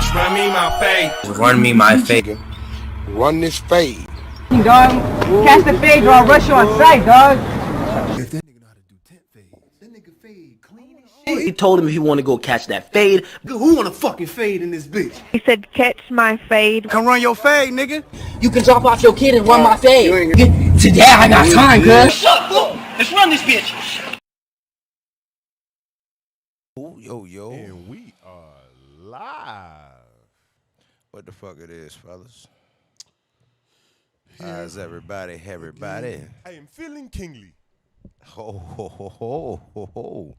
bitch, run me my fade. Run me my fade. Run this fade. Dog, catch the fade or I'll rush you on sight, dog. If that nigga know how to do 10 fades, that nigga fade clean as shit. He told him he want to go catch that fade. Who want to fucking fade in this bitch? He said, catch my fade. Come run your fade, nigga. You can drop off your kid and run my fade. Today I got time, cuz. Shut up, let's run this bitch. Yo. And we are live. What the fuck it is, fellas? How's everybody? I am feeling kingly. Ho.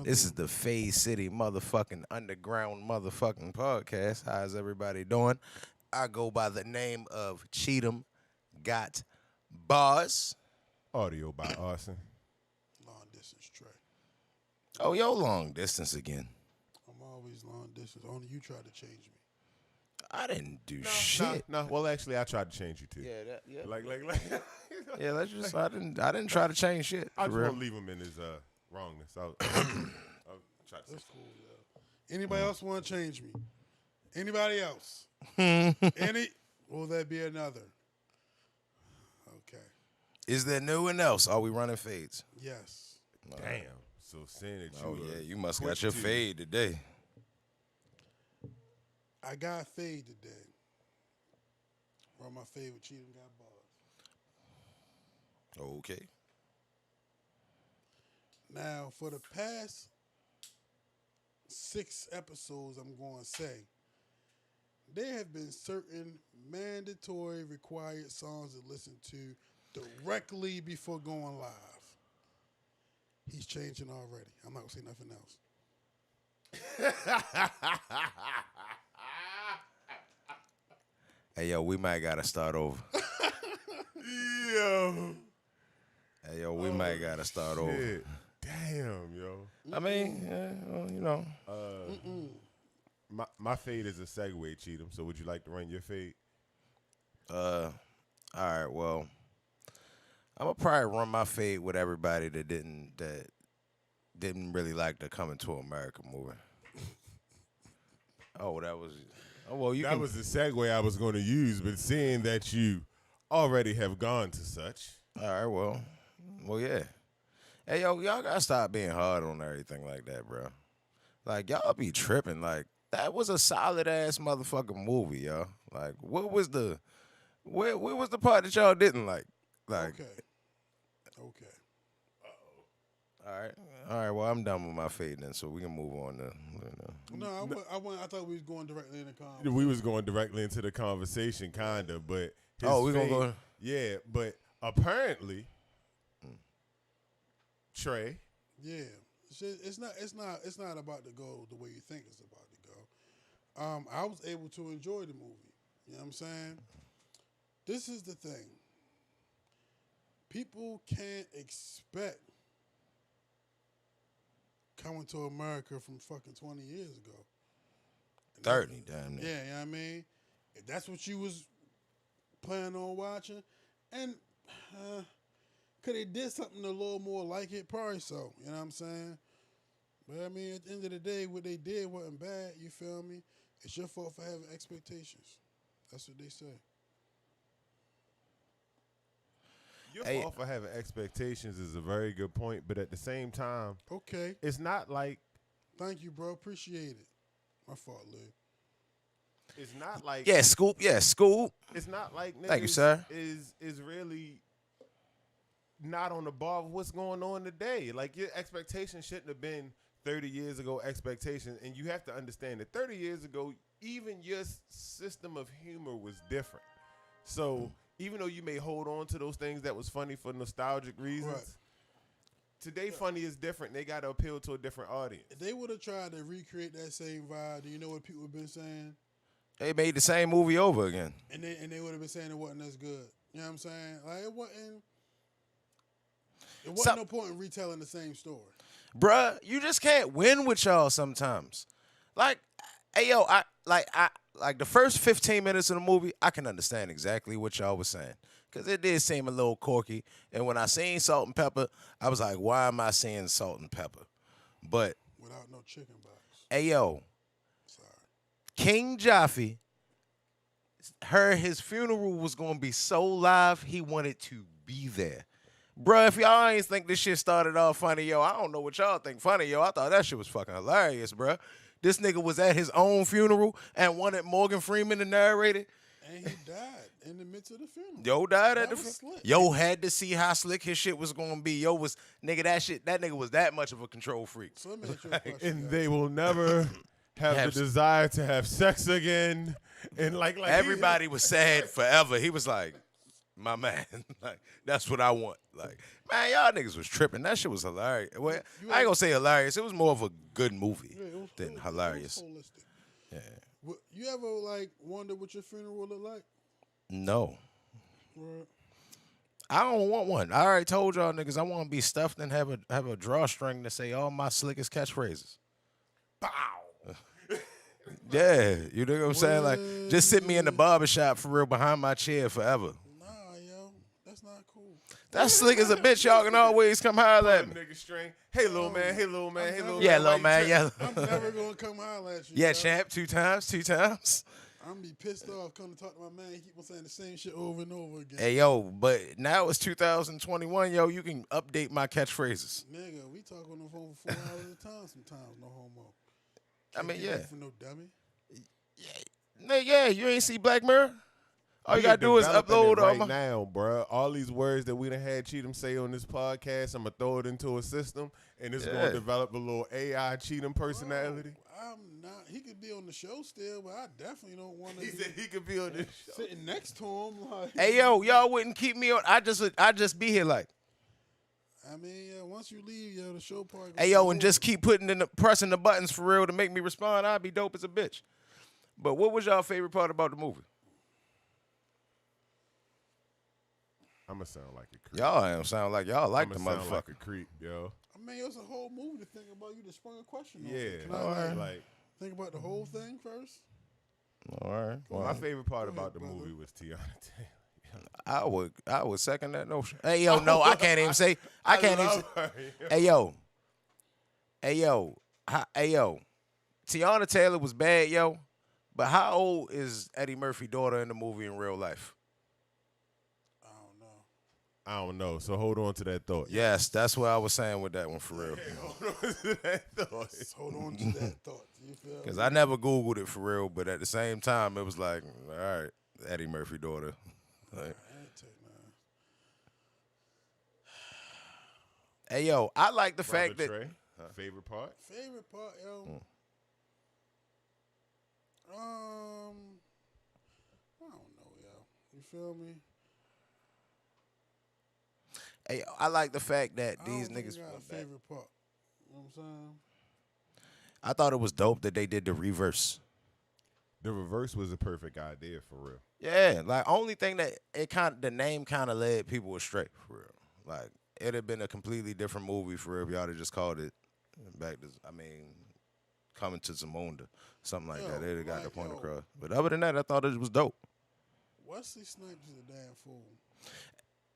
This is the Fade City motherfucking underground motherfucking podcast. How's everybody doing? I go by the name of Cheatham Got Bars. Audio by Arson. Long distance Trey. Oh, yo, long distance again. I'm always long distance. Only you try to change me. I didn't do shit. No. Well, actually, I tried to change you too. Yeah. Like. Yeah, that's just I didn't try to change shit. I just real. want to leave him in his wrongness. I'll try to. That's cool, yo. Anybody else want to change me? Anybody else? Will there be another? Okay. Is there no one else? Are we running fades? Yes. Damn. So saying that you. Oh yeah, you must got your fade today. I got fade today. Run my fade with Cheatham Got Bars. Okay. Now, for the past 6 episodes, I'm going to say, there have been certain mandatory required songs to listen to directly before going live. He's changing already. I'm not going to say nothing else. Hey, yo, we might got to start over. Yo. Hey, yo, we might got to start over. Damn, yo. I mean, well, you know. My fade is a segue, Cheatham. So would you like to run your fade? All right, well, I'm going to probably run my fade with everybody that didn't really like the Coming to America movie. Oh, that was... Oh, well, that was the segue I was going to use, but seeing that you already have gone to such. All right, well, yeah. Hey, yo, y'all got to stop being hard on everything like that, bro. Like, y'all be tripping. Like, that was a solid-ass motherfucking movie, y'all. Like, what was the... Where was the part that y'all didn't like? Like, Okay. All right. Well, I'm done with my fade then, so we can move on to. I thought we was going directly in the conversation. We was going directly into the conversation, kinda, but we're gonna go. Yeah, but apparently, Trey. Yeah, it's not about to go the way you think it's about to go. I was able to enjoy the movie. You know what I'm saying? This is the thing. People can't expect Coming to America from fucking 20 years ago. 30, damn near. Yeah, you know what I mean? If that's what you was planning on watching, and could they did something a little more like it? Probably so, you know what I'm saying? But I mean, at the end of the day, what they did wasn't bad, you feel me? It's your fault for having expectations. That's what they say. Your fault for having expectations is a very good point, but at the same time, okay, it's not like. Thank you, bro. Appreciate it. My fault, Lou. It's not like. Yeah, Scoop. It's not like niggas Thank you, sir. Is really not on the bar of what's going on today. Like, your expectations shouldn't have been 30 years ago expectations, and you have to understand that 30 years ago, even your system of humor was different. So. Even though you may hold on to those things that was funny for nostalgic reasons, right. Today funny is different. They got to appeal to a different audience. If they would have tried to recreate that same vibe, do you know what people have been saying? They made the same movie over again. And they would have been saying it wasn't as good. You know what I'm saying? Like, it wasn't no point in retelling the same story. Bruh, you just can't win with y'all sometimes. Like, hey, yo, I like the first 15 minutes of the movie, I can understand exactly what y'all was saying. Because it did seem a little quirky. And when I seen salt and pepper, I was like, why am I seeing salt and pepper? But without no chicken box. Hey, yo. Sorry. King Jaffe heard his funeral was gonna be so live, he wanted to be there. Bruh, if y'all ain't think this shit started off funny, yo, I don't know what y'all think funny, yo. I thought that shit was fucking hilarious, bruh. This nigga was at his own funeral and wanted Morgan Freeman to narrate it. And he died in the midst of the funeral. Yo died at That the was funeral. slick. Yo had to see how slick his shit was gonna be. Yo was nigga that nigga was that much of a control freak. So let me ask you a question. And they will never have the desire to have sex again. And like Everybody was sad forever. He was like, my man, like that's what I want. Like, man, y'all niggas was tripping. That shit was hilarious. Well, I ain't gonna say hilarious. It was more of a good movie than hilarious. It was holistic. Yeah. You ever like wonder what your funeral will look like? No. Or, I don't want one. I already told y'all niggas I want to be stuffed and have a drawstring to say all my slickest catchphrases. Bow. Yeah, you know what I'm saying? Like, just sit me in the barbershop for real behind my chair forever. nah, yo, that's not cool. That's slick as a bitch. Y'all can always come holler at me. nigga string. Hey, little man. Hey, little man. Hey, little Yeah, man. little man. Yeah. I'm never gonna come holler at you. Yeah, yo. champ. 2 times. I'm gonna be pissed off coming to talk to my man. He keep on saying the same shit over and over again. Hey, yo, but now it's 2021, yo. You can update my catchphrases. Nigga, we talk on the phone for 4 hours at a time sometimes. No homo. I mean, Can't yeah. get for no dummy. Yeah, you ain't see Black Mirror? All you We gotta do is developing upload it all right my... now, bro. All these words that we done had Cheatham say on this podcast, I'm gonna throw it into a system, and it's Yeah. gonna develop a little AI Cheatham personality. I'm not. He could be on the show still, but I definitely don't want to He be said he could be on this show. sitting next to him. Like, Hey, yo, y'all wouldn't keep me on... I just be here like... I mean, yeah, once you leave, yo, the show part. Hey, yo, and just keep pressing the buttons for real to make me respond. I'd be dope as a bitch. But what was y'all favorite part about the movie? I'm gonna sound like a creep. Y'all don't sound like y'all like the I'ma sound motherfucker. like a creep, yo. I mean, it's a whole movie to think about. You just sprung a question. on Yeah, me. Can I like think about the whole thing first? All right. my favorite part Go about ahead, the brother. movie was Tiana Taylor. I would second that notion. Hey, yo, no, I can't even say. I can't even say. Her, yo. Hey, yo. Tiana Taylor was bad, yo. But how old is Eddie Murphy's daughter in the movie in real life? I don't know. I don't know. So hold on to that thought. Yes, that's what I was saying with that one for real. Hold on to that thought. Just hold on to that thought. You feel Because me? I never Googled it for real, but at the same time, it was like, all right, Eddie Murphy daughter. Like, I ain't take none. hey, yo, I like the fact that. Trey, favorite part? Favorite part, yo. I don't know, yo. You feel me? Hey, I like the fact that I these don't think niggas. I got a favorite part. You know what I'm saying? I thought it was dope that they did the reverse. The reverse was a perfect idea for real. Yeah, like only thing that the name kind of led people astray for real. Like it'd have been a completely different movie for real if y'all had just called it Coming to Zamunda, something like that. They'd have got the like, point across. But other than that, I thought it was dope. Wesley Snipes is a damn fool.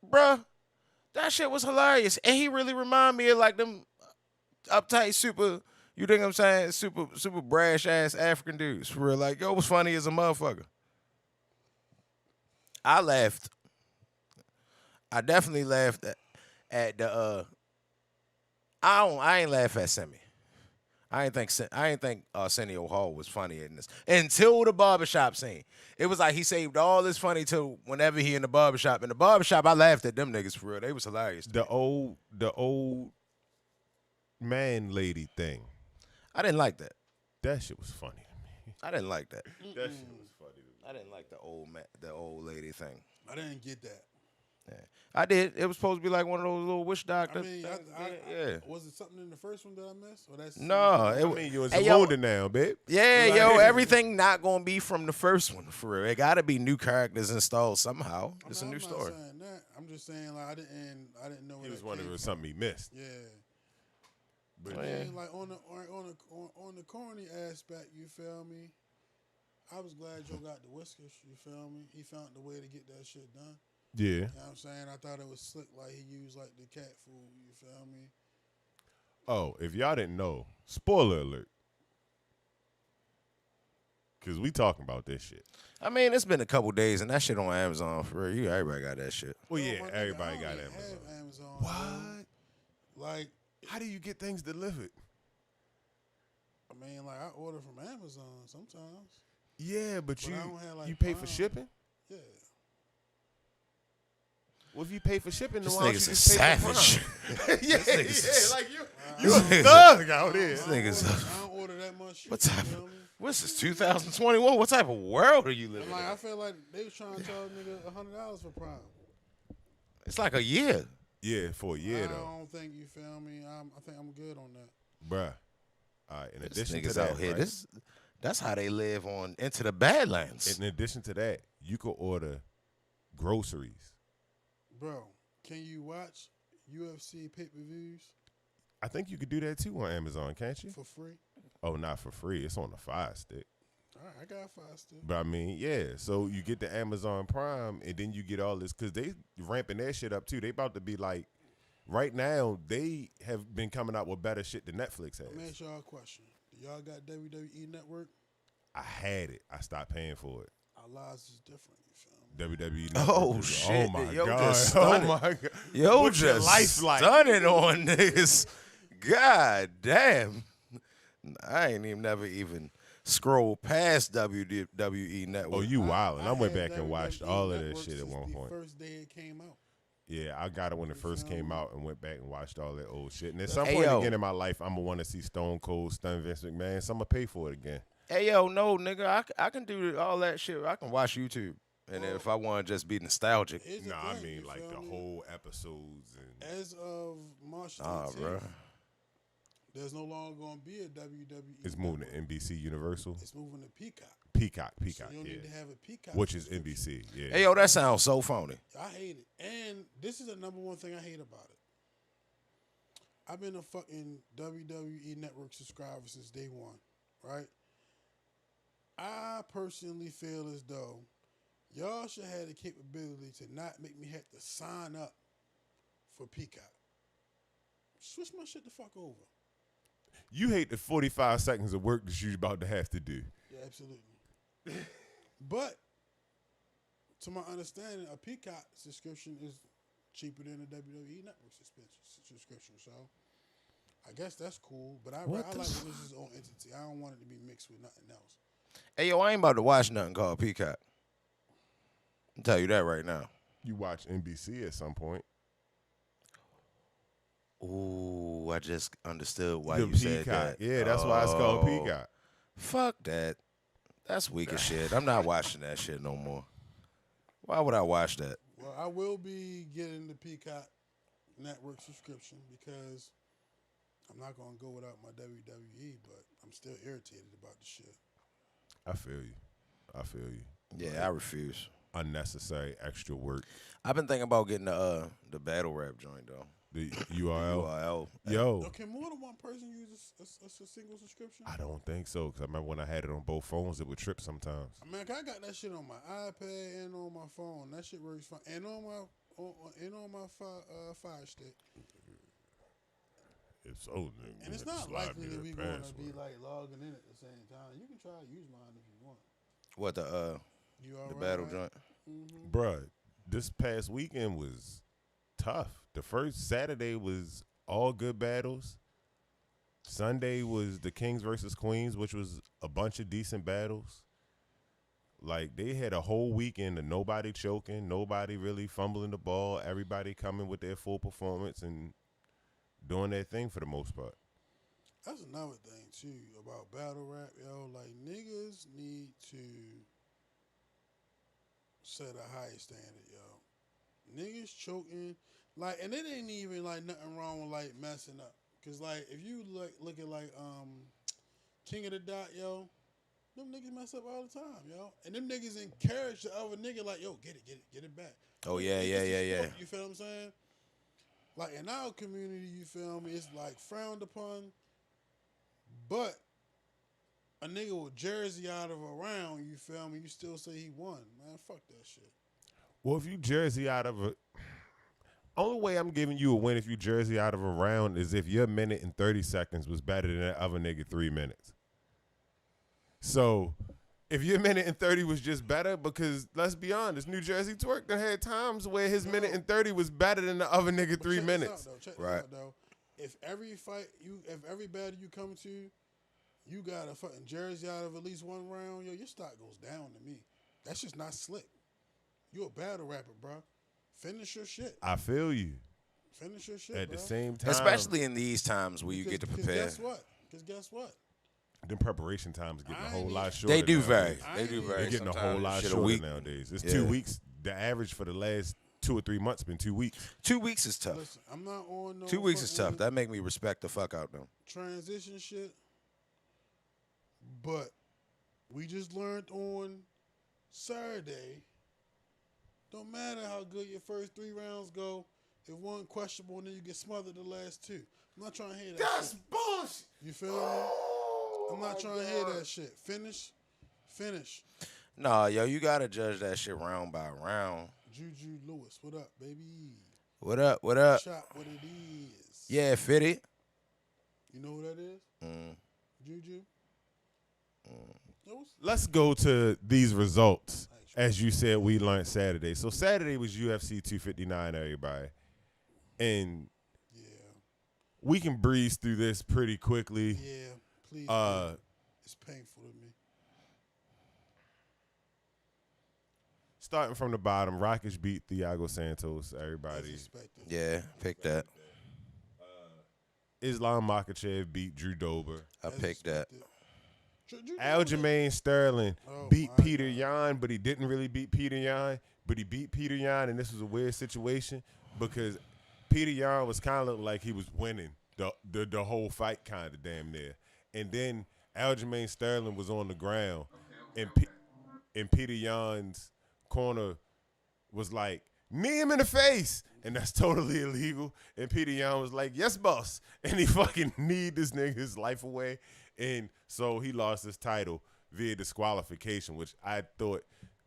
Bruh, that shit was hilarious. And he really reminded me of like them uptight super, you think I'm saying, super brash ass African dudes for real. Like, yo, it was funny as a motherfucker. I laughed. I definitely laughed at the I ain't laugh at Semi. I ain't think Arsenio Hall was funny in this until the barbershop scene. It was like he saved all this funny till whenever he in the barbershop. In the barbershop, I laughed at them niggas for real. They was hilarious. The old man lady thing. I didn't like that. That shit was funny to me. I didn't like that. That shit was funny to me. I didn't like the old lady thing. I didn't get that. Yeah. I did. It was supposed to be like one of those little witch I doctor mean, things. I was it something in the first one that I missed? Or that's No, I mean, you in Hey, yo. Zamunda now, babe. Yeah, Like- yo, everything not gonna be from the first one for real. It gotta be new characters installed somehow. It's a new story. I'm not saying that. I'm just saying like I didn't know. He Where was that wondering if came it was from. something he missed. Yeah. But I mean, like on the corny aspect, you feel me? I was glad Joe got the whiskers. You feel me? He found the way to get that shit done. yeah. You know what I'm saying? I thought it was slick, like he used like the cat food. You feel me? Oh, if y'all didn't know, spoiler alert. Because we talking about this shit. I mean, it's been a couple days, and that shit on Amazon for real. Everybody got that shit. Well, Yo, yeah, my nigga, everybody I got don't even Amazon. have Amazon. What? Like, How do you get things delivered? I mean, like I order from Amazon sometimes. Yeah, but But I don't have, like, you pay for Prime. shipping? Yeah. Well, if you pay for shipping, then This why don't you nigga's a just pay for savage. Prime? yeah, nigga's- like you a thug out here. This nigga's I don't order that much shit. what type? You feel me? What's this? 2021? What type of world are you living And like in? I feel like they was trying to charge nigga $100 for Prime. It's like a year. Yeah, for a year I though, don't think you feel me. I think I'm good on that. bruh. All right. In This addition to niggas that, out here. right? That's how they live on Into the Badlands. In addition to that, you could order groceries. Bro, can you watch UFC pay-per-views I think you could do that too on Amazon, can't you? for free? Oh, not for free. It's on the Fire Stick. All right, I got 5 still. But I mean, yeah. So you get the Amazon Prime, and then you get all this because they ramping their shit up too. They about to be like, right now they have been coming out with better shit than Netflix Let me has. ask y'all a question. Do y'all got WWE Network? I had it. I stopped paying for it. Our lives is different. You feel me? WWE. Network Oh, is- shit. Oh my Yo, god. just Oh stunning. my god. Yo, What's your just life like? stunning on niggas. God damn. I ain't even never even scrolled past WWE Network. Oh, you wild. And I went had back and watched WWE all of that Network shit at since one the point. first day it came out. Yeah, I got it when it first came out and went back and watched all that old shit. And at some Hey, point yo. again in my life, I'm going to want to see Stone Cold stun Vince McMahon, so I'm going to pay for it again. Hey, yo, no, nigga. I can do all that shit. I can watch YouTube. And then if I want to just be nostalgic. Here's the Nah, I thing, mean, you like feel the me? whole episodes. And As of March 18th, Nah, bro. there's no longer going to be a WWE. it's moving to Network. NBC Universal. It's moving to Peacock. Peacock, So yeah. you don't need to have a Peacock. Which is subscription. NBC, yeah. Hey, yo, that sounds so phony. I hate it. And this is the number one thing I hate about it. I've been a fucking WWE Network subscriber since day one, right? I personally feel as though y'all should have the capability to not make me have to sign up for Peacock. Switch my shit the fuck over. You hate the 45 seconds of work that you're about to have to do. Yeah, absolutely. But to my understanding, a Peacock subscription is cheaper than a WWE Network subscription. So I guess that's cool. But I like that this is its own entity. I don't want it to be mixed with nothing else. Hey, yo, I ain't about to watch nothing called Peacock. I'll tell you that right now. You watch NBC at some point. Ooh, I just understood why The you said Peacock. that. Yeah, that's why it's called Oh, Peacock. Fuck that. That's weak as shit. I'm not watching that shit no more. Why would I watch that? Well, I will be getting the Peacock Network subscription because I'm not going to go without my WWE, but I'm still irritated about the shit. I feel you. Yeah, I refuse. Unnecessary extra work. I've been thinking about getting the battle rap joint though. The URL. URL. Yo, Now, can more than one person use a single subscription? I don't think so. Because I remember when I had it on both phones, it would trip sometimes. I mean, I got that shit on my iPad and on my phone. That shit works fine. And on my Fire Stick. If so, And it's not likely that we going to be like logging in at the same time. You can try to use mine if you want. What the You all right? battle joint? Bruh, this past weekend was tough. The first Saturday was all good battles. Sunday was the Kings versus Queens, which was a bunch of decent battles. Like, they had a whole weekend of nobody choking, nobody really fumbling the ball, everybody coming with their full performance and doing their thing for the most part. That's another thing, too, about battle rap, yo. Like, niggas need to set a higher standard, yo. Niggas choking. Like, and it ain't even, like, nothing wrong with, like, messing up. Because, like, if you look at, like, King of the Dot, yo, them niggas mess up all the time, yo. And them niggas encourage the other nigga, like, yo, get it back. Oh yeah, It's yeah, just yeah, a yeah. sport, you feel what I'm saying? Like, in our community, you feel me, it's, like, frowned upon. But a nigga with jersey out of a round, you feel me, you still say he won. Man, fuck that shit. Well, if you jersey out of a... Only way I'm giving you a win if you jersey out of a round is if your minute and 30 seconds was better than that other nigga 3 minutes. So if your minute and 30 was just better, because let's be honest, New Jersey Twerk done had times where his minute and 30 was better than the other nigga 3 minutes. Check this out, though. If every battle you come to, you got a fucking jersey out of at least one round, yo, your stock goes down to me. That's just not slick. You a battle rapper, bro. Finish your shit. I feel you. Finish your shit, At bro. the same time. Especially in these times where you get to prepare. Because guess what? Them preparation times getting a whole lot shorter. They do nowadays. vary. They do vary. They're getting a whole lot Shit, shorter nowadays. It's 2 weeks. The average for the last 2 or 3 months been 2 weeks. 2 weeks is tough. Listen, I'm not on no 2 weeks is tough. That make me respect the fuck out them. transition shit. But we just learned on Saturday, don't matter how good your first 3 rounds go, if one questionable and then you get smothered the last 2. I'm not trying to hear that That's shit. bullshit. You feel me? I'm not trying to hear that shit. Finish. Nah, yo, you gotta judge that shit round by round. Juju Lewis, what up, baby? What up? What up? Shot what it is. Yeah, Fitty. You know who that is? Juju? Lewis? Let's go to these results. As you said, we learned Saturday. So Saturday was UFC 259, everybody. And we can breeze through this pretty quickly. Yeah, please. It's painful to me. Starting from the bottom, Rakic beat Thiago Santos, everybody. Yeah, pick that. Islam Makhachev beat Drew Dober. I picked that. Aljamain Sterling beat Peter Yan, but he didn't really beat Peter Yan. But he beat Peter Yan, and this was a weird situation because Peter Yan was kind of looking like he was winning the whole fight, kind of damn near. And then Aljamain Sterling was on the ground, and Peter Yan's corner was like, knee him in the face. And that's totally illegal. And Peter Yan was like, yes, boss. And he fucking kneed this nigga's life away. And so he lost his title via disqualification, which I thought,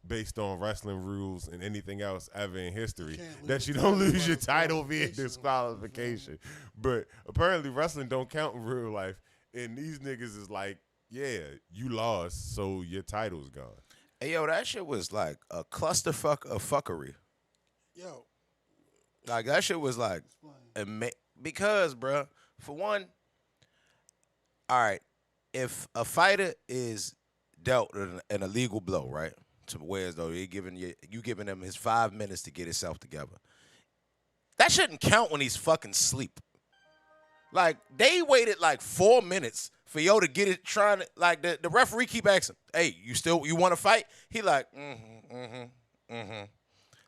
based on wrestling rules and anything else ever in history, that you don't lose your title via disqualification. But apparently wrestling don't count in real life. And these niggas is like, yeah, you lost, so your title's gone. Hey, yo, that shit was like a clusterfuck of fuckery. Yo. Like, that shit was like, because, bro, for one, all right, if a fighter is dealt an illegal blow, right, to where as though you giving him his 5 minutes to get himself together, that shouldn't count when he's fucking asleep. Like, they waited like 4 minutes for yo to get it, trying to, like, the referee keep asking, hey, you want to fight? He like,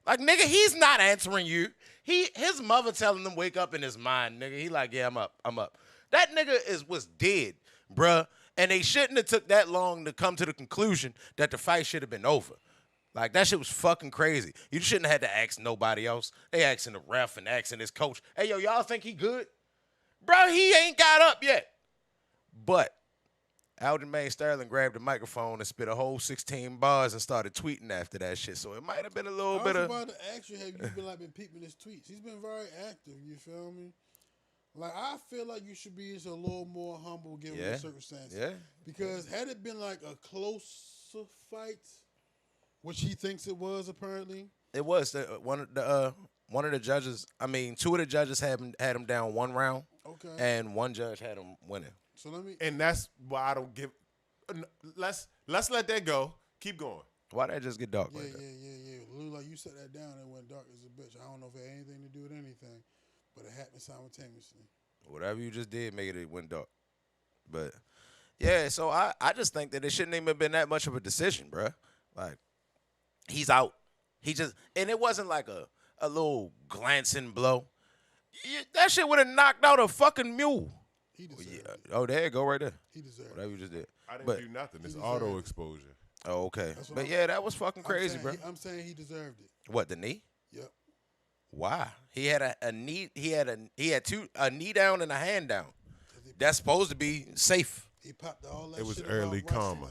Like, nigga, he's not answering you. His mother telling him wake up in his mind, nigga. He like, yeah, I'm up. That nigga was dead, bruh. And they shouldn't have took that long to come to the conclusion that the fight should have been over. Like, that shit was fucking crazy. You shouldn't have had to ask nobody else. They asking the ref and asking his coach, hey, yo, y'all think he good? Bro, he ain't got up yet. But Aljamain Sterling grabbed the microphone and spit a whole 16 bars and started tweeting after that shit. So it might have been a little bit of. I was about to ask you, have you been peeping his tweets? He's been very active. You feel me? Like, I feel like you should be just a little more humble given the circumstances. Yeah. Because had it been like a closer fight, which he thinks it was apparently. It was one of the judges. I mean, 2 of the judges had him down 1 round. Okay. And 1 judge had him winning. So let me. And that's why I don't give. Let's let that go. Keep going. Why that just get dark? Yeah. Lou, like you set that down and it went dark as a bitch. I don't know if it had anything to do with anything, but it happened simultaneously. Whatever you just did, make it went dark. But yeah, so I just think that it shouldn't even been that much of a decision, bro. Like, he's out. And it wasn't like a little glancing blow. That shit would have knocked out a fucking mule. He deserved it. Oh, there you go, right there. He deserved whatever you just did. I didn't do nothing. It's auto exposure. Oh, okay. But yeah, that was fucking crazy, bro. I'm saying he deserved it. What, the knee? Yep. Why? He had a knee. He had a knee down and a hand down. That's supposed to be safe. He popped all that. It was shit early karma.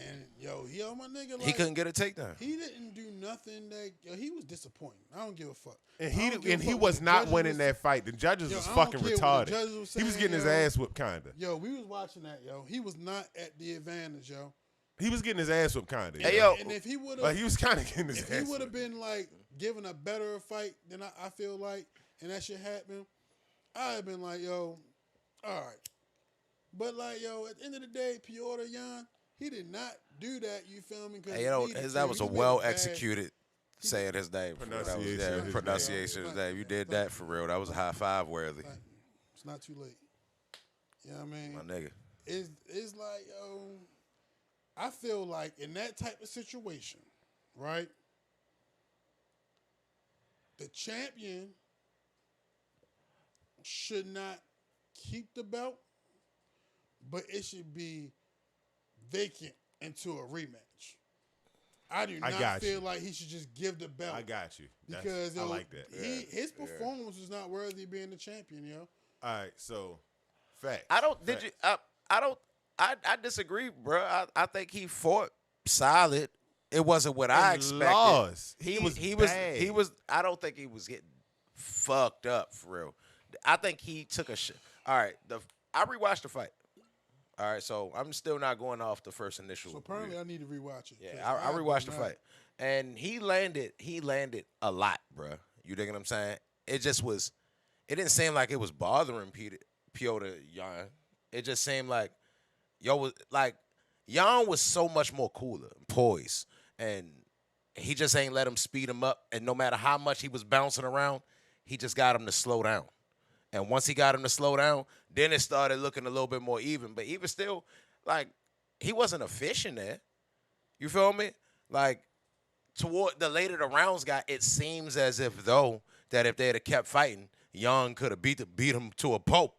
And yo, my nigga, like, he couldn't get a takedown. He didn't do nothing that he was disappointing. I don't give a fuck. And he was not winning that fight. The judges was fucking retarded. He was getting his ass whipped, kinda. Yo, we was watching that, yo. He was not at the advantage, yo. He was getting his ass whipped, kind of. Hey, yo. And if he would Like, have, he was kind of getting his if ass he would have whipped. been like given a better fight than I feel like, and that shit happened, I'd have been like, yo, all right. But like, yo, at the end of the day, Piotr Jan, he did not do that. You feel me? Hey, that was a well executed saying his name. Pronunciation of his name. You did that for real. That was a high five worthy. It's not too late. You know what I mean? My nigga. It's like, yo, I feel like in that type of situation, right? The champion should not keep the belt, but it should be vacant into a rematch. I do not feel like he should just give the belt. I got you. Because I like that. His performance was not worthy of being the champion, yo. All right, so fact. I disagree, bro. I think he fought solid. It wasn't what I expected. Lost. He bad. was. I don't think he was getting fucked up for real. I think he took a shit. All right, I rewatched the fight. All right, so I'm still not going off the first initial. So apparently, I need to rewatch it. Yeah, I rewatched the fight, and he landed a lot, bro. You dig what I'm saying? It just was. It didn't seem like it was bothering Piotr Jan. It just seemed like Jan was so much more cooler, and poised, and he just ain't let him speed him up. And no matter how much he was bouncing around, he just got him to slow down. And once he got him to slow down, then it started looking a little bit more even. But even still, like, he wasn't efficient there. You feel me? Like, toward the later the rounds got, it seems as if that if they had kept fighting, Young could have beat him to a pulp.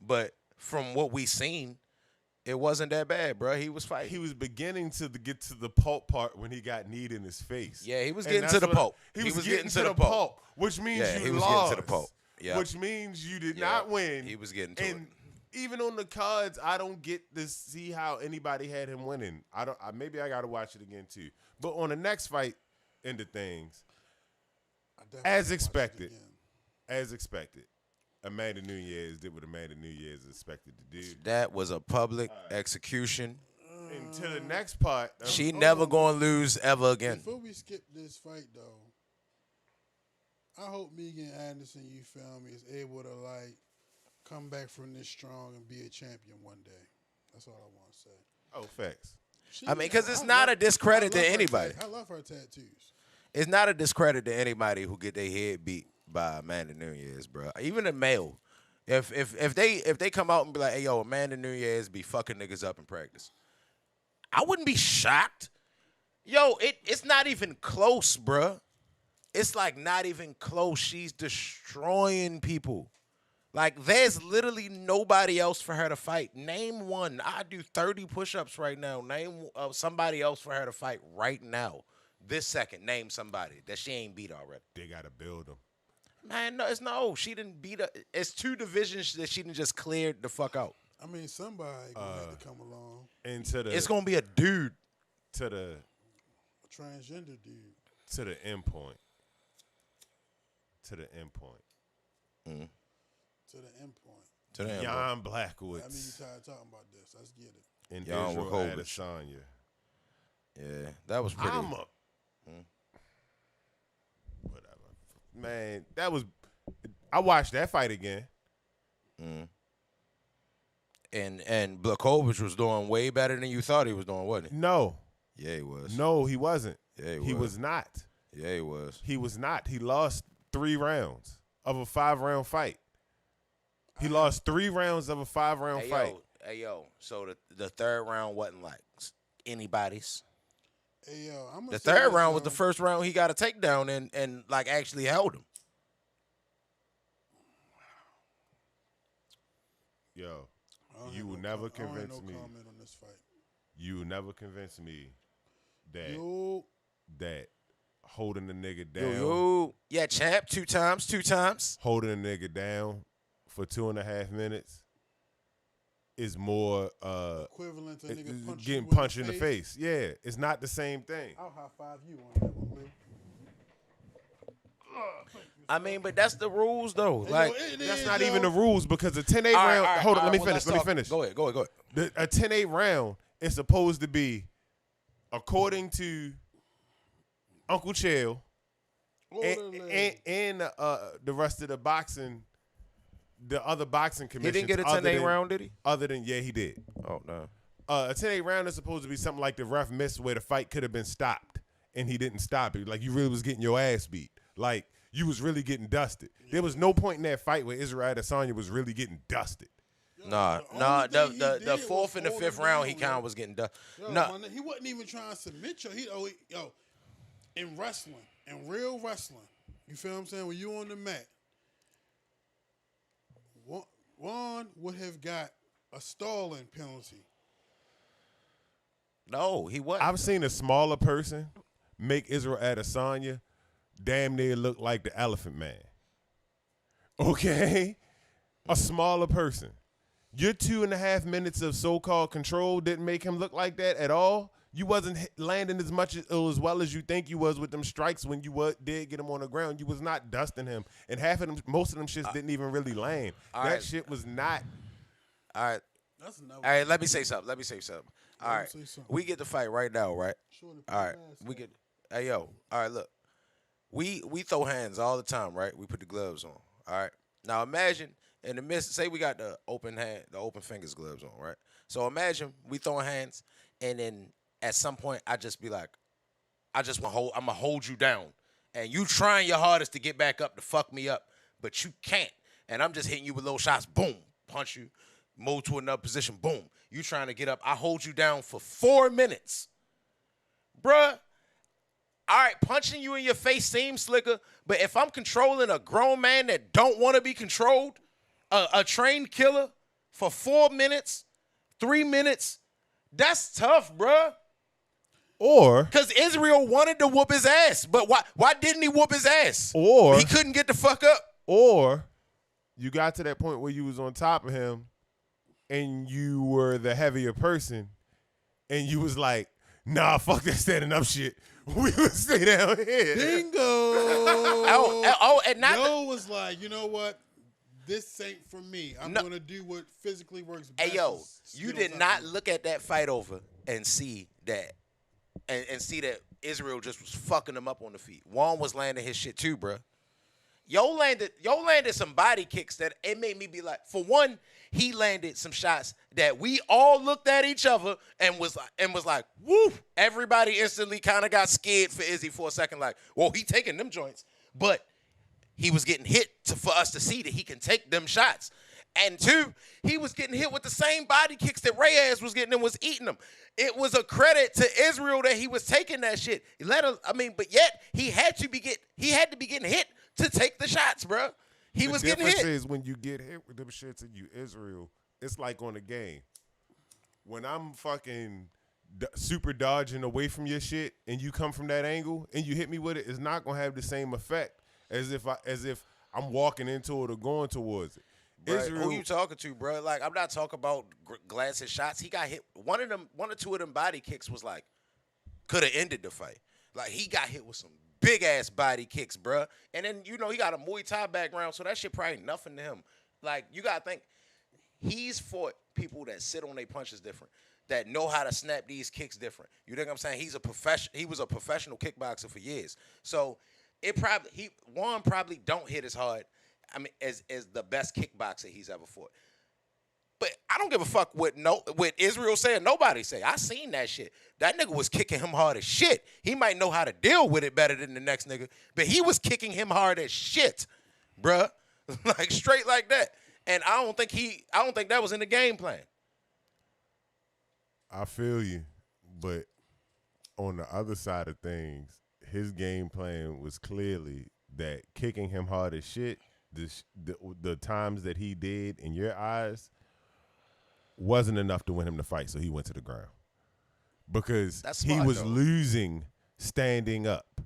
But from what we seen, it wasn't that bad, bro. He was fighting. He was beginning to get to the pulp part when he got kneed in his face. Yeah, he was getting to the pulp. He was getting to the pulp, which means he you was lost. getting to the pulp. Yeah. Which means you did not win. He was getting to it. And even on the cards, I don't get to see how anybody had him winning. Maybe I got to watch it again too. But on the next fight, end of things, as expected, Amanda Nunes did what Amanda Nunes is expected to do. That was a public execution. And to the next part, She never gonna lose ever again. Before we skip this fight, though, I hope Megan Anderson, you feel me, is able to like come back from this strong and be a champion one day. That's all I want to say. Oh, facts. I mean, because it's not a discredit to anybody. I love her tattoos. It's not a discredit to anybody who get their head beat by Amanda Nunes, bro. Even a male. If they come out and be like, hey, yo, Amanda Nunes be fucking niggas up in practice, I wouldn't be shocked. Yo, it's not even close, bro. It's like not even close. She's destroying people. Like, there's literally nobody else for her to fight. Name one. I do 30 push-ups right now. Name somebody else for her to fight right now. This second, name somebody that she ain't beat already. They got to build them. Man, she didn't beat her. It's two divisions that she didn't just cleared the fuck out. I mean, somebody gonna have to come along. And it's gonna be a dude. To the a transgender dude. To the end point. To the end point. Mm-hmm. To the end point. To the end Jan point. Blackwoods. I mean, you tired of talking about this. Let's get it. And Jan Israel Blackwoods. Adesanya. Yeah, that was pretty. Whatever. Man, that was. I watched that fight again. And Blachowicz was doing way better than you thought he was doing, wasn't he? No. Yeah, he was. No, he wasn't. Yeah, he was not. Yeah, he was. He was not. He lost 3 rounds of a 5-round fight. He lost 3 rounds of a 5-round fight. Hey, yo. So the third round wasn't like anybody's. Hey, yo, I'm the third round was the first round he got a takedown and like actually held him. Yo, you will never convince me. Comment on this fight. You will never convince me that Yo. that holding the nigga down. Yo. Yeah, champ, 2 times. Holding a nigga down for 2.5 minutes is more equivalent to a nigga getting punched in the face. Yeah, it's not the same thing. I'll high five you on that one, Lou. I mean, but that's the rules, though. Like, that's not even the rules because a 10-8 round. Hold on, let me finish. Go ahead. A 10-8 round is supposed to be according to Uncle Chael and the rest of the boxing, the other boxing commissions. He didn't get a 10-8 round, did he? Other than, yeah, he did. Oh, no. A 10-8 round is supposed to be something like the ref missed where the fight could have been stopped, and he didn't stop it. Like, you really was getting your ass beat. Like, you was really getting dusted. There was no point in that fight where Israel Adesanya was really getting dusted. The fourth and the fifth round, he kind of was getting dusted. No, he wasn't even trying to submit you. In wrestling, in real wrestling, you feel what I'm saying? When you on the mat, Juan would have got a stalling penalty. no, he wasn't. I've seen a smaller person make Israel Adesanya damn near look like the Elephant Man. Okay? A smaller person. Your 2.5 minutes of so-called control didn't make him look like that at all. You wasn't landing as well as you think you was with them strikes when you did get him on the ground. You was not dusting him. And most of them shits didn't even really land. That shit was not. All right. All right, let me say something. All right. We get the fight right now, right? All right. We get. Hey, yo. All right, look. We throw hands all the time, right? We put the gloves on. All right. Now imagine in the midst, say we got the open fingers gloves on, right? So imagine we throwing hands, and then at some point I just be like, I'm gonna hold you down, and you trying your hardest to get back up to fuck me up, but you can't, and I'm just hitting you with little shots, boom, punch you, move to another position, boom, you trying to get up, I hold you down for 4 minutes, bruh. All right, punching you in your face seems slicker, but if I'm controlling a grown man that don't want to be controlled, a trained killer for 4 minutes, 3 minutes, that's tough, bruh. Or because Israel wanted to whoop his ass, but why didn't he whoop his ass? Or he couldn't get the fuck up. Or you got to that point where you was on top of him, and you were the heavier person, and you was like, nah, fuck that standing up shit. We would stay down here. Bingo. And not Yo was like, you know what? This ain't for me. I'm going to do what physically works best. Hey, yo, you did not look at that fight over and see that and see that Israel just was fucking him up on the feet. Juan was landing his shit too, bro. Yo landed some body kicks that it made me be like, for one, he landed some shots that we all looked at each other and was like, woo. Everybody instantly kind of got scared for Izzy for a second, like, well, he taking them joints. But he was getting hit for us to see that he can take them shots. And two, he was getting hit with the same body kicks that Reyes was getting and was eating them. It was a credit to Israel that he was taking that shit. But yet he had to be getting hit to take the shots, bro. He was getting hit. The difference is when you get hit with them shits and you Israel, it's like on the game. When I'm fucking super dodging away from your shit and you come from that angle and you hit me with it, it's not gonna have the same effect as if I'm walking into it or going towards it. Israel, who you talking to, bro? Like, I'm not talking about glancing shots. He got hit. One or two of them body kicks was like, could have ended the fight. Like, he got hit with some big ass body kicks, bro. And then, he got a Muay Thai background, so that shit probably nothing to him. Like, you gotta think, he's fought people that sit on their punches different, that know how to snap these kicks different. You think I'm saying? He was a professional kickboxer for years. So Juan probably don't hit as hard, as the best kickboxer he's ever fought. But I don't give a fuck what Israel said. Nobody say. I seen that shit. That nigga was kicking him hard as shit. He might know how to deal with it better than the next nigga, but he was kicking him hard as shit, bruh. Like, straight like that. And I don't think that was in the game plan. I feel you, but on the other side of things, his game plan was clearly that kicking him hard as shit, the times that he did in your eyes, wasn't enough to win him the fight, so he went to the ground. Because he was losing standing up.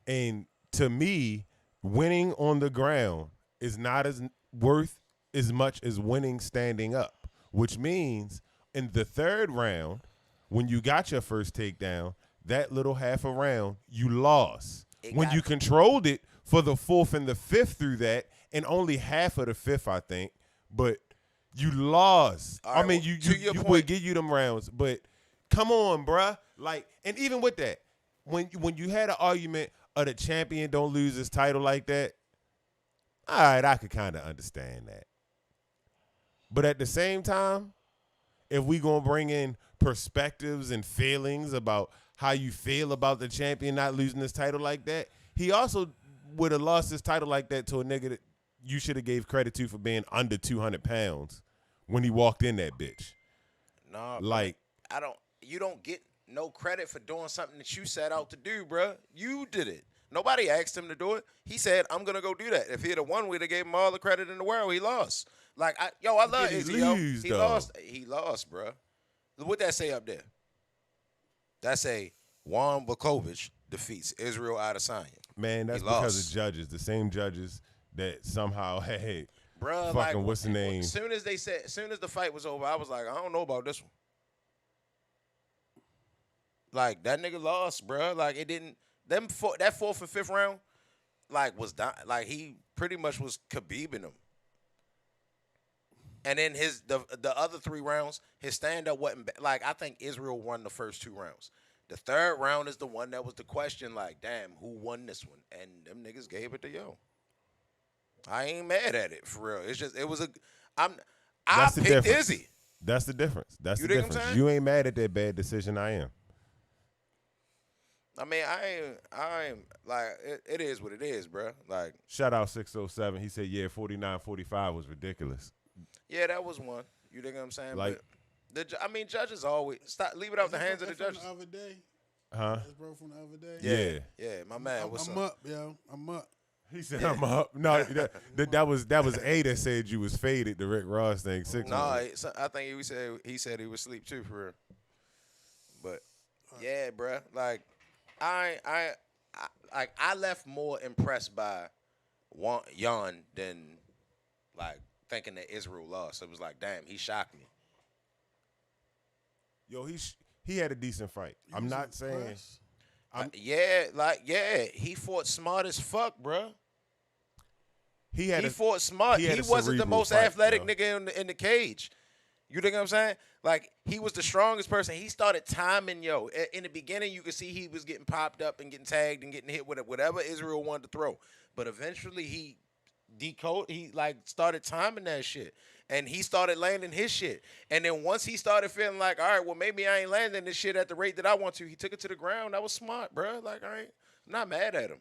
And to me, winning on the ground is not as worth as much as winning standing up, which means in the third round, when you got your first takedown, that little half a round, you lost. When you controlled it for the fourth and the fifth through that, and only half of the fifth, I think, but you lost. Right, you would give you them rounds, but come on, bruh. Like, and even with that, when you had an argument of the champion don't lose his title like that, all right, I could kind of understand that. But at the same time, if we gonna bring in perspectives and feelings about how you feel about the champion not losing his title like that, he also would have lost his title like that to a nigga that you should have gave credit to for being under 200 pounds when he walked in that bitch. No, like you don't get no credit for doing something that you set out to do, bruh. You did it. Nobody asked him to do it. He said, "I'm gonna go do that." If he had won, we'd have gave him all the credit in the world. He lost. Like, I love Izzy, yo. He lost. He lost, bruh. What that say up there? That say Juan Vukovic defeats Israel Adesanya. Man, that's because of judges. The same judges that somehow had bruh, fucking like, what's the name? As soon as the fight was over, I was like, I don't know about this one. Like, that nigga lost, bruh. Like, it didn't. That fourth and fifth round, like, was done. Like, he pretty much was Khabibing him. And then the other 3 rounds, his stand-up wasn't like, I think Israel won the first 2 rounds. The third round is the one that was the question, like, damn, who won this one? And them niggas gave it to yo. I ain't mad at it, for real. It's just, I picked Izzy. That's the difference. That's you the dig what I'm difference. saying? You ain't mad at that bad decision. I am. I mean, I ain't like, it is what it is, bro. Like, shout out 607. He said, yeah, 49-45 was ridiculous. Yeah, that was one. You dig what I'm saying? Like, but judges always leave it out the hands of the judges. The other day? Huh? That's bro from the other day. Yeah, my man. What's I'm up, yo. I'm up. He said, I'm up. No, that was A that said you was faded, the Rick Ross thing. No, I think he said he was asleep too, for real. But yeah, bruh. Like, I left more impressed by Jan than like thinking that Israel lost. It was like, damn, he shocked me. Yo, he had a decent fight. I'm not saying. He fought smart as fuck, bruh. He fought smart. He wasn't the most athletic nigga in the cage. You think what I'm saying? Like, he was the strongest person. He started timing, yo. In the beginning, you could see he was getting popped up and getting tagged and getting hit with whatever Israel wanted to throw. But eventually, he started timing that shit. And he started landing his shit. And then once he started feeling like, all right, well, maybe I ain't landing this shit at the rate that I want to, he took it to the ground. That was smart, bro. Like, I'm not mad at him.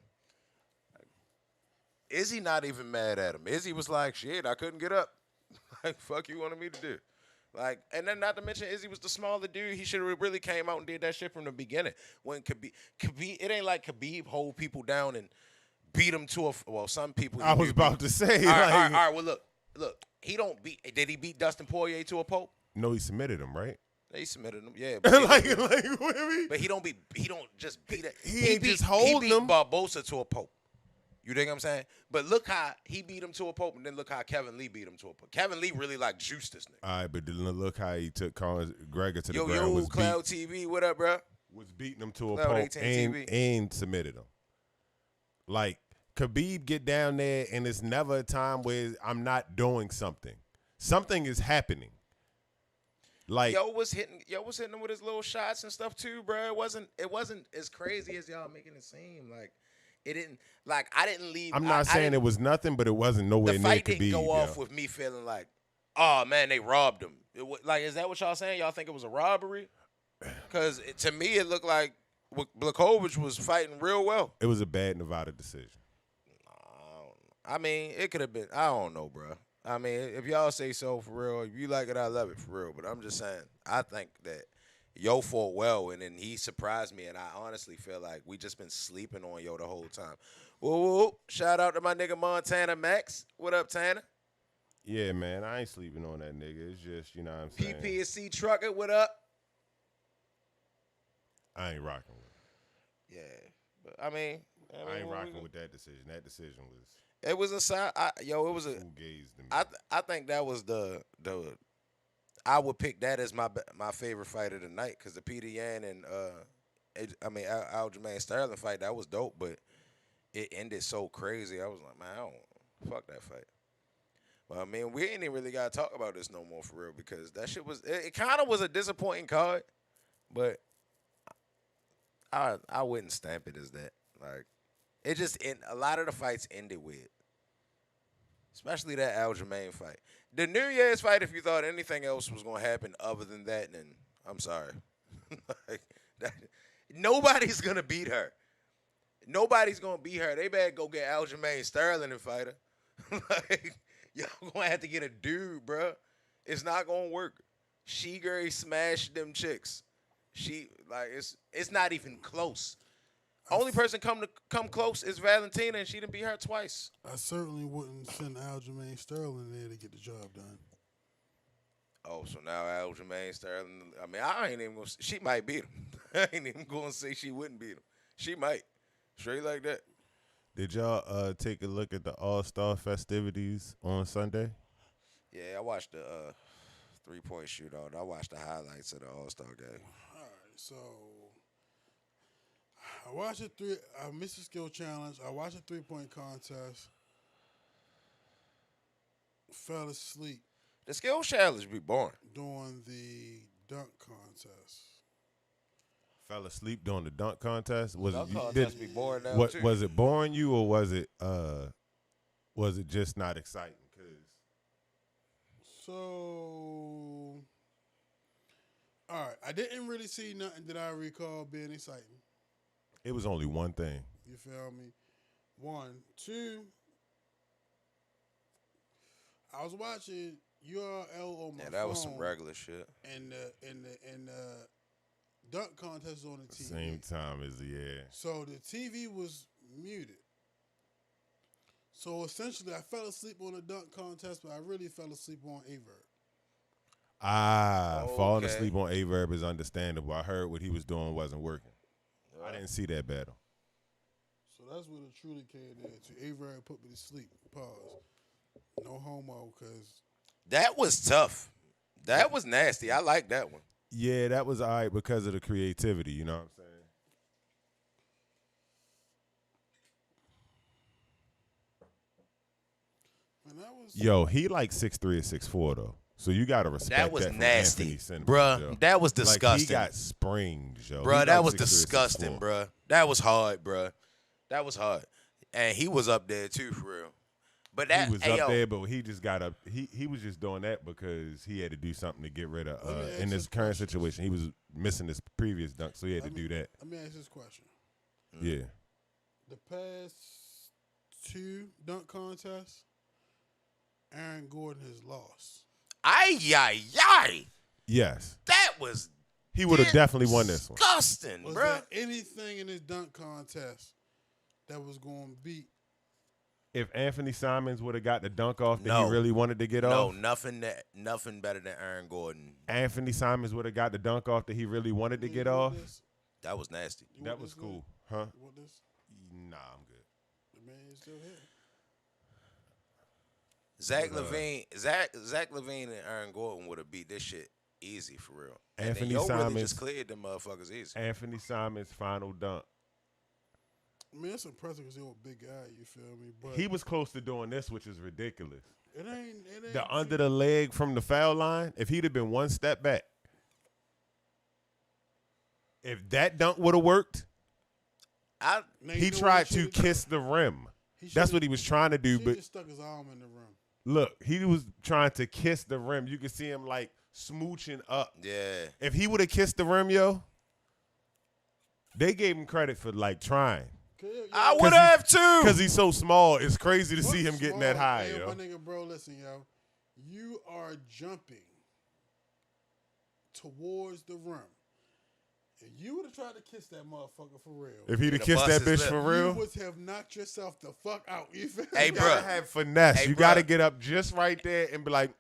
Izzy not even mad at him. Izzy was like, shit, I couldn't get up. Like, fuck you wanted me to do. Like, and then not to mention Izzy was the smaller dude. He should have really came out and did that shit from the beginning. When Khabib, it ain't like Khabib hold people down and beat them to some people. I was about to say. All right, well, look. He don't beat. Did he beat Dustin Poirier to a pulp? No, he submitted him, right? He submitted him, yeah. But but he don't just beat it. He just hold him. He beat Barbosa to a pulp. You dig what I'm saying? But look how he beat him to a pulp, and then look how Kevin Lee beat him to a pulp. Kevin Lee really like juiced this nigga. All right, but then look how he took Conor McGregor to the ground. Yo, Cloud TV, what up, bro? Was beating him to a pulp and submitted him. Like, Khabib get down there, and it's never a time where I'm not doing something. Something is happening. Like, Yo was hitting him with his little shots and stuff too, bro. It wasn't as crazy as y'all making it seem. Like, it didn't. Like, I didn't leave. I'm not saying it was nothing, but it wasn't nowhere near Khabib. The fight didn't go off with me feeling like, oh man, they robbed him. Like, is that what y'all saying? Y'all think it was a robbery? Because to me, it looked like Blachowicz was fighting real well. It was a bad Nevada decision. I mean, it could have been. I don't know, bro. I mean, if y'all say so, for real, if you like it, I love it, for real. But I'm just saying, I think that Yo fought well, and then he surprised me, and I honestly feel like we just been sleeping on Yo the whole time. Whoa. Shout out to my nigga Montana Max. What up, Tanner? Yeah, man, I ain't sleeping on that nigga. It's just, you know what I'm saying? PPC Trucker, what up? I ain't rocking with it. Yeah. But I mean I ain't rocking with that decision. That decision was... It was a side. It was a... Fugazi to me. I think that was the... I would pick that as my favorite fight of the night, because the Peter Yan and Aljamain Sterling fight, that was dope, but it ended so crazy. I was like, man, I don't fuck that fight. But I mean, we ain't even really gotta talk about this no more, for real, because that shit was, it kind of was a disappointing card, But I wouldn't stamp it as that. Like, it just a lot of the fights ended with, especially that Aljamain fight. The Nunez fight, if you thought anything else was going to happen other than that, then I'm sorry. Like, nobody's going to beat her. Nobody's going to beat her. They better go get Aljamain Sterling and fight her. Like, y'all going to have to get a dude, bro. It's not going to work. She smashed them chicks. It's not even close. Only person come close is Valentina, and she done beat her twice. I certainly wouldn't send Aljamain Sterling there to get the job done. Oh, so now Aljamain Sterling. I mean, I ain't even gonna. She might beat him. I ain't even gonna say she wouldn't beat him. She might. Straight like that. Did y'all take a look at the All-Star festivities on Sunday? Yeah, I watched the 3-point shootout. I watched the highlights of the All-Star game. All right, so I watched I missed the skill challenge. I watched a 3-point contest. Fell asleep The skill challenge be boring. during the dunk contest. Fell asleep during the dunk contest. Dunk contest be boring now too. Was it boring you, or was it just not exciting? So, all right, I didn't really see nothing that I recall being exciting. It was only one thing. You feel me? 1, 2. I was watching URL on my phone. Yeah, that was some regular shit. And the dunk contest was on the TV. Same time as So the TV was muted. So essentially, I fell asleep on the dunk contest, but I really fell asleep on Averb. Falling asleep on Averb is understandable. I heard what he was doing wasn't working. I didn't see that battle. So that's what it truly came down to. Averb put me to sleep. Pause. No homo, because That was tough. That was nasty. I like that one. Yeah, that was all right because of the creativity. You know what I'm saying? man, that was Yo, he like 6'3" or 6'4" though. So you gotta respect That was from nasty, Anthony Simmons, bruh. yo. That was Like, disgusting. he got springs, yo. Bruh, He that like was 6'3" or disgusting, 6'4". bruh. That was hard, bruh. That was hard. And he was up there too, for real. But that He was up there, but he just got up. He was just doing that because he had to do something to get rid of. In this current situation, he was missing his previous dunk, so he had to do that. Let me ask this question. Yeah. The past 2 dunk contests, Aaron Gordon has lost. Ay. Yes. That was He would have definitely won this one. disgusting, Was bruh. there anything in this dunk contest that was going to beat? If Anthony Simons would have got the dunk off that No. he really wanted to get No, off, nothing better than Aaron Gordon. Anthony Simons would have got the dunk off that he really wanted to get You off. want this? That was nasty. You That want was this, cool, Lou? huh? You want this? Nah, I'm good. The man is still here. Zach Levine and Aaron Gordon would have beat this shit easy for real. And Anthony then really Simons- just cleared them motherfuckers easy. Anthony Simons' final dunk. I mean, it's impressive because he's a big guy, you feel me? But He was close to doing this, which is ridiculous. it ain't. The under the leg from the foul line, if he'd have been one step back, if that dunk would have worked, Now, you he know tried what he to should've done? kiss the rim. He That's should've- what he was trying to do. He But just stuck his arm in the rim. look, he was trying to kiss the rim. You could see him like smooching up. Yeah. If he would have kissed the rim, yo, they gave him credit for like trying. I would have too. Because he's so small, it's crazy to see him getting that high, Hey, yo. my nigga, bro, listen, yo. You are jumping towards the rim. If you would have tried to kiss that motherfucker for real, If he'd have He'd kissed have that bust bitch his for lip. real, you would have knocked yourself the fuck out. You feel Hey, me? you gotta bruh. have finesse. Hey, You gotta bruh. get up just right there and be like,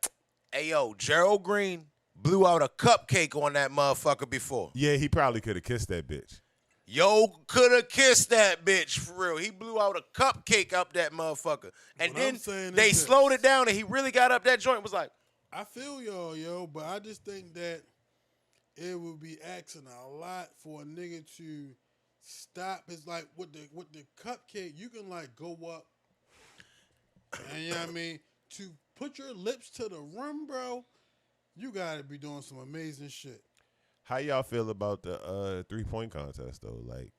Hey, yo, Gerald Green blew out a cupcake on that motherfucker before. yeah, he probably could have kissed that bitch. Yo, could have kissed that bitch for real. He blew out a cupcake up that motherfucker. And What I'm then saying they is this. slowed it down and he really got up that joint and was like, I feel y'all, yo, but I just think that it would be asking a lot for a nigga to stop. It's like with the cupcake, you can like go up, and you know what I mean. To put your lips to the rim, bro, you gotta be doing some amazing shit. How y'all feel about the 3-point contest though? Like,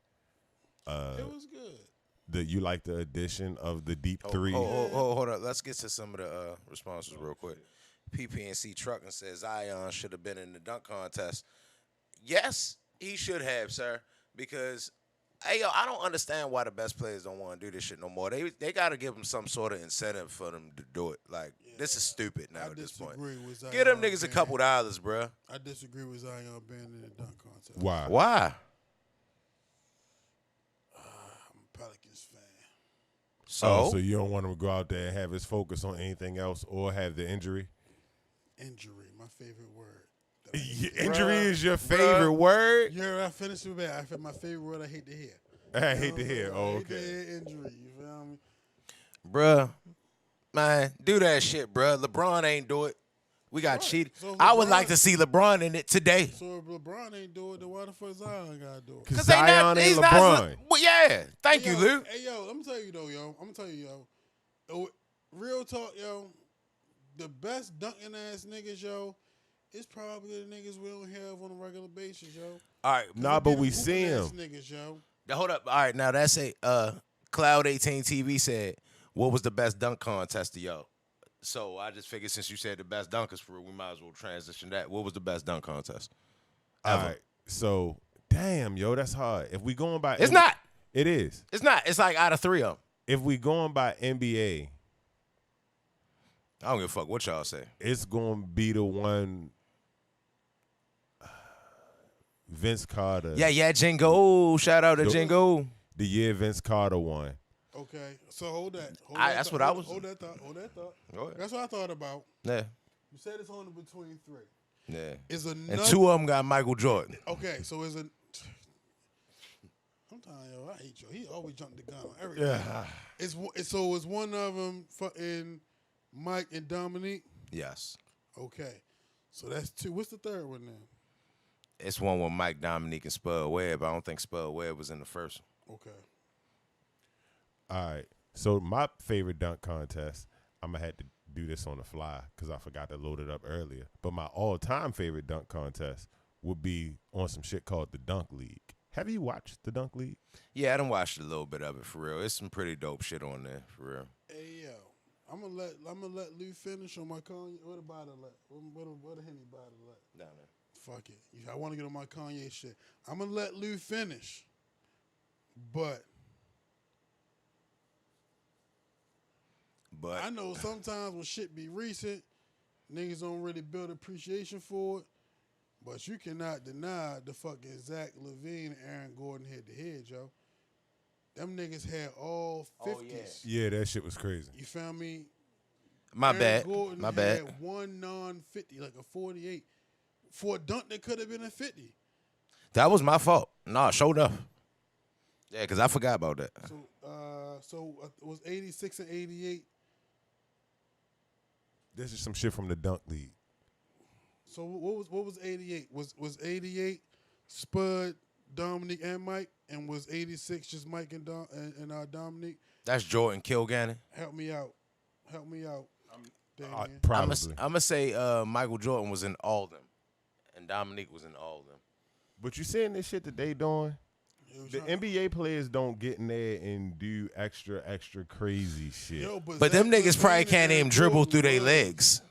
It was good. you like the addition of the deep three? Hold up. Let's get to some of the responses real quick. PPNC Trucking says Zion should have been in the dunk contest. Yes, he should have, sir. Because, hey, yo, I don't understand why the best players don't want to do this shit no more. They got to give them some sort of incentive for them to do it. Like, this is stupid now at this point. With Zion Give them niggas a being- couple dollars, bruh. I disagree with Zion being in the dunk contest. Why? Why? I'm a Pelicans fan. So you don't want him to go out there and have his focus on anything else or have the injury? Injury, my favorite word. Injury is your favorite word? Yeah, I finished with that. My favorite word I hate to hear. I hate to hear. I Oh, hate to okay. hear injury. You feel me? bruh, man, do that shit, bruh. LeBron ain't do it. We got cheated. So I would LeBron- like to see LeBron in it today. So if LeBron ain't do it, then why the fuck Zion gotta do it? Because Zion ain't LeBron. Well, yeah. Thank Hey, you, yo, Lou. Hey, yo, I'm gonna tell you though, yo. I'm gonna tell you, yo. Real talk, yo. The best dunking ass niggas, yo, is probably the niggas we don't have on a regular basis, yo. All right. Nah, but we see him. Niggas, yo. Now, hold up. All right. Now, that's a Cloud 18 TV said, what was the best dunk contest to y'all? So I just figured since you said the best dunkers for real, we might as well transition that. What was the best dunk contest? All Ever? right. So, damn, yo, that's hard. If we going by... It's not. It is. It's not. It's like out of three of them. If we going by NBA, I don't give a fuck what y'all say. it's going to be the one... Vince Carter. Yeah, Jingo. Shout out to Jingo. The year Vince Carter won. Okay, so hold that. That's what I was- Hold that thought. Hold that thought. Go ahead. That's what I thought about. Yeah. You said it's only between three. Yeah. Is And another. two of them got Michael Jordan. Okay, so is a. Sometimes, yo, I hate you. He always jumped the gun on everything. Yeah. Is one of them fucking Mike and Dominique? Yes. Okay, so that's two. What's the third one then? It's one with Mike, Dominique, and Spud Webb. I don't think Spud Webb was in the first one. Okay. All right. So my favorite dunk contest, I'm going to have to do this on the fly because I forgot to load it up earlier. But my all-time favorite dunk contest would be on some shit called the Dunk League. Have you watched the Dunk League? Yeah, I done watched a little bit of it for real. It's some pretty dope shit on there for real. Hey yo, I'm gonna let Lou finish on my Kanye. What about it? What a Henny bottle let? Down there. Fuck it. I want to get on my Kanye shit. I'm gonna let Lou finish, but I know sometimes when shit be recent, niggas don't really build appreciation for it. But you cannot deny the fucking Zach LaVine and Aaron Gordon head to head, yo. Them niggas had all 50s. Yeah, that shit was crazy. You feel me? My Aaron bad. Gordon My bad. had one non-50, like a 48. For a dunk that could have been a 50. That was my fault. Nah, showed up. Yeah, because I forgot about that. So it was 86 and 88. This is some shit from the Dunk League. So what was 88? Was 88 Spud, Dominique, and Mike, and was 86 just Mike and Dominique? That's Jordan Kilgannon. Help me out. Damien. Probably. I'm going to say Michael Jordan was in all of them. And Dominique was in all of them. But you seeing this shit that they doing? The NBA players don't get in there and do extra crazy shit. Yo, But them Zach niggas probably LaVine can't and even Aaron dribble Gordon through their was- legs.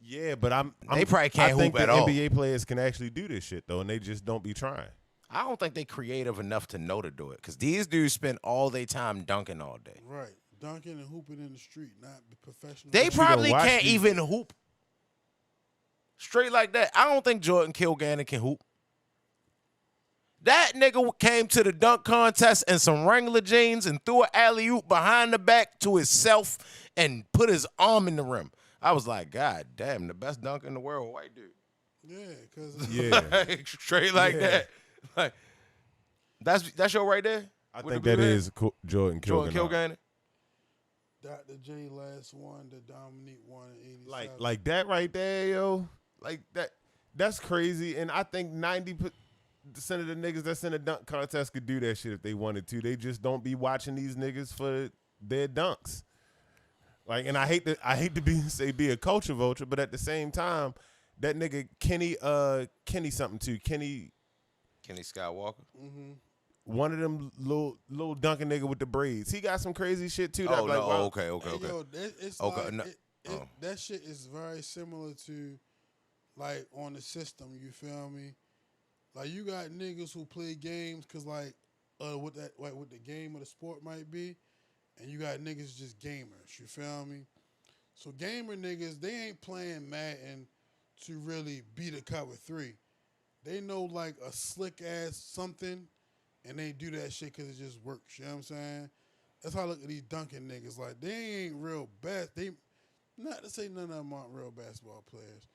Yeah, but They probably can't I think hoop at the all. NBA players can actually do this shit though, and they just don't be trying. I don't think they creative enough to know to do it. Because these dudes spend all their time dunking all day. Right. Dunking and hooping in the street, not professional. They But you don't probably watch can't these- even hoop. Straight like that. I don't think Jordan Kilgannon can hoop. That nigga came to the dunk contest in some Wrangler jeans and threw an alley-oop behind the back to himself and put his arm in the rim. I was like, God damn, the best dunk in the world, white dude. Yeah, because Yeah, Straight like that. Like, that's your right there? I With think the that blue hat? is Jordan Jordan Kilgannon. Kilgannon. Dr. J last one, the Dominique one in 87. Like that right there, yo. Like that's crazy. And I think 90% of the niggas that's in the dunk contest could do that shit if they wanted to. They just don't be watching these niggas for their dunks. Like, and I hate to be a culture vulture, but at the same time, That nigga Kenny something too. Kenny Skywalker. One of them little dunking nigga with the braids. He got some crazy shit too. Oh, That, no. wow. Okay. Yo, it's Okay, like, no. that shit is very similar to, like, on the system, you feel me? Like, you got niggas who play games because, like, what the game of the sport might be, and you got niggas just gamers, you feel me? So gamer niggas, they ain't playing Madden to really beat a cover 3. They know, like, a slick-ass something, and they do that shit because it just works, you know what I'm saying? That's how I look at these dunking niggas. Like, they ain't real bad. They, not to say none of them aren't real basketball players,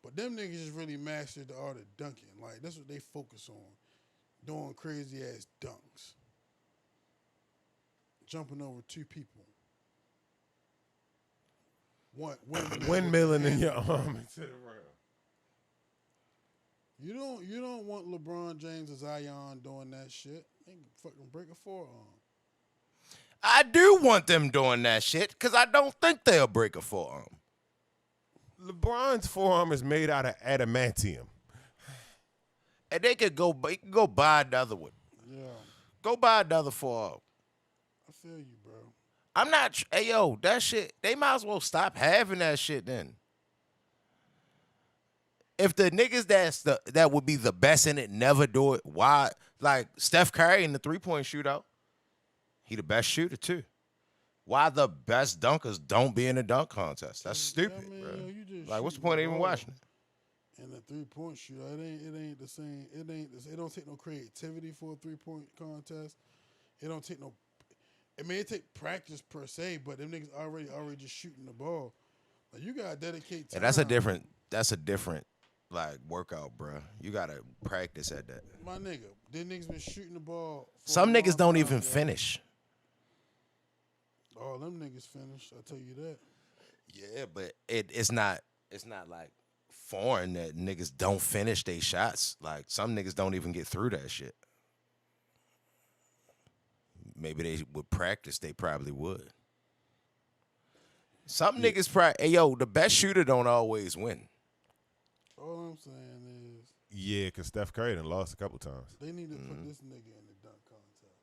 but them niggas just really mastered the art of dunking. Like, that's what they focus on, doing crazy-ass dunks. Jumping over 2 people. Windmilling in your arm into the round. You don't want LeBron James or Zion doing that shit. They can fucking break a forearm. I do want them doing that shit because I don't think they'll break a forearm. LeBron's forearm is made out of adamantium. And they could go buy another one. Yeah, Go buy another forearm. I feel you, bro. I'm not. Hey, yo, that shit. They might as well stop having that shit then. If the niggas that would be the best in it never do it, why? Like Steph Curry in the 3-point shootout, he the best shooter too. Why the best dunkers don't be in the dunk contest? That's stupid, I mean, bro. yo, you just Like, what's the shooting point of the even ball. watching it? And the 3-point shootout, it ain't the same. It don't take no creativity for a 3-point contest. It don't take no. I mean, it take practice per se, but them niggas already just shooting the ball. Like, you gotta dedicate time. And that's a different like workout, bro. You gotta practice at that. My nigga, them niggas been shooting the ball. For Some a niggas long don't time, even yo. finish. All them niggas finish. I tell you that. Yeah, but it's not like foreign that niggas don't finish their shots. Like some niggas don't even get through that shit. Maybe they would practice, they probably would. Some niggas hey yo, the best shooter don't always win. All I'm saying is Yeah, because Steph Curry done lost a couple times. they need to put this nigga in the dunk contest.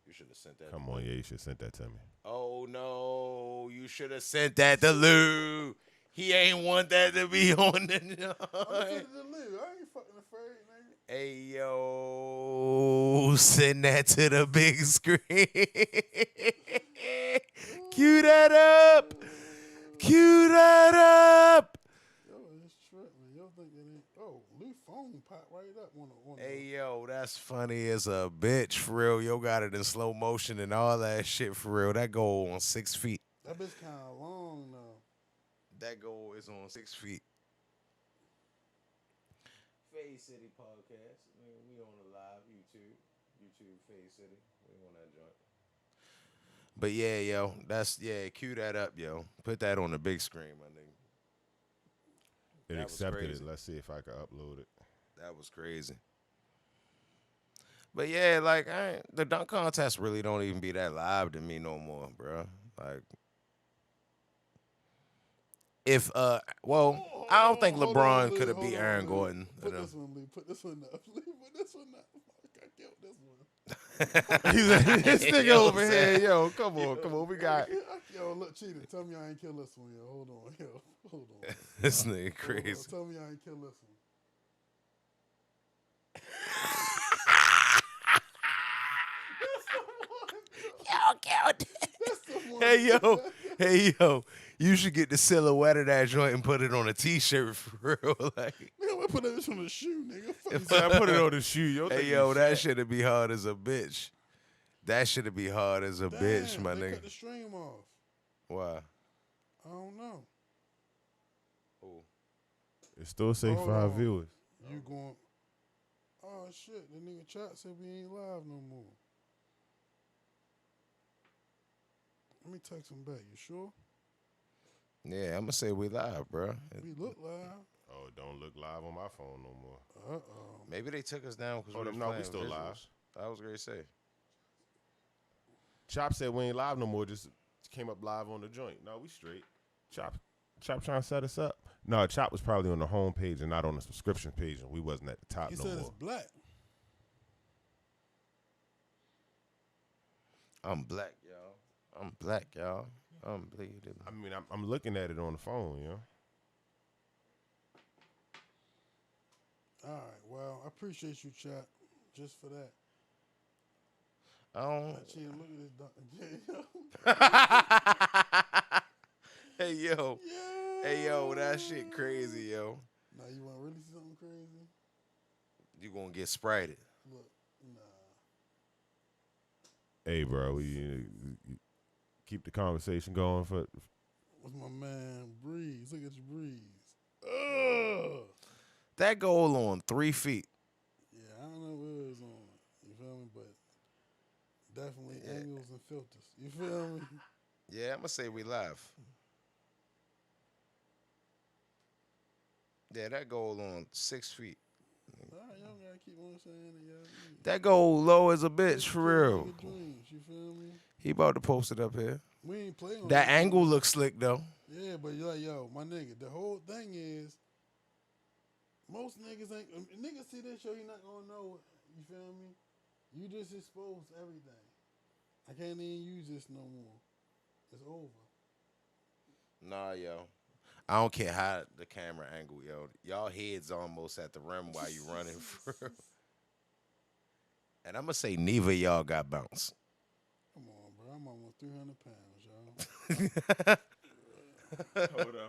You should have sent that. Come on, yeah, you should have sent that to me. Oh no, you should have sent that to Lou. He ain't want that to be on the I'm sending it to Lou. I ain't fucking afraid, nigga. Hey yo, send that to the big screen. Cue that up. Cue that up. Yo, it's tripping. Yo think it ain't. Oh, Lou phone popped right up on the. Hey yo, that's funny as a bitch, for real. Yo got it in slow motion and all that shit, for real. That goal on 6 feet. That bitch kind of long though. That goal is on 6 feet. Phase City podcast. We on the live YouTube Phase City. We on that joint. But yeah, yo, cue that up, yo. Put that on the big screen, my nigga. It That was accepted crazy. it. Let's see if I can upload it. That was crazy. But yeah, like the dunk contest really don't even be that live to me no more, bro. Like, if I don't think LeBron could have beat Aaron Gordon. Put this one, Lee. Put this one up. Lee, put this one up. I killed this one. He's like, this You nigga know what over I'm here, saying? yo, come on, we got. Yo, look, cheater. Tell me I ain't kill this one, yo. Hold on, yo. Hold on. This nigga Hold on. crazy. Tell me I ain't kill this one. That's the one. Hey yo, you should get the silhouette of that joint and put it on a t-shirt for real. Like, Nigga, I put this on the shoe, nigga. Fuck He said, I put it on the shoe. Yo, hey yo, that should be hard as a bitch. That should be hard as a bitch, my they nigga. cut the stream off. Why? I don't know. It still say Hold 5 on. viewers. You going? Oh shit! The nigga chat said we ain't live no more. Let me text him back. You sure? Yeah, I'm gonna say we live, bro. We look live. Oh, it don't look live on my phone no more. Uh-oh. Maybe they took us down because Oh, we was no, we playing still visuals. live. I was gonna say. Chop said we ain't live no more. Just came up live on the joint. No, we straight. Chop Chop trying to set us up? No, Chop was probably on the home page and not on the subscription page, and we wasn't at the top He no said more. it's black. I'm black, y'all. I'm black, y'all. I'm bleeding. I mean, I'm looking at it on the phone, you know. All right, well, I appreciate you, chat, just for that. I don't. Look at this. Hey yo, Yeah. hey yo, that shit crazy, yo. Now you want to really see something crazy? You gonna get sprited. Look, nah. Hey, bro, you keep the conversation going for. What's my man Breeze? Look at your Breeze. Ugh. That goal on 3 feet. Yeah, I don't know what it was on. You feel me? But definitely angles and filters. You feel me? Yeah, I'm gonna say we live. Yeah, that goal on 6 feet. All right, y'all gotta keep on saying it, y'all. That goal low as a bitch for real. Nigga dreams, you feel me? He about to post it up here. We ain't playing on That angle looks slick though. Yeah, but you're like, yo, my nigga, the whole thing is most niggas ain't niggas see this show, you're not gonna know it. You feel me? You just exposed everything. I can't even use this no more. It's over. Nah, yo. I don't care how the camera angle, yo. Y'all heads almost at the rim while you running for real. And I'm gonna say neither of y'all got bounce. Come on, bro. I'm almost 300 pounds, y'all.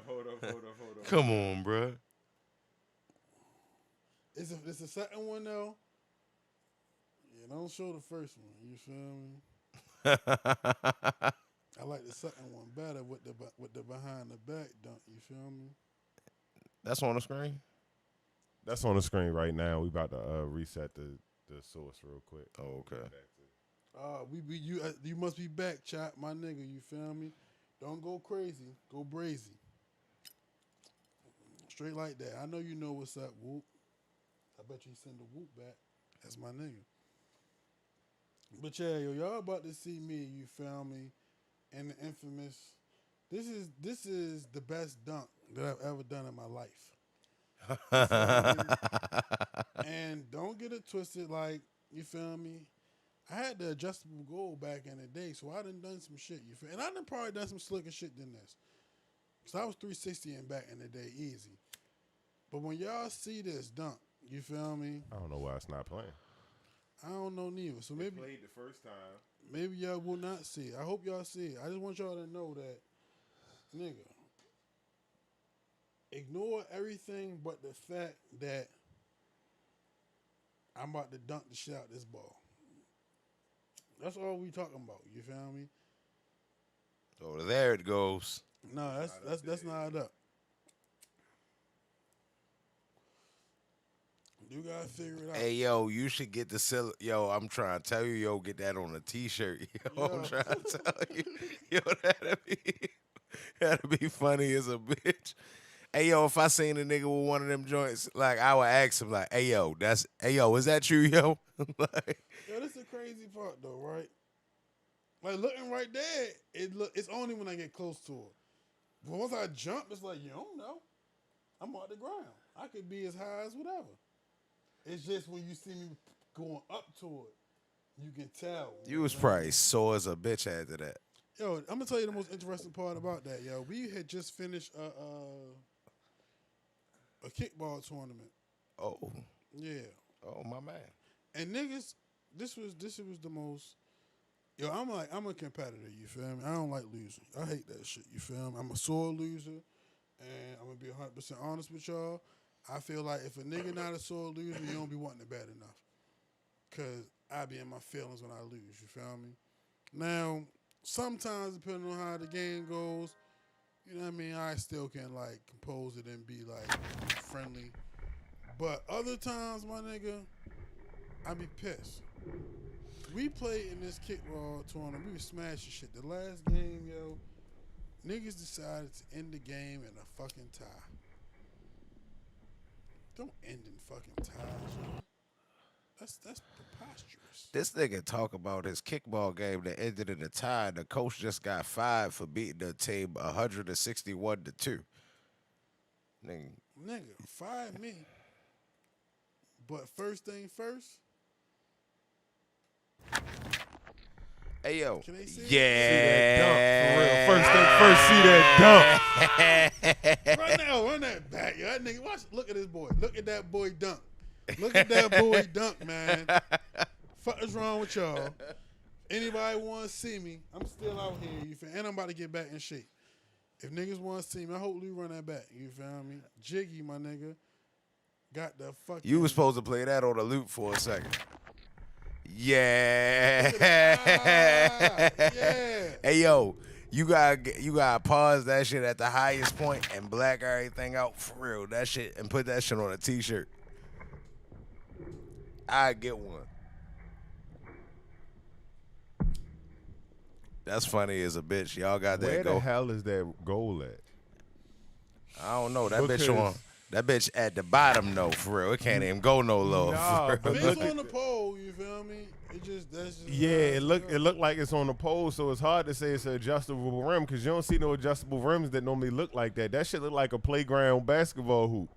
Hold up. Come on, bruh. It's the second one though. Yeah, don't show the first one. You feel me? I like the second one better with the behind the back dunk. You feel me? That's on the screen. That's on the screen right now. We about to reset the source real quick. Oh, okay. You must be back, Chop, my nigga. You feel me? Don't go crazy. Go brazy. Straight like that. I know you know what's up, Whoop. I bet you send the Whoop back. That's my nigga. But yeah, yo, y'all about to see me. You feel me? And the infamous. This is the best dunk that I've ever done in my life. You feel me? And don't get it twisted. Like, you feel me? I had the adjustable goal back in the day, so I done some shit. You feel? And I done probably done some slicker shit than this. Cause I was 360 and back in the day, easy. But when y'all see this dunk, you feel me? I don't know why it's not playing. I don't know neither. So maybe Played the first time. maybe y'all will not see it. I hope y'all see it. I just want y'all to know that, nigga, ignore everything but the fact that I'm about to dunk the shit out this ball. That's all we talking about. You feel me? Oh, there it goes. No, that's not up. You gotta figure it out. Hey, yo, you should get the Yo, I'm trying to tell you, yo, get that on a T-shirt. Yo, I'm trying to tell you. Yo, that'd be funny as a bitch. Hey, yo, if I seen a nigga with one of them joints, like, I would ask him, like, hey, yo, is that you, yo? Like, Yo, this is the crazy part, though, right? Like, looking right there, it's only when I get close to it. But once I jump, it's like, you don't know. I'm on the ground. I could be as high as whatever. It's just when you see me going up to it, you can tell. you was probably sore as a bitch after that. Yo, I'm gonna tell you the most interesting part about that, yo. We had just finished a kickball tournament. Oh. Yeah. Oh, my man. And niggas, this was the most. Yo, I'm a competitor. You feel me? I don't like losing. I hate that shit. You feel me? I'm a sore loser, and I'm gonna be 100% honest with y'all. I feel like if a nigga not a sore loser, you don't be wanting it bad enough. Cause I be in my feelings when I lose. You feel me? Now, sometimes depending on how the game goes, you know what I mean, I still can like compose it and be like friendly. But other times, my nigga, I be pissed. We played in this kickball tournament. We was smashing shit. The last game, yo, niggas decided to end the game in a fucking tie. Don't end in fucking ties, yo. That's preposterous. This nigga talk about his kickball game that ended in a tie. The coach just got fired for beating the team 161-2. Nigga, fire me. But first thing first. Hey yo, Can they see yeah. For real. First thing first, see that dunk. Run that back, yo. That nigga, look at this boy. Look at that boy dunk. Look at that boy dunk, man. Fuck is wrong with y'all? Anybody want to see me? I'm still out here, you feel? And I'm about to get back in shape. If niggas want to see me, I hope you run that back. You feel me? Jiggy, my nigga. Got the fucking. You was supposed to play that on a loop for a second. Yeah. Yeah. Hey yo, you gotta pause that shit at the highest point and black everything out for real. That shit and put that shit on a t-shirt. I get one. That's funny as a bitch. Y'all got that Where goal. the hell is that goal at? I don't know. That Because- bitch on. That bitch at the bottom though, for real. It can't even go no lower. Nah, for but real. If it's on the pole, you feel me? That's just Yeah, it looked like it's on the pole, so it's hard to say it's an adjustable rim because you don't see no adjustable rims that normally look like that. That shit look like a playground basketball hoop.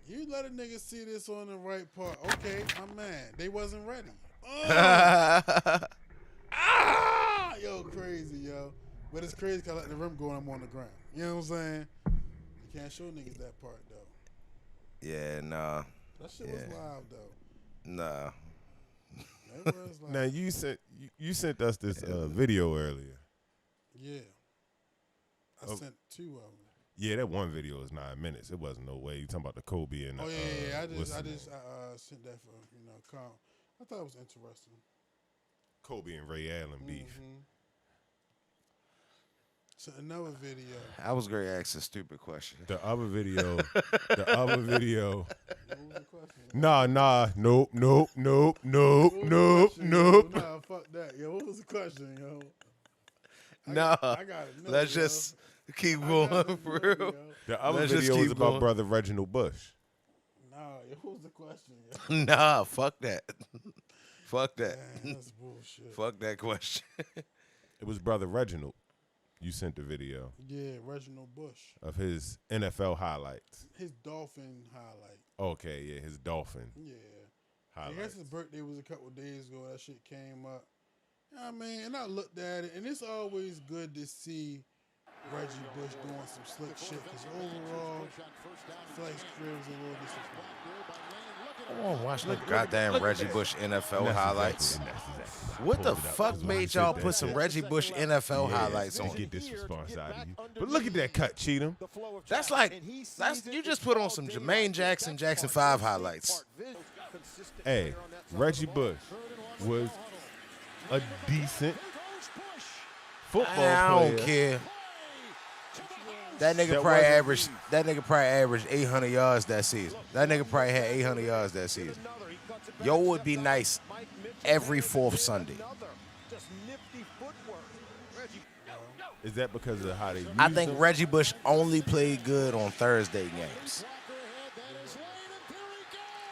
You let a nigga see this on the right part. Okay, I'm mad. They wasn't ready. Yo, crazy, yo. But it's crazy because I let the rim go and I'm on the ground. You know what I'm saying? You can't show niggas that part, though. Yeah, nah. That shit was loud, though. Nah. That was loud. Now you sent us this video earlier. Yeah. I sent 2 of them. Yeah, that one video is 9 minutes. It wasn't no way. You talking about the Kobe and Oh, yeah. I just sent that for, Carl. I thought it was interesting. Kobe and Ray Allen beef. Mm-hmm. So another video. I was going to ask a stupid question. The other video. The video. What was the question? Nah. Nope. What was the question, yo? Nah, fuck that. Yo, what was the question, yo? I got it. No, Let's yo. just keep I going got it, for yo. real. The other Let's just video was keep about going. brother Reginald Bush. Nah, yo, what was the question, yo? Nah, fuck that. Fuck that. Man, that's bullshit. Fuck that question. It was brother Reginald. You sent the video Yeah, Reginald Bush. of his NFL highlights. His dolphin highlight. Okay, yeah, his dolphin Yeah. I highlights. guess his birthday was a couple days ago. That shit came up. I mean, and I looked at it, and it's always good to see Reggie Bush doing some slick shit. Because overall, I feel like his career was a little disappointing. I want to watch no goddamn Reggie Bush NFL highlights. What the fuck made y'all put some Reggie Bush NFL highlights on? Get this response out of you. But look at that cut, Cheatham. That's you just put on some Jermaine Jackson 5 highlights. Hey, Reggie Bush was a decent football player. I don't care. That nigga probably averaged 800 yards that season. That nigga probably had 800 yards that season. Yo would be nice every 4th Sunday. Is that because of how they use I think him? Reggie Bush only played good on Thursday games.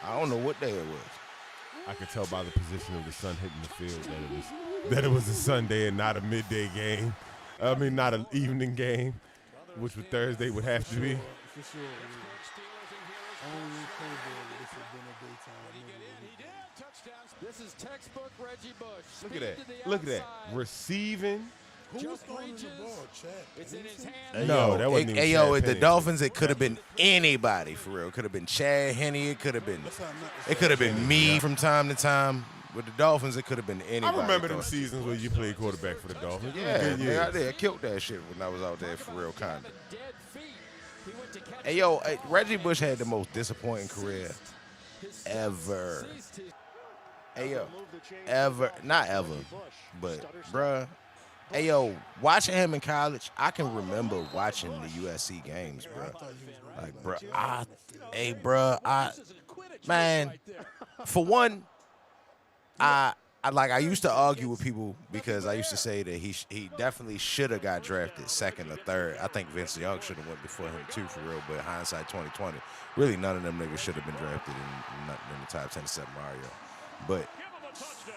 I don't know what day it was. I could tell by the position of the sun hitting the field that it was a Sunday and not a midday game. I mean, not an evening game, which would Thursday would have to be. For sure. Only in COVID, this has been a daytime. This is textbook Reggie Bush. Look at that. Look at that. Receiving. Who was throwing the ball, Chad? It's in his hand. No, that wasn't even Hey, yo, Chad with the Pennington. Dolphins, it could have been anybody for real. It could have been Chad Henne. It could have been me from time to time. With the Dolphins, it could have been anybody. I remember them though. seasons where you played quarterback for the Dolphins. Yeah, Good years. I did. I killed that shit when I was out there for real, kind of. Hey, yo, Reggie Bush had the most disappointing career ever. Hey, yo, not ever, but, bruh. Hey, yo, watching him in college, I can remember watching the USC games, bruh. Like, bruh, man, for one, I used to argue with people because I used to say that he definitely should have got drafted 2nd or 3rd. I think Vince Young should have went before him too, for real. But hindsight 2020, really none of them niggas should have been drafted in the top 10 except Mario. But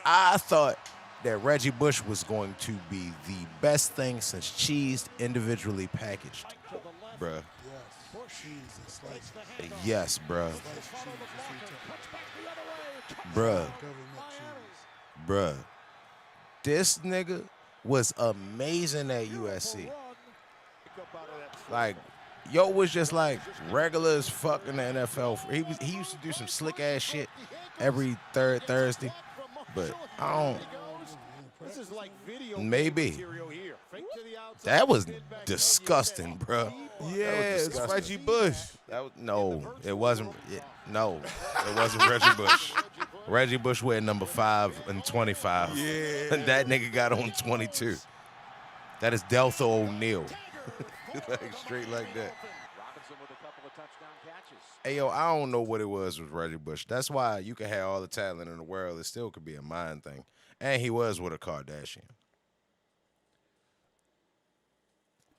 I thought that Reggie Bush was going to be the best thing since cheese individually packaged. bruh. Yes. Cheese and slice. Yes, bruh. Slice cheese. That's what Bruh. government cheese. Bruh. This nigga was amazing at USC. Like, yo was just like regular as fuck in the NFL. He used to do some slick ass shit every third Thursday, but I don't. Maybe that was disgusting, bro. Yeah, it's Reggie Bush. No, it wasn't. No, it wasn't Reggie Bush. Reggie Bush wearing number 5 and 25. Yeah, And that nigga got on 22. That is Deltha O'Neal. Like straight like that. Hey yo, I don't know what it was with Reggie Bush. That's why you can have all the talent in the world. It still could be a mind thing. And he was with a Kardashian.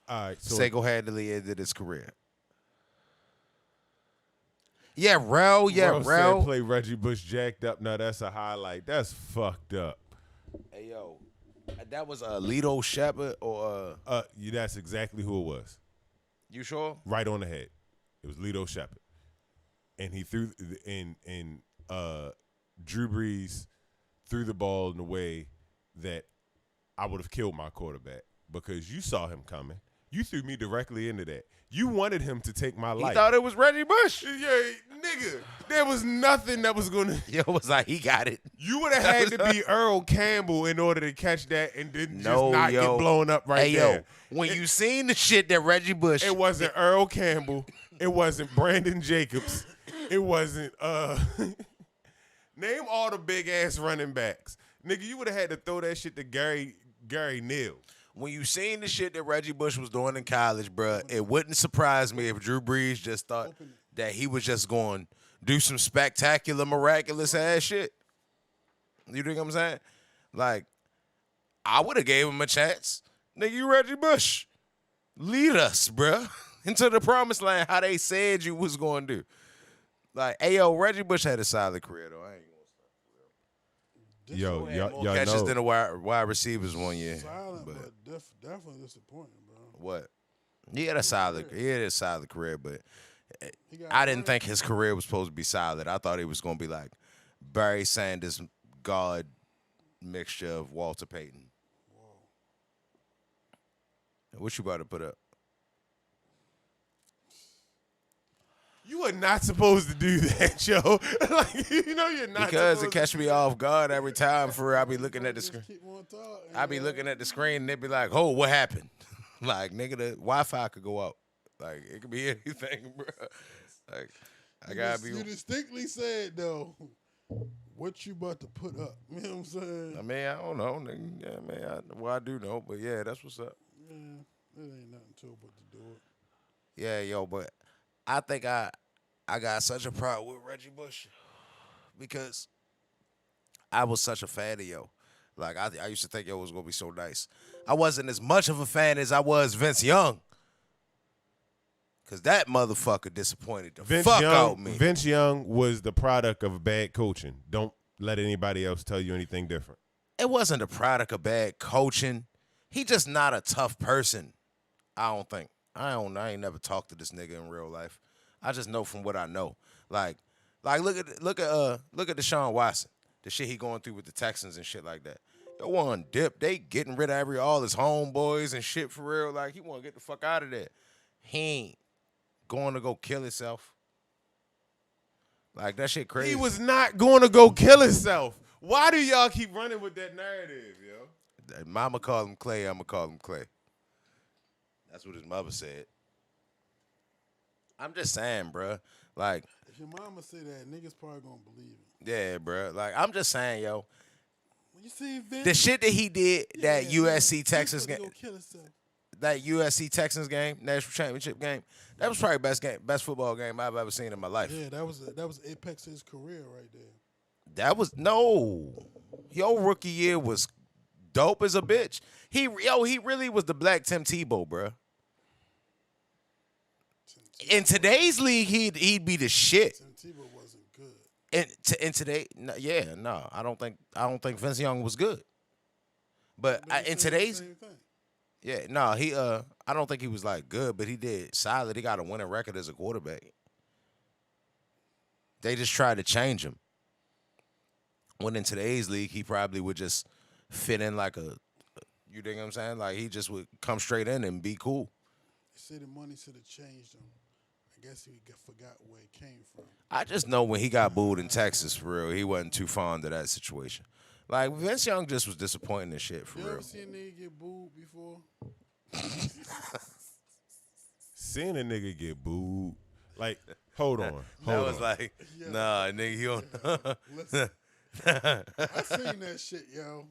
All right, so Single-handedly ended his career. Yeah, Rel. Yeah, Bro Rel. said play Reggie Bush jacked up. No, that's a highlight. That's fucked up. Hey yo, that was Lito Shepard or Yeah, that's exactly who it was. You sure? Right on the head. It was Lito Shepard, and he threw Drew Brees threw the ball in a way that I would have killed my quarterback because you saw him coming. You threw me directly into that. You wanted him to take my life. He thought it was Reggie Bush. Yeah, nigga. There was nothing that was gonna. Yo was like, he got it. You would have had to be Earl Campbell in order to catch that and then just not get blown up right there. Yo, when you seen the shit that Reggie Bush, it wasn't Earl Campbell. It wasn't Brandon Jacobs. It wasn't name all the big ass running backs. Nigga, you would have had to throw that shit to Gary Neal. when you seen the shit that Reggie Bush was doing in college, bruh, it wouldn't surprise me if Drew Brees just thought that he was just going to do some spectacular, miraculous ass shit. You think I'm saying? Like, I would have gave him a chance. Nigga, you Reggie Bush. Lead us, bruh, into the promised land how they said you was going to do. Like, hey, yo, Reggie Bush had a solid career, though. I ain't Yo, y'all catches know. than the wide receivers one year. Silent, but definitely disappointing, bro. What? He had a solid career, but He got I didn't hurt. think his career was supposed to be solid. I thought he was going to be like Barry Sanders, God mixture of Walter Payton. What you about to put up? You are not supposed to do that, yo. Like, you know you're not Because it supposed catch me off guard every time. For real, I be looking at the Just screen. keep on talking, I be yo. looking at the screen and they be like, "Oh, what happened?" Like, nigga, the Wi-Fi could go out. Like, it could be anything, bro. Like, I gotta be. You distinctly said though, what you about to put up? You know what I'm saying? I mean, I don't know, nigga. Yeah, man. I do know, but yeah, that's what's up. Yeah, it ain't nothing to it but to do it. Yeah, yo, but I think I got such a problem with Reggie Bush because I was such a fan of yo. Like, I used to think yo was gonna be so nice. I wasn't as much of a fan as I was Vince Young. Cause that motherfucker disappointed the fuck out me. Vince Young was the product of bad coaching. Don't let anybody else tell you anything different. It wasn't a product of bad coaching. He just not a tough person. I don't think. I ain't never talked to this nigga in real life. I just know from what I know. Like look at Deshaun Watson. The shit he going through with the Texans and shit like that. Yo one dip. They getting rid of all his homeboys and shit for real. Like, he want to get the fuck out of there. He ain't going to go kill himself. Like, that shit crazy. He was not going to go kill himself. Why do y'all keep running with that narrative, yo? Mama called him Clay. I'ma call him Clay. That's what his mother said. I'm just saying, bruh. Like, If your mama say that, niggas probably gonna believe it. yeah, bruh. Like, I'm just saying, yo. When you see Vince, The shit that he did that USC Vince Texas finna game, go kill himself. that USC Texans game, national championship game, that was probably best football game I've ever seen in my life. Yeah, that was apex of his career right there. That was your rookie year was dope as a bitch. He really was the black Tim Tebow, bruh. In today's league, he'd be the shit. Tim Tebow wasn't good. In today, I don't think Vince Young was good. But in today's, Same thing. Yeah, no, he I don't think he was like good, but he did solid. He got a winning record as a quarterback. They just tried to change him. Went in today's league, he probably would just fit in like a, you think what I'm saying? Like he just would come straight in and be cool. They say the money should have changed him. I guess he forgot where it came from. I just know when he got booed in Texas, for real, he wasn't too fond of that situation. Like Vince Young just was disappointing and shit, for You real. ever seen a nigga get booed before? Seeing a nigga get booed, like, hold on. That was like, Yeah. nah, nigga, you don't. Listen, I seen that shit, yo.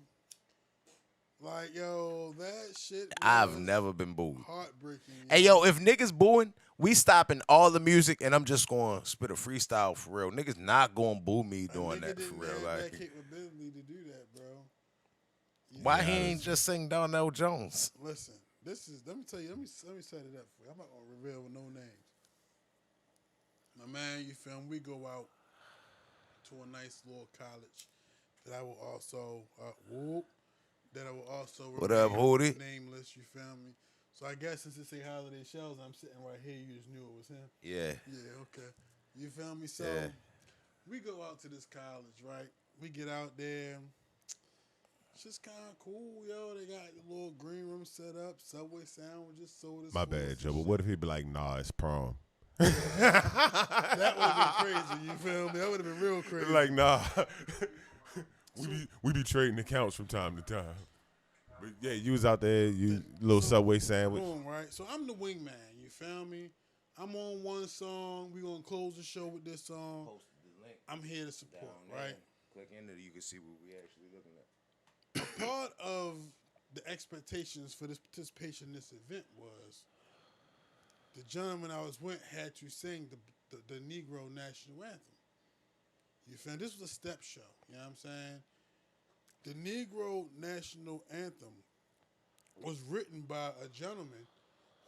Like, yo, that shit. I've was never been booed. heartbreaking. Hey, yo, if niggas booing, we stopping all the music and I'm just going to spit a freestyle for real. Niggas not going to boo me doing that for real. Have Like, that capability to do that, bro. why he ain't just sing Darnell Jones? Listen, this is. Let me tell you. Let me set it up for you. I'm not gonna reveal with no names. My man, you feel me? We go out to a nice little college that I will also What up, remain Hootie? nameless. You feel me? So I guess since it's a holiday shows, I'm sitting right here. You just knew it was him. Yeah. Yeah, okay. You feel me? So Yeah. we go out to this college, right? We get out there. It's just kind of cool, yo. They got the little green room set up, Subway sandwiches, sodas. My bad, Joe. But what if he be like, nah, it's prom? That would have been crazy. You feel me? That would have been real crazy. Like, nah. we be trading accounts from time to time. But yeah, you was out there, you little Subway sandwich. Boom, right? So I'm the wingman. You feel me? I'm on one song. We gonna close the show with this song. I'm here to support, right? Click into it, you can see what we actually looking at. A part of the expectations for this participation in this event was the gentleman I was with had to sing the Negro National Anthem. You feel me? This was a step show. You know what I'm saying? The Negro National Anthem was written by a gentleman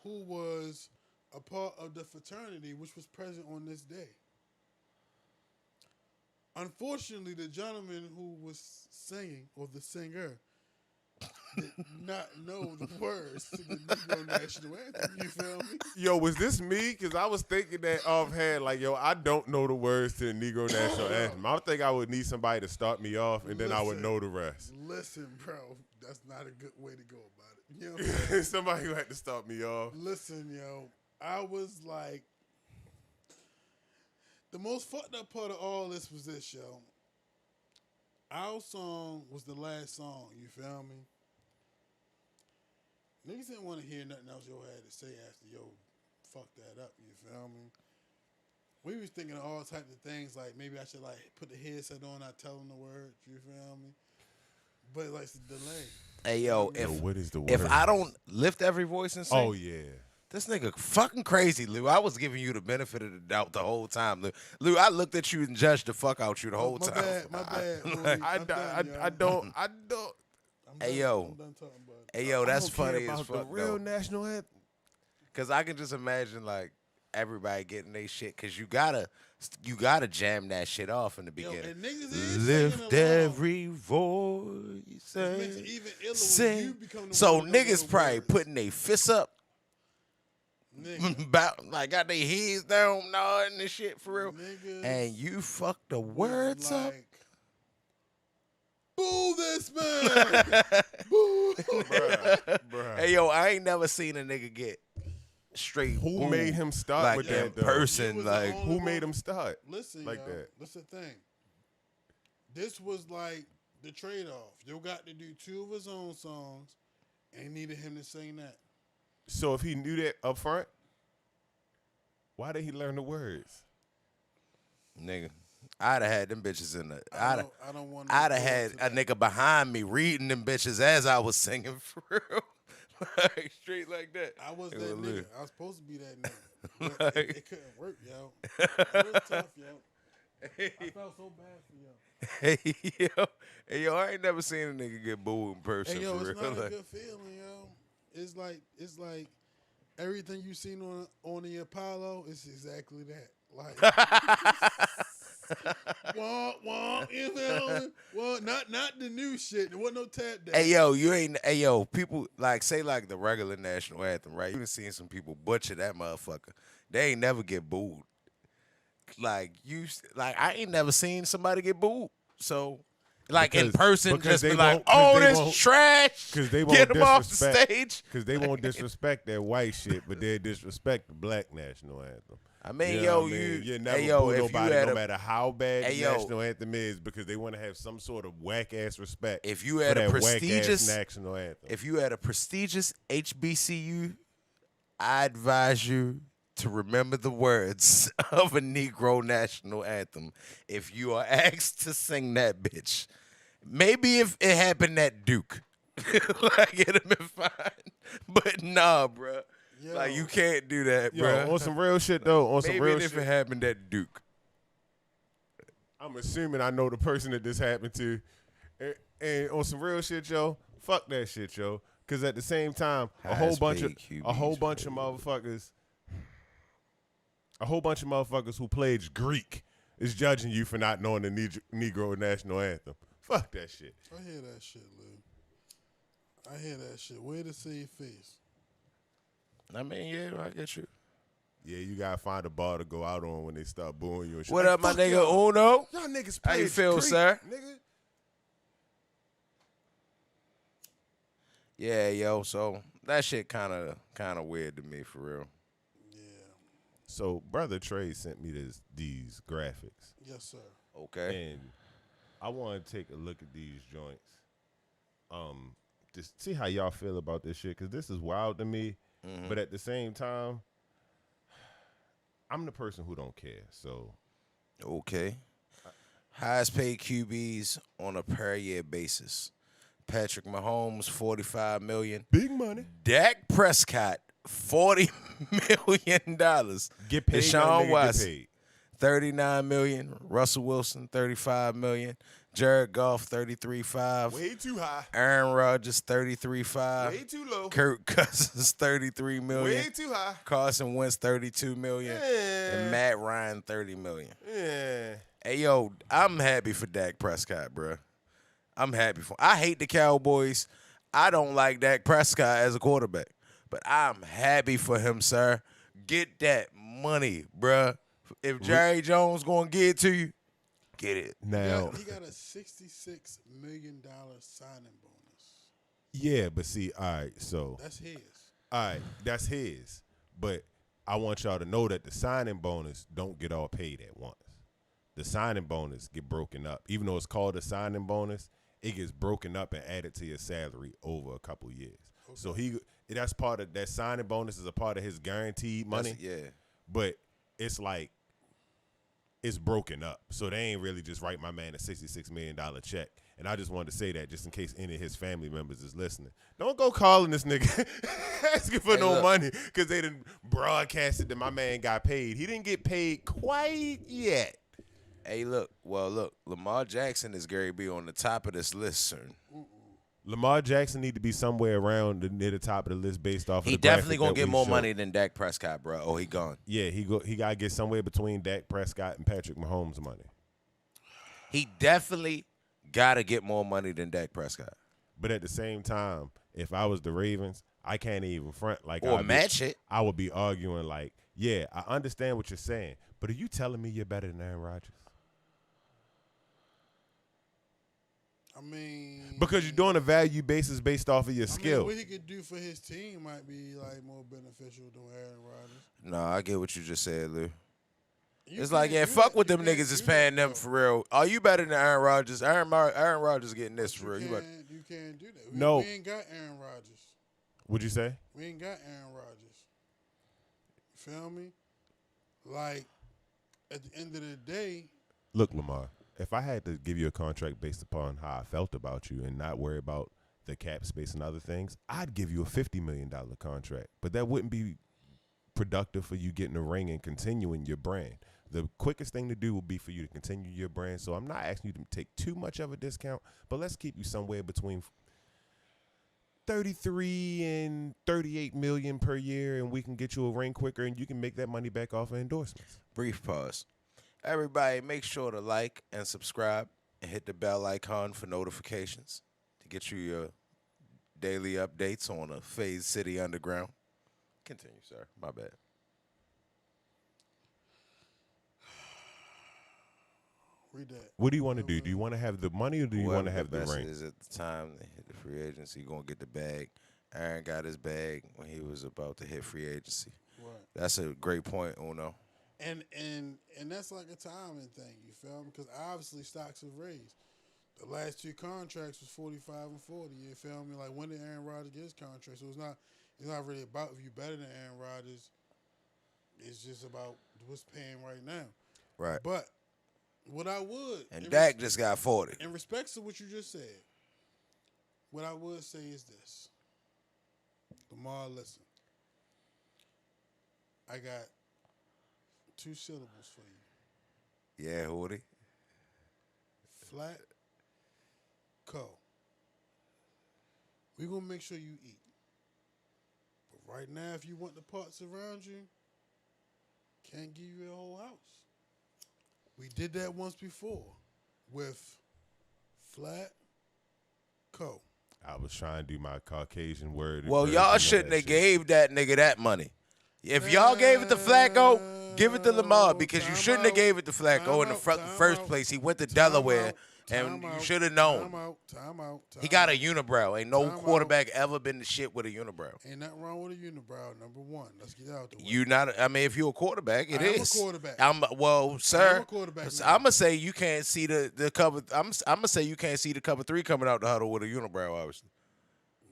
who was a part of the fraternity which was present on this day. Unfortunately, the gentleman who was singing, or the singer, did not know the words to the Negro National Anthem. You feel me? Yo, was this me? Because I was thinking that offhand, like, yo, I don't know the words to the Negro National Anthem. I would think I would need somebody to start me off, and then I would know the rest. Listen, bro, that's not a good way to go about it. You know what I'm saying? Somebody who had to start me off. Listen, yo, I was like, the most fucked up part of all this was this, yo. Our song was the last song, you feel me? Niggas didn't want to hear nothing else yo had to say after yo fuck that up, you feel me? We was thinking of all types of things, like maybe I should like put the headset on, I tell them the words, you feel me? But like it's a delay. Hey, yo, What is the word? if I don't lift every voice and sing, Oh, yeah. this nigga fucking crazy, Lou. I was giving you the benefit of the doubt the whole time, Lou. Lou, I looked at you and judged the fuck out you the whole time. My bad. I don't. Hey, yo. I'm done talking about it. Hey, yo, that's I don't care funny as about fuck, the real though. national anthem. Because I can just imagine, like, everybody getting their shit. Because you gotta jam that shit off in the Yo, beginning. and niggas is Lift singing along. every voice It makes it and even iller when you sing. become the So one who don't know niggas the probably words. putting their fists up, Nigga, like got their heads down, nodding and shit for real. niggas And you fuck the was words up. like, boo this man! Boo! Bruh. Hey, yo, I ain't never seen a nigga get straight. Who booed made him start like with in that, though? He person? was the Like, only Who one- made him start? Listen, like yo, that? that's the thing. This was like the trade-off. Yo got to do two of his own songs and needed him to sing that. So if he knew that up front, why did he learn the words? nigga, I'd have had them bitches in the. I don't want to. I'd have had a nigga behind me reading them bitches as I was singing for real. Like, straight like that. I was It that was nigga. lit. I was supposed to be that nigga. But it couldn't work, yo. It was tough, yo. I felt so bad for yo. Hey yo, I ain't never seen a nigga get booed in person Hey, yo, for it's real. not a Like, good feeling, yo. It's like everything you seen on the Apollo is exactly that. Like Wah, wah, you feel me? Well, not the new shit. There wasn't no tap dance. Hey yo, you ain't. Hey yo, people like say like the regular national anthem, right? You done seen some people butcher that motherfucker. They ain't never get booed. Like I ain't never seen somebody get booed. So, like in person, because just be they like, won't- 'cause "Oh, they this won't- trash." Because they won't Get them off the disrespect. stage. Because they won't disrespect that white shit, but they disrespect the black national anthem. I mean, You know yo, what I mean? You never hey, yo, boo if you nobody, had no a- matter how bad Hey, the yo. national anthem is, because they want to have some sort of whack ass respect. If you for had a that prestigious whack-ass national anthem, if you had a prestigious HBCU, I advise you to remember the words of a Negro national anthem if you are asked to sing that bitch. Maybe if it happened at Duke, like it'd have been fine. But nah, bruh. Yo. Like you can't do that, yo, bruh. on some real shit though, on some Maybe real if shit. it happened at Duke. I'm assuming I know the person that this happened to, and on some real shit, yo, fuck that shit, yo. Because at the same time, a whole bunch of motherfuckers who played Greek is judging you for not knowing the Negro national anthem. Fuck that shit. I hear that shit, Lou. I hear that shit. Way to see your face. I mean, yeah, I get you. Yeah, you gotta find a bar to go out on when they start booing you and shit. What Like, up, my fuck nigga y'all. Uno? Y'all niggas How you played feel, Greek, sir? Nigga. Yeah, yo. So that shit kind of weird to me, for real. Yeah. So brother Trey sent me these graphics, Yes, sir. Okay. and I want to take a look at these joints. Just see how y'all feel about this shit, because this is wild to me. Mm-hmm. But at the same time, I'm the person who don't care. So Okay. Highest paid QBs on a per year basis. Patrick Mahomes, $45 million. big money. Dak Prescott, $40 million. Get paid. Deshaun young nigga, get Watson, paid. $39 million. Russell Wilson, $35 million. Jared Goff, $33.5. Way too high. Aaron Rodgers, $33.5. Way too low. Kirk Cousins, $33 million. Way too high. Carson Wentz, $32 million. And Matt Ryan, $30 million. Yeah. Hey, yo, I'm happy for Dak Prescott, bro. I'm happy for him. I hate the Cowboys. I don't like Dak Prescott as a quarterback. But I'm happy for him, sir. Get that money, bruh. If Jerry Jones going to get it to you, get it. Now, He got a $66 million signing bonus. yeah, but see, all right, so That's his. all right, that's his. But I want y'all to know that the signing bonus don't get all paid at once. The signing bonus get broken up. Even though it's called a signing bonus, it gets broken up and added to your salary over a couple years. Okay. So that's part of that signing bonus is a part of his guaranteed money. Yeah. But it's like it's broken up. So they ain't really just write my man a $66 million check. And I just wanted to say that just in case any of his family members is listening. Don't go calling this nigga asking for no money because they didn't broadcast it that my man got paid. He didn't get paid quite yet. Hey, look, Lamar Jackson is Gary B on the top of this list, sir. Lamar Jackson need to be somewhere around near the top of the list based off of He the definitely graphic gonna that get we more showed. money than Dak Prescott, bro. Oh, he gone. Yeah, he gotta get somewhere between Dak Prescott and Patrick Mahomes' money. He definitely gotta get more money than Dak Prescott. But at the same time, if I was the Ravens, I can't even front like Or match it. I would be arguing like, yeah, I understand what you're saying, but are you telling me you're better than Aaron Rodgers? I mean, Because you're doing a value basis based off of your skill. what he could do for his team might be like more beneficial than Aaron Rodgers. No, I get what you just said, Lou. You It's like, can't yeah, do fuck that. what You them can't niggas is do paying that, them though. for real. Are you better than Aaron Rodgers? Aaron Rodgers getting this for real. You You better. can't do that. No. We ain't got Aaron Rodgers. What'd you say? We ain't got Aaron Rodgers. You feel me? Like, at the end of the day, Look, Lamar, if I had to give you a contract based upon how I felt about you and not worry about the cap space and other things, I'd give you a $50 million contract. But that wouldn't be productive for you getting a ring and continuing your brand. The quickest thing to do would be for you to continue your brand. So I'm not asking you to take too much of a discount, but let's keep you somewhere between 33 and 38 million per year, and we can get you a ring quicker, and you can make that money back off of endorsements. Brief pause. Everybody, make sure to like and subscribe and hit the bell icon for notifications to get you your daily updates on the Phase City Underground. Continue, sir. My bad. Read that. What do you want to do? Do you want to have the money or do you want to have the best ring? is at the time they hit the free agency, going to get the bag. Aaron got his bag when he was about to hit free agency. Right. That's a great point, Uno. And that's like a timing thing, you feel me? Because obviously stocks have raised. The last 2 contracts was 45 and 40. You feel me? Like when did Aaron Rodgers get his contract? So it's not really about if you better than Aaron Rodgers. It's just about what's paying right now. Right. But what I would And Dak just got 40. in respects to what you just said, what I would say is this. Lamar, listen. I got 2 syllables for you. Yeah, Hoodie. Flat Co. We're going to make sure you eat. But right now, if you want the parts around you, can't give you a whole house. We did that once before with Flat Co. I was trying to do my Caucasian word. Well, version y'all of shouldn't that have shit. gave that nigga that money. If y'all gave it to Flacco, give it to Lamar because you shouldn't have gave it to Flacco in the first place. He went to Delaware, and you should have known. Time out. He got a unibrow. Ain't no quarterback ever been the shit with a unibrow. Ain't nothing wrong with a unibrow, number one. Let's get out the way. You not? I mean, if you're a quarterback, it is. I am a quarterback. Well, I sir. am a quarterback now. I'm gonna say you can't see the cover. I'm gonna say you can't see the cover 3 coming out the huddle with a unibrow, obviously.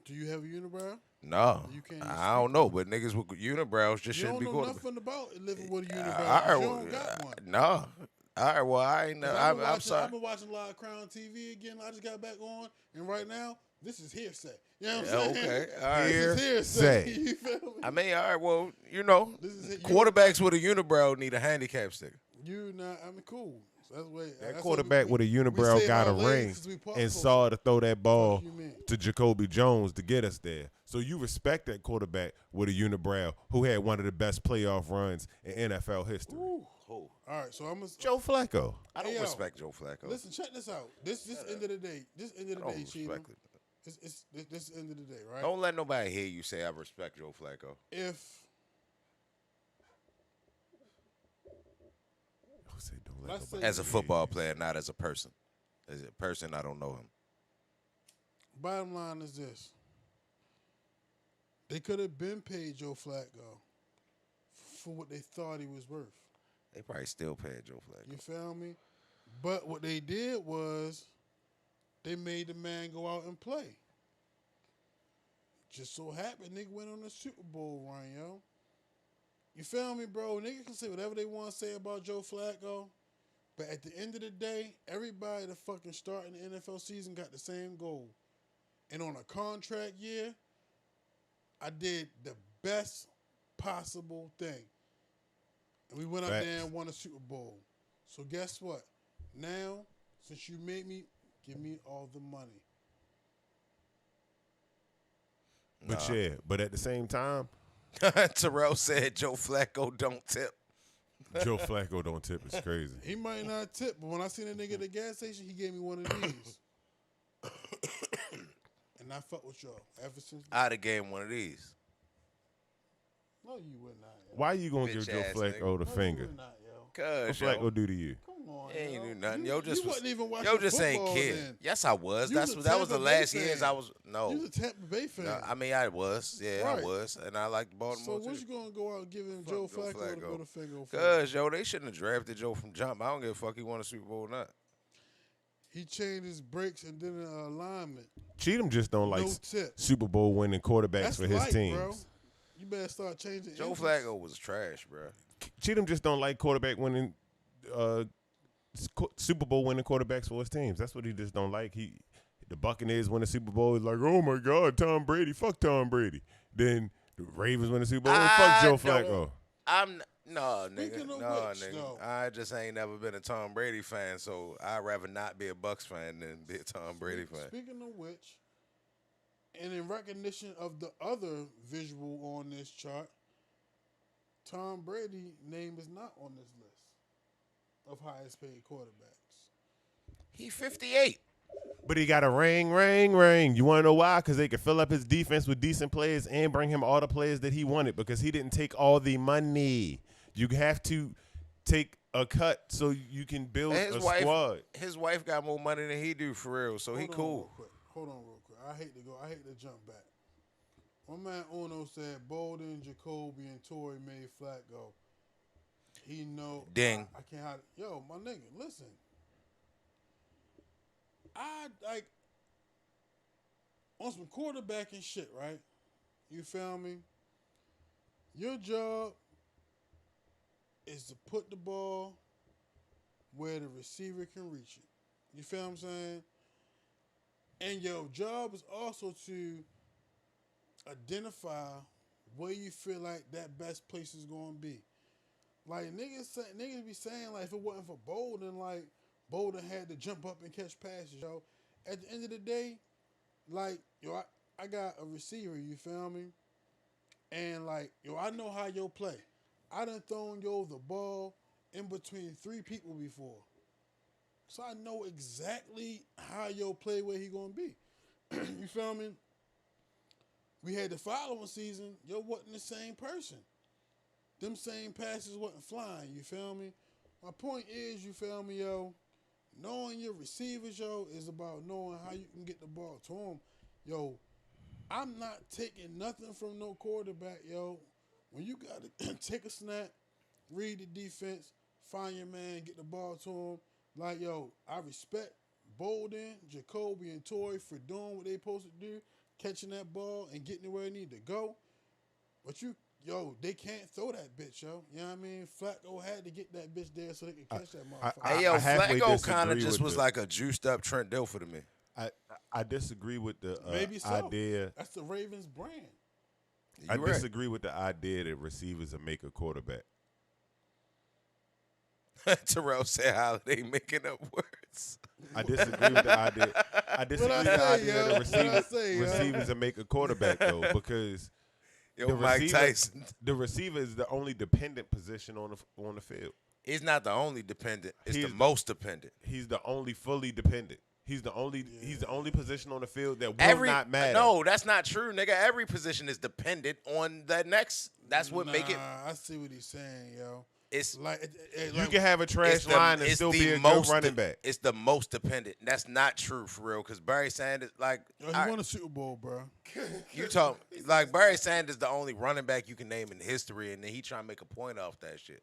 Do you have a unibrow? No, You can't I don't know, but niggas with unibrows just You shouldn't don't be know quarterback. nothing about living with a unibrow. All right, You don't got one. no. All right, well, I ain't know. I'm sorry. I've been watching a lot of Crown TV again. I just got back on, and right now, this is hearsay. You know what I'm saying? Okay, all right. This is hearsay. Say. You feel me? I mean, all right, well, you know, This is it. quarterbacks with a unibrow need a handicap sticker. You not. I mean, cool. So that's way. That quarterback with a unibrow got a ring and saw to throw that ball you mean? to Jacoby Jones to get us there. So you respect that quarterback with a unibrow who had one of the best playoff runs in NFL history. All right, so I'm gonna. Joe Flacco. I don't Hey, yo, respect Joe Flacco. Listen, check this out. This end of the day. This end of I the don't day, Cheatham. respect it. This end of the day, right? Don't let nobody hear you say I respect Joe Flacco. If let's say As a football player, not as a person. As a person, I don't know him. bottom line is this: they could have been paid Joe Flacco for what they thought he was worth. They probably still paying Joe Flacco. You feel me? But what they did was they made the man go out and play. Just so happened nigga went on a Super Bowl run, yo. You feel me, bro? Niggas can say whatever they want to say about Joe Flacco, but at the end of the day, everybody that fucking starting the NFL season got the same goal. And on a contract year, I did the best possible thing. And we went out there and won a Super Bowl. So guess what? Now, since you made me, give me all the money. But yeah, but at the same time, Terrell said Joe Flacco don't tip. Joe Flacco don't tip. It's crazy. He might not tip, but when I seen a nigga at the gas station, he gave me one of these. And I fuck with y'all ever since. I'd have gave him one of these. No, you would not, yo. Why you gonna give Joe Bitch-ass Flacco nigga. the No, finger? you would not, yo. What Cuz, Flacco yo, do to you? Come on, he ain't yo. do nothing. You, Yo just you wasn't even watching yo just ain't football kid. then. Yes, I was. You That was was a the Tampa last Bay years fan. I was. No, You was a Tampa Bay fan. no, I mean I was. Yeah, Right. I was, and I liked So Baltimore what too. you gonna go out and give him Fuck Joe Joe Flacco to Flacco. go to finger for? Cuz, yo, they shouldn't have drafted Joe from jump. I don't give a fuck he won a Super Bowl or not. He changed his brakes and did an alignment. Cheatham just don't like No tip. Super Bowl winning quarterbacks That's for his light, teams. bro. You better start changing. Joe engines. Flacco was trash, bro. Cheatham just don't like quarterback winning, Super Bowl winning quarterbacks for his teams. That's what he just don't like. The Buccaneers win the Super Bowl. He's like, oh my God, Tom Brady, fuck Tom Brady. Then the Ravens win the Super Bowl. Fuck Joe Flacco. No, nigga. Speaking of No, which, nigga. though. I just ain't never been a Tom Brady fan, so I'd rather not be a Bucks fan than be a Tom Brady fan. Speaking of which, and in recognition of the other visual on this chart, Tom Brady's name is not on this list. of highest paid quarterbacks. He 58. But he got a ring. You want to know why? Because they could fill up his defense with decent players and bring him all the players that he wanted because he didn't take all the money. You have to take a cut so you can build a squad. His wife got more money than he do for real, so he cool. Hold on real quick. I hate to jump back. My man Uno said Bolden, Jacoby, and Torrey made Flacco. He know. Ding. I can't hide. Yo, my nigga, listen. I like on some quarterbacking shit, right? You feel me? Your job is to put the ball where the receiver can reach it. You feel what I'm saying? And your job is also to identify where you feel like that best place is going to be. Like niggas be saying like if it wasn't for Bolden, like Bolden had to jump up and catch passes, yo. At the end of the day, like yo, I got a receiver. You feel me? And like yo, I know how yo play. I done thrown yo the ball in between 3 people before. So I know exactly how yo play where he gonna be. You feel me? We had the following season, yo wasn't the same person. Them same passes wasn't flying, you feel me? My point is, you feel me, yo, knowing your receivers, yo, is about knowing how you can get the ball to them. Yo, I'm not taking nothing from no quarterback, yo. When you got to take a snap, read the defense, find your man, get the ball to him. Like, yo, I respect Bolden, Jacoby, and Torrey for doing what they supposed to do, catching that ball and getting it where it need to go. But they can't throw that bitch, yo. You know what I mean? Flacco had to get that bitch there so they could catch that motherfucker. Hey, yo, Flacco kind of just was like a juiced up Trent Dilfer to me. I disagree with the Maybe so. idea. That's the Ravens brand. I disagree with the idea that receivers will make a quarterback. Terrell said Holiday making up words. I disagree with the idea. I disagree with the idea that receivers will make a quarterback though, because the receiver is the only dependent position on the field. He's not the only dependent. It's the most dependent. He's the only fully dependent. He's the only position on the field that will not matter. No, that's not true, nigga. Every position is dependent on the next. That's what make it. I see what he's saying, yo. It's like you can have a trash line and still be a good running back. It's the most dependent. That's not true for real. Because Barry Sanders, he won a Super Bowl, bro. You talk like Barry Sanders, the only running back you can name in history, and then he trying to make a point off that shit.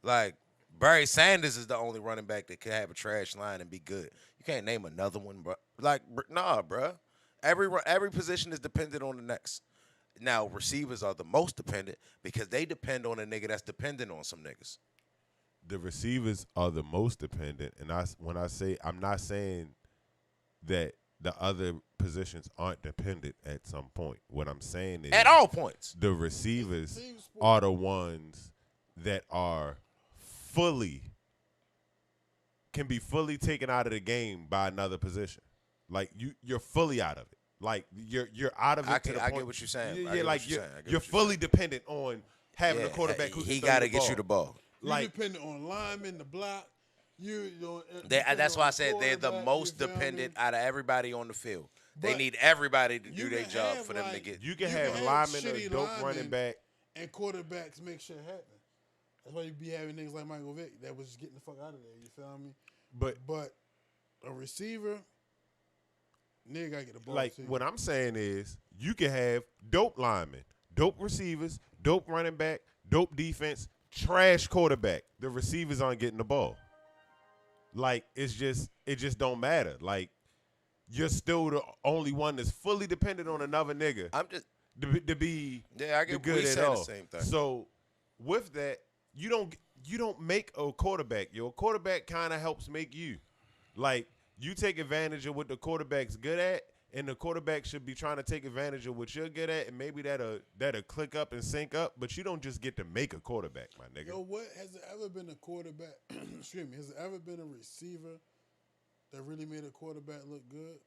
Like Barry Sanders is the only running back that can have a trash line and be good. You can't name another one, bro. Like nah, bro. Every position is dependent on the next. Now, receivers are the most dependent because they depend on a nigga that's dependent on some niggas. The receivers are the most dependent, and when I say, I'm not saying that the other positions aren't dependent at some point. What I'm saying is at all points, the receivers are the ones that are can be fully taken out of the game by another position. Like you're fully out of it. Like you're out of it. I get what you're saying. Yeah, like you're fully dependent on having a quarterback who he got to get you the ball. You're dependent on linemen, the block. That's why I said they're the most dependent out of everybody on the field. They need everybody to do their job for them to get. You can have linemen or dope running back, and quarterbacks make shit happen. That's why you be having niggas like Michael Vick that was just getting the fuck out of there. You feel me? But a receiver. Nigga gotta get the ball. Like what I'm saying is, you can have dope linemen, dope receivers, dope running back, dope defense, trash quarterback. The receivers aren't getting the ball. Like it just don't matter. Like you're still the only one that's fully dependent on another nigga. I'm just to be I get good at all. The same thing. So with that, you don't make a quarterback. Your quarterback kind of helps make you. Like. You take advantage of what the quarterback's good at, and the quarterback should be trying to take advantage of what you're good at, and maybe that'll click up and sync up, but you don't just get to make a quarterback, my nigga. Yo, what has there ever been a quarterback, excuse me, has there ever been a receiver that really made a quarterback look good?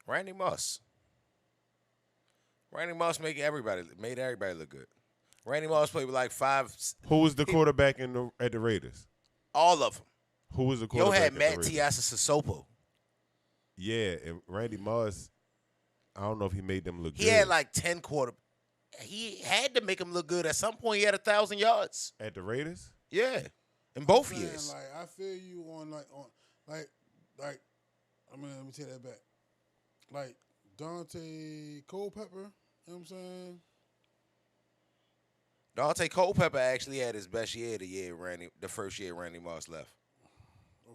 Randy Moss. Randy Moss made everybody look good. Randy Moss played with like 5. Who was the quarterback at the Raiders? All of them. Who was the Yo quarterback? had at Matt the Raiders? Tiasisopo. Yeah, and Randy Moss. I don't know if he made them look He good. had like 10 quarter. He had to make him look good. At some point, he had 1,000 yards. At the Raiders. Yeah, in both saying, years. Like I feel you on like I mean, let me take that back. Like Dante Culpepper, you know what I'm saying? Dante Culpepper actually had his best year the first year Randy Moss left.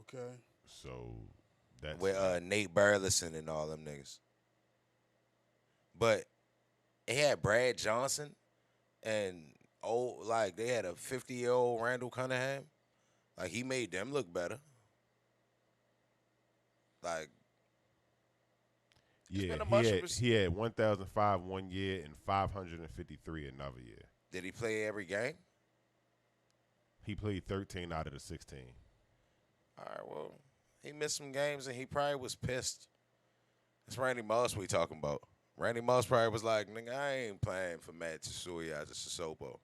Okay. So that's With Nate Burleson and all them niggas. But it had Brad Johnson and they had a 50-year-old Randall Cunningham. Like, he made them look better. Like, yeah. been a bunch of He had 1,005 one year and 553 another year. did he play every game? He played 13 out of the 16. All right, well, he missed some games and he probably was pissed. That's Randy Moss we talking about. Randy Moss probably was like, nigga, I ain't playing for Matt Tiasisopo.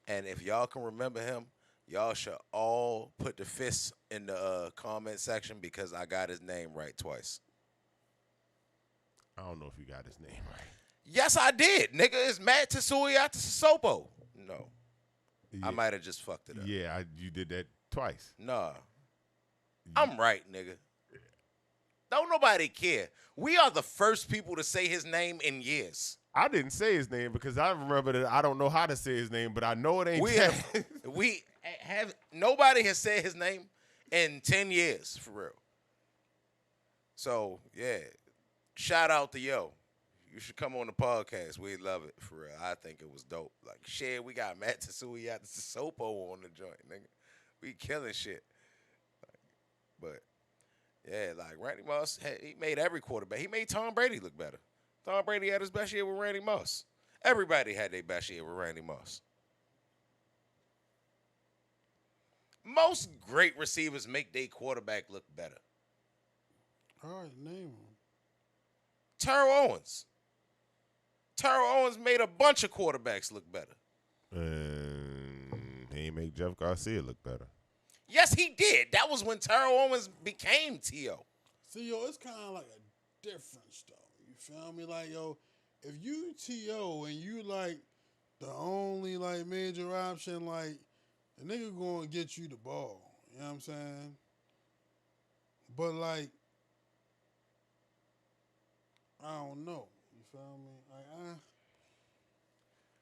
And if y'all can remember him, y'all should all put the fists in the comment section because I got his name right twice. I don't know if you got his name right. Yes, I did. Nigga, it's Matt Tiasisopo. No. Yeah. I might have just fucked it up. Yeah, you did that twice. Nah. I'm right, nigga. Don't nobody care. We are the first people to say his name in years. I didn't say his name because I remember that I don't know how to say his name, but I know it ain't We Kevin. have nobody has said his name in 10 years, for real. So, yeah. Shout out to Yo. You should come on the podcast. We'd love it, for real. I think it was dope. Like, shit, we got Matt Tiasisopo on the joint, nigga. We killing shit. But, yeah, like, Randy Moss, he made every quarterback. He made Tom Brady look better. Tom Brady had his best year with Randy Moss. Everybody had their best year with Randy Moss. Most great receivers make their quarterback look better. All right, name him. Terrell Owens. Terrell Owens made a bunch of quarterbacks look better. And he ain't make Jeff Garcia look better. Yes, he did. That was when Terrell Owens became T.O. See, yo, it's kind of like a difference, though. You feel me? Like, yo, if you T.O. and you, like, the only, like, major option, like, the nigga going to get you the ball. You know what I'm saying? But, like, I don't know. You feel me? Like,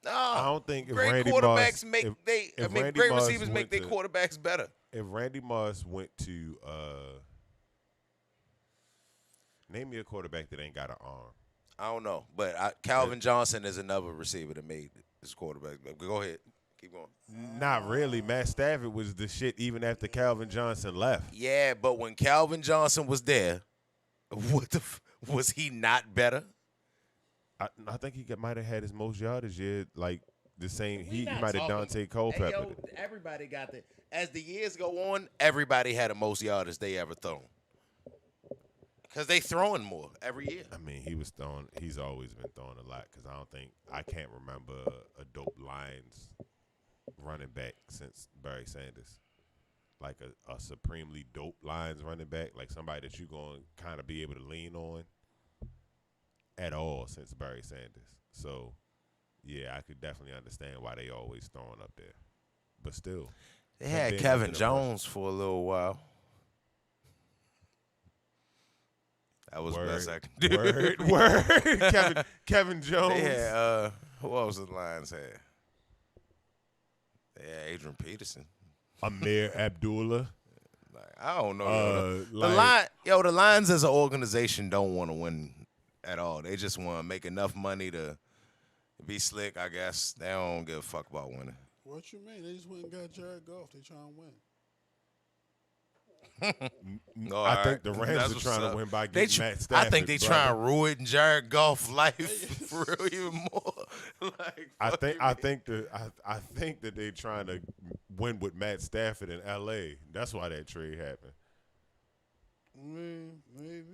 No, I don't think if great Randy quarterbacks Moss, make Randy great Moss receivers make their quarterbacks better. If Randy Moss went to name me a quarterback that ain't got an arm. I don't know, but Calvin Johnson is another receiver that made his quarterback. Go ahead, keep going. Not really. Matt Stafford was the shit even after Calvin Johnson left. Yeah, but when Calvin Johnson was there, was he not better? I think he might have had his most yardage year, like the same. He not might have talking- Dante Culpepper. Hey, yo, everybody got that. As the years go on, everybody had the most yardage they ever thrown. Because they throwing more every year. I mean, he's always been throwing a lot because I can't remember a dope Lions running back since Barry Sanders. Like a supremely dope Lions running back, like somebody that you're going to kind of be able to lean on at all since Barry Sanders. So, yeah, I could definitely understand why they always throwing up there. But still. They had Kevin Jones for a little while. That was the best I could do. Word. Kevin Jones. They had, who else the Lions had? They had Adrian Peterson. Amir Abdullah. Like, I don't know. The Lions as an organization don't want to win at all. They just want to make enough money to be slick, I guess. They don't give a fuck about winning. what you mean? They just went and got Jared Goff. They trying to win. No, I think the Rams are trying to win by getting Matt Stafford. I think they trying to ruin Jared Goff's life for real even more. I think that they trying to win with Matt Stafford in L.A. That's why that trade happened. Maybe.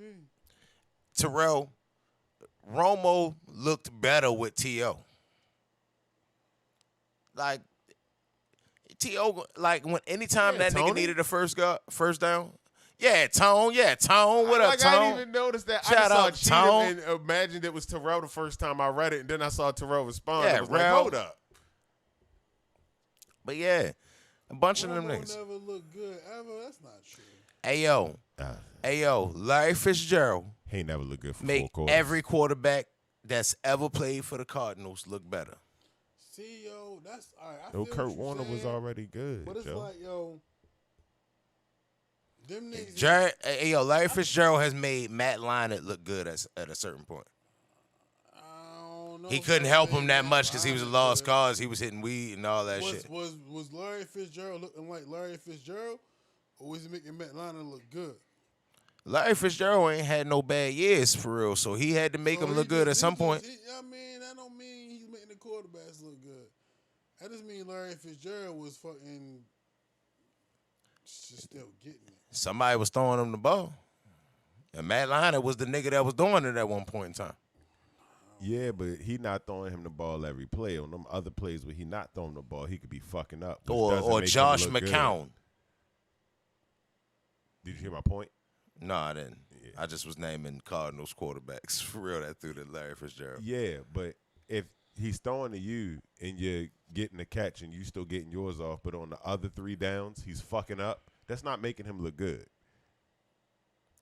Terrell, Romo looked better with T.O. Like, T.O. like when anytime Yeah, that nigga Tony. needed a first down. Yeah, Tone. What up, Like Tone? I didn't even notice that. Shout I out just to saw Tone. Cheatham and imagined it was Terrell the first time I read it, and then I saw Terrell respond. Yeah, I was like, Rel. hold up. But yeah, a bunch of them Romo niggas. never look good ever. That's not true. Hey yo, Larry Fitzgerald He ain't never looked good for make 4 quarters. every quarterback that's ever played for the Cardinals look better. See, yo, that's all right. I No, feel Kurt what you Warner was saying, already good, But it's Joe. like, yo, them niggas. Larry Fitzgerald has made Matt Leinart look good at a certain point. I don't know He if couldn't that help made him that Matt much because he was a Leinart lost good. cause. He was hitting weed and all that shit. Was Larry Fitzgerald looking like Larry Fitzgerald, or was he making Matt Leinart look good? Larry Fitzgerald ain't had no bad years for real, so he had to make So him he look good at just- some he point. just- I mean, that don't mean he's making the quarterbacks look good. That just mean Larry Fitzgerald was fucking just still getting it. Somebody was throwing him the ball. And Matt Leinart was the nigga that was doing it at one point in time. Yeah, but he not throwing him the ball every play. On them other plays where he not throwing the ball, he could be fucking up. which doesn't Or make him Josh look good. McCown. Did you hear my point? No, I didn't. Yeah. I just was naming Cardinals quarterbacks. For real, that threw to Larry Fitzgerald. Yeah, but if he's throwing to you and you're getting a catch and you still getting yours off, but on the other 3 downs, he's fucking up, that's not making him look good.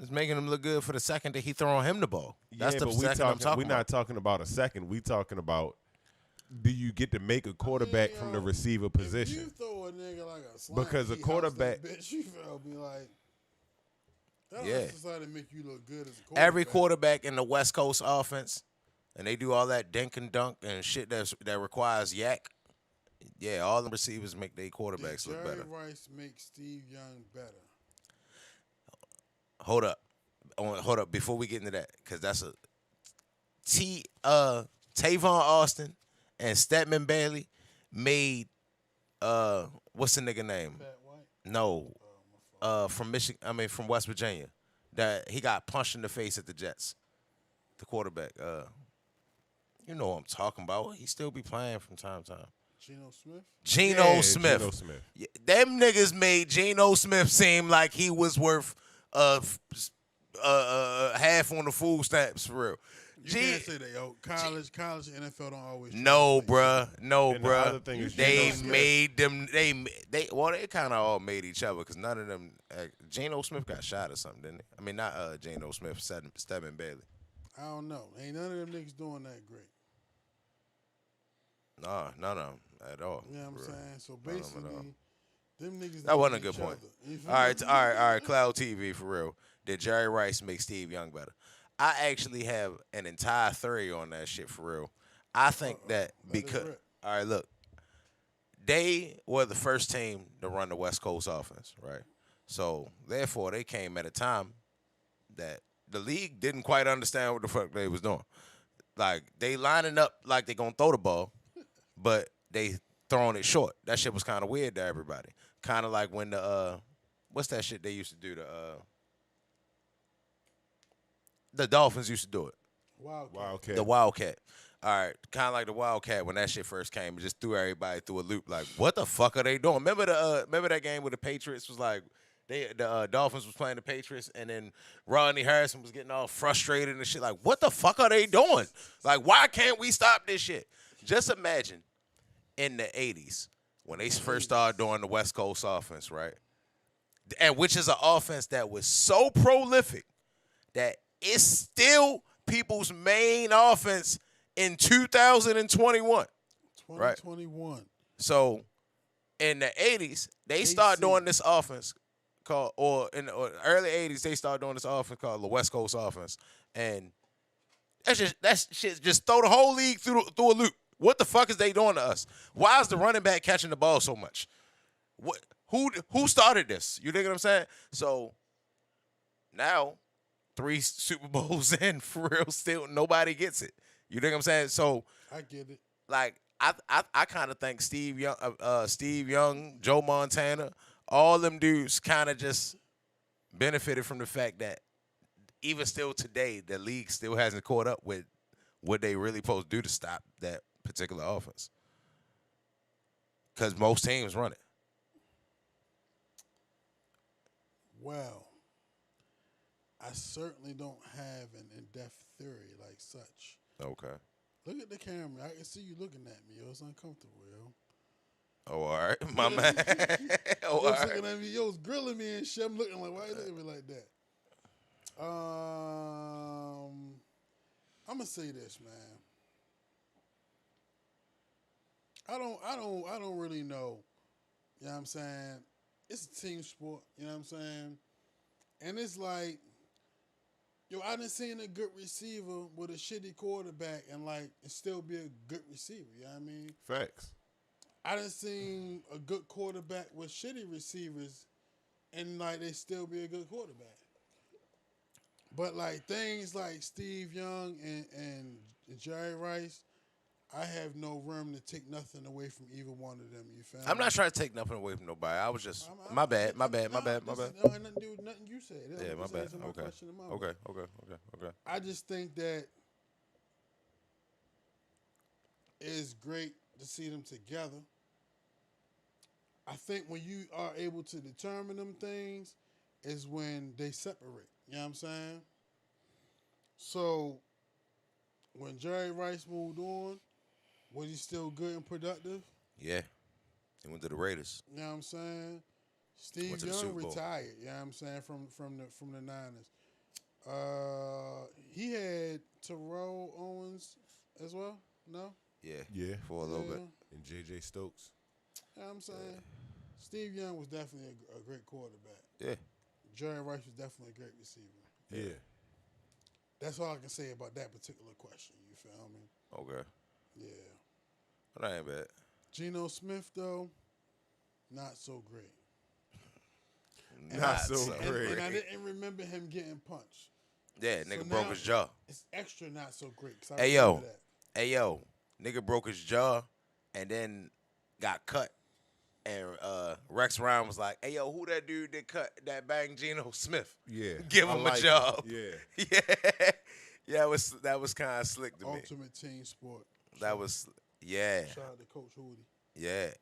It's making him look good for the second that he throwing him the ball. That's yeah, the but second I'm talking we're about. not talking about a second. We talking about do you get to make a quarterback from the receiver If position? you throw a nigga like a slant, Because a he house quarterback- that bitch, you feel me like that don't Yeah. necessarily make you look good as a quarterback. Every quarterback in the West Coast offense, and they do all that dink and dunk and shit that requires yak. Yeah, all the receivers make their quarterbacks Did look Jerry better. Rice make Steve Young better? Hold up. Before we get into that, because that's a Tavon Austin and Stedman Bailey made what's the nigga name? Pat White? No, from Michigan. I mean from West Virginia. That he got punched in the face at the Jets. The quarterback. You know what I'm talking about. He still be playing from time to time. Geno Smith? Geno Smith. Geno Smith. Yeah, them niggas made Geno Smith seem like he was worth half on the food stamps for real. You can't say that, yo. College, and NFL don't always. No, translate. bruh. And the other thing is They Geno Smith. made them. They kind of all made each other because none of them. Geno Smith got shot or something, didn't he? I mean, not Geno Smith. Stedman Bailey. I don't know. Ain't none of them niggas doing that great. Nah, none of them at all. You know what I'm for real. saying? So None of 'em at all. basically, them niggas. That wasn't a need good each point. other. You feel All right, me? all right. Cloud TV for real. Did Jerry Rice make Steve Young better? I actually have an entire theory on that shit for real. I think that let it because rip. all right, look, they were the first team to run the West Coast offense, right? So therefore, they came at a time that the league didn't quite understand what the fuck they was doing. Like they lining up like they gonna throw the ball, but they throwing it short. That shit was kind of weird to everybody. Kind of like when the what's that shit they used to do? The Dolphins used to do it. Wildcat. The Wildcat. All right, kind of like the Wildcat when that shit first came. It just threw everybody through a loop. Like, what the fuck are they doing? Remember that game where the Patriots was like, the Dolphins was playing the Patriots, and then Rodney Harrison was getting all frustrated and shit. Like, what the fuck are they doing? Like, why can't we stop this shit? Just imagine in the 80s when they first started doing the West Coast offense, right? And which is an offense that was so prolific that it's still people's main offense in 2021. 2021. So in the 80s, they started doing this offense called, or in the early 80s, they started doing this offense called the West Coast offense. And that shit just throw the whole league through a loop. What the fuck is they doing to us? Why is the running back catching the ball so much? Who started this? You dig what I'm saying? So now 3 Super Bowls in, for real, still nobody gets it. You dig what I'm saying? So I get it. like I kind of think Steve Young, Joe Montana, all them dudes kind of just benefited from the fact that even still today, the league still hasn't caught up with what they really supposed to do to stop that particular offense. Because most teams run it. Well, I certainly don't have an in-depth theory like such. Okay. Look at the camera. I can see you looking at me, yo. It's uncomfortable, yo. Oh, all right. My man. Oh, Yo, all it's right. looking at me. Yo, it's grilling me and shit. I'm looking like, why you looking at me like that? I'm gonna say this, man. I don't really know. You know what I'm saying? It's a team sport. You know what I'm saying? And it's like, yo, I done seen a good receiver with a shitty quarterback and like it still be a good receiver. You know what I mean? Facts. I done seen a good quarterback with shitty receivers and like they still be a good quarterback. But like things like Steve Young and Jerry Rice, I have no room to take nothing away from either one of them. You feel me? I'm not trying to take nothing away from nobody. I was just my bad. This ain't nothing to do with nothing you said. This Yeah, is my bad. my Okay. question and my Okay. bad. Okay. I just think that it's great to see them together. I think when you are able to determine them things is when they separate. You know what I'm saying? So when Jerry Rice moved on, was he still good and productive? Yeah. He went to the Raiders. You know what I'm saying? Steve Went to the Young Super Bowl. retired. You know what I'm saying? From the Niners. He had Terrell Owens as well. No, Yeah. Yeah. For a little Yeah. bit. And J.J. Stokes. you know what I'm saying? Steve Young was definitely a great quarterback. Yeah. Jerry Rice was definitely a great receiver. Yeah. That's all I can say about that particular question. You feel me? Okay. Yeah. But that ain't bad. Geno Smith though, not so great. Not so And great. I didn't remember him getting punched. Yeah, So nigga broke now his jaw. It's extra not so great. 'Cause I Hey yo, remember that. nigga broke his jaw and then got cut. And Rex Ryan was like, "Hey yo, who that dude that banged Geno Smith? Yeah. Give I him like a it. job." Yeah. Yeah, that was kind of slick to me. Ultimate team sport. That was yeah. Shout out to Coach Hootie. Yeah,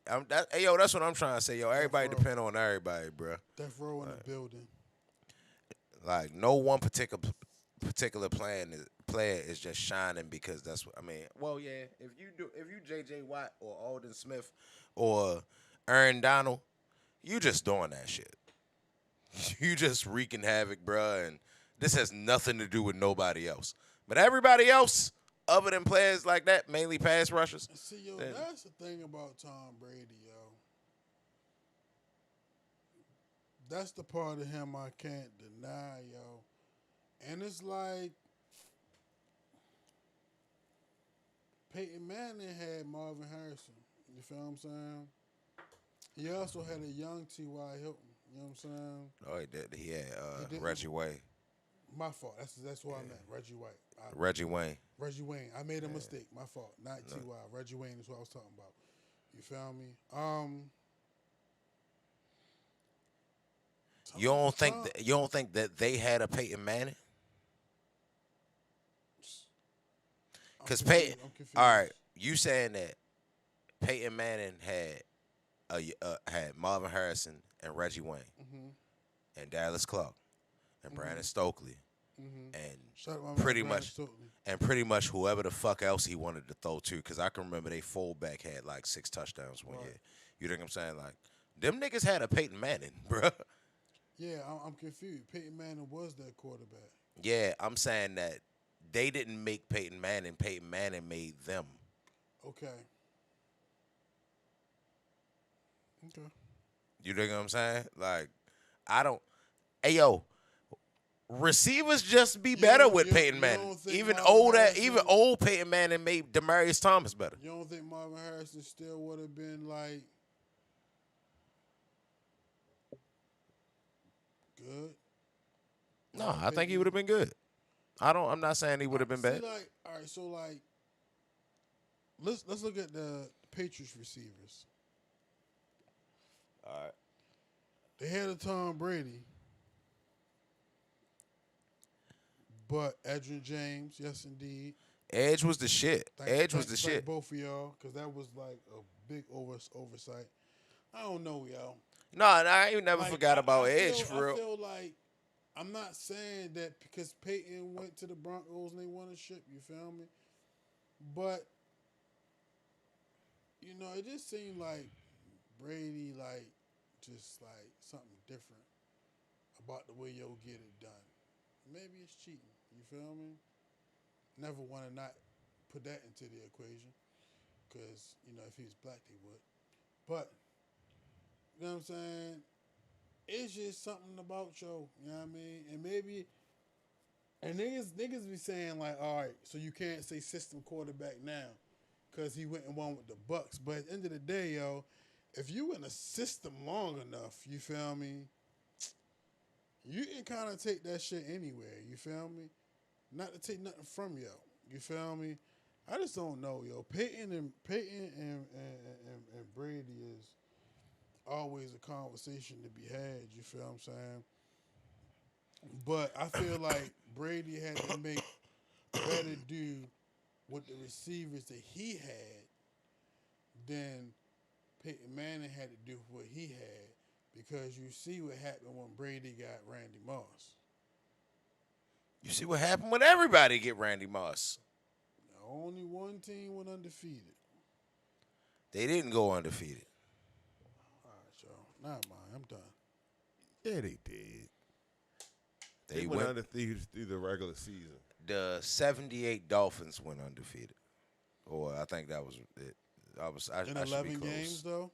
hey yo, that's what I'm trying to say, yo. Everybody bro. depend on everybody, bro. Death Row in the building. Like no one particular player is just shining because that's what I mean. Well, yeah, if you J.J. Watt or Alden Smith or Aaron Donald, you just doing that shit. You just wreaking havoc, bro. And this has nothing to do with nobody else. But everybody else, other than players like that, mainly pass rushers. See, yo, then- that's the thing about Tom Brady, yo. That's the part of him I can't deny, yo. And it's like Peyton Manning had Marvin Harrison. You feel what I'm saying? He also had a young T.Y. Hilton. You know what I'm saying? Oh, he did. He had He didn't- Reggie Wayne. My fault. That's what I meant. Reggie White. Reggie Wayne. Reggie Wayne. I made a mistake. My fault. Not T.Y. Reggie Wayne is what I was talking about. You feel me? You don't think that they had a Peyton Manning? Because Peyton, I'm confused. all right, you saying that Peyton Manning had Marvin Harrison and Reggie Wayne and Dallas Clark and Brandon Stokely and Shout out my man, pretty Brandon much Stokely. whoever the fuck else he wanted to throw to. Because I can remember they fullback had like 6 touchdowns one year. You think I'm saying? Like them niggas had a Peyton Manning, bruh. Yeah, I'm confused. Peyton Manning was that quarterback. Yeah, I'm saying that they didn't make Peyton Manning. Peyton Manning made them. Okay. Okay. You dig what I'm saying? Like, I don't. Hey, yo, receivers just be better with Peyton you Manning. don't think Even Marvin old Peyton Manning made Demaryius Thomas better. You don't think Marvin Harrison still would have been like good? No, I think he would have been good. I'm not saying he would have been See, bad. like, all right, so like, let's look at the Patriots receivers. All right. They had a Tom Brady, but Edgerrin James, yes indeed. Edge was the shit. Edge was the shit. Both of y'all, because that was like a big oversight. I don't know, y'all. No, I ain't never Like, forgot about I Edge, feel, for real. I feel like I'm not saying that because Peyton went to the Broncos and they won a ship. You feel me? But you know, it just seemed like Brady, like, just like something different about the way yo get it done. Maybe it's cheating. You feel me? Never want to not put that into the equation because, you know, if he was black, they would. But, you know what I'm saying? It's just something about yo, you know what I mean? And maybe, and niggas be saying like, all right, so you can't say system quarterback now because he went and won with the Bucks. But at the end of the day, yo, if you in a system long enough, you feel me? You can kind of take that shit anywhere. You feel me? Not to take nothing from yo. You feel me? I just don't know, yo. Peyton and Brady is always a conversation to be had. You feel what I'm saying? But I feel like Brady had to make better do with the receivers that he had than Peyton Manning had to do what he had, because you see what happened when Brady got Randy Moss. You see what happened when everybody get Randy Moss. Only one team went undefeated. They didn't go undefeated. All right, y'all. Not mine. I'm done. Yeah, they did. They went went undefeated through the regular season. The 78 Dolphins went undefeated. Or I think that was it. I In should 11 be close. games, though?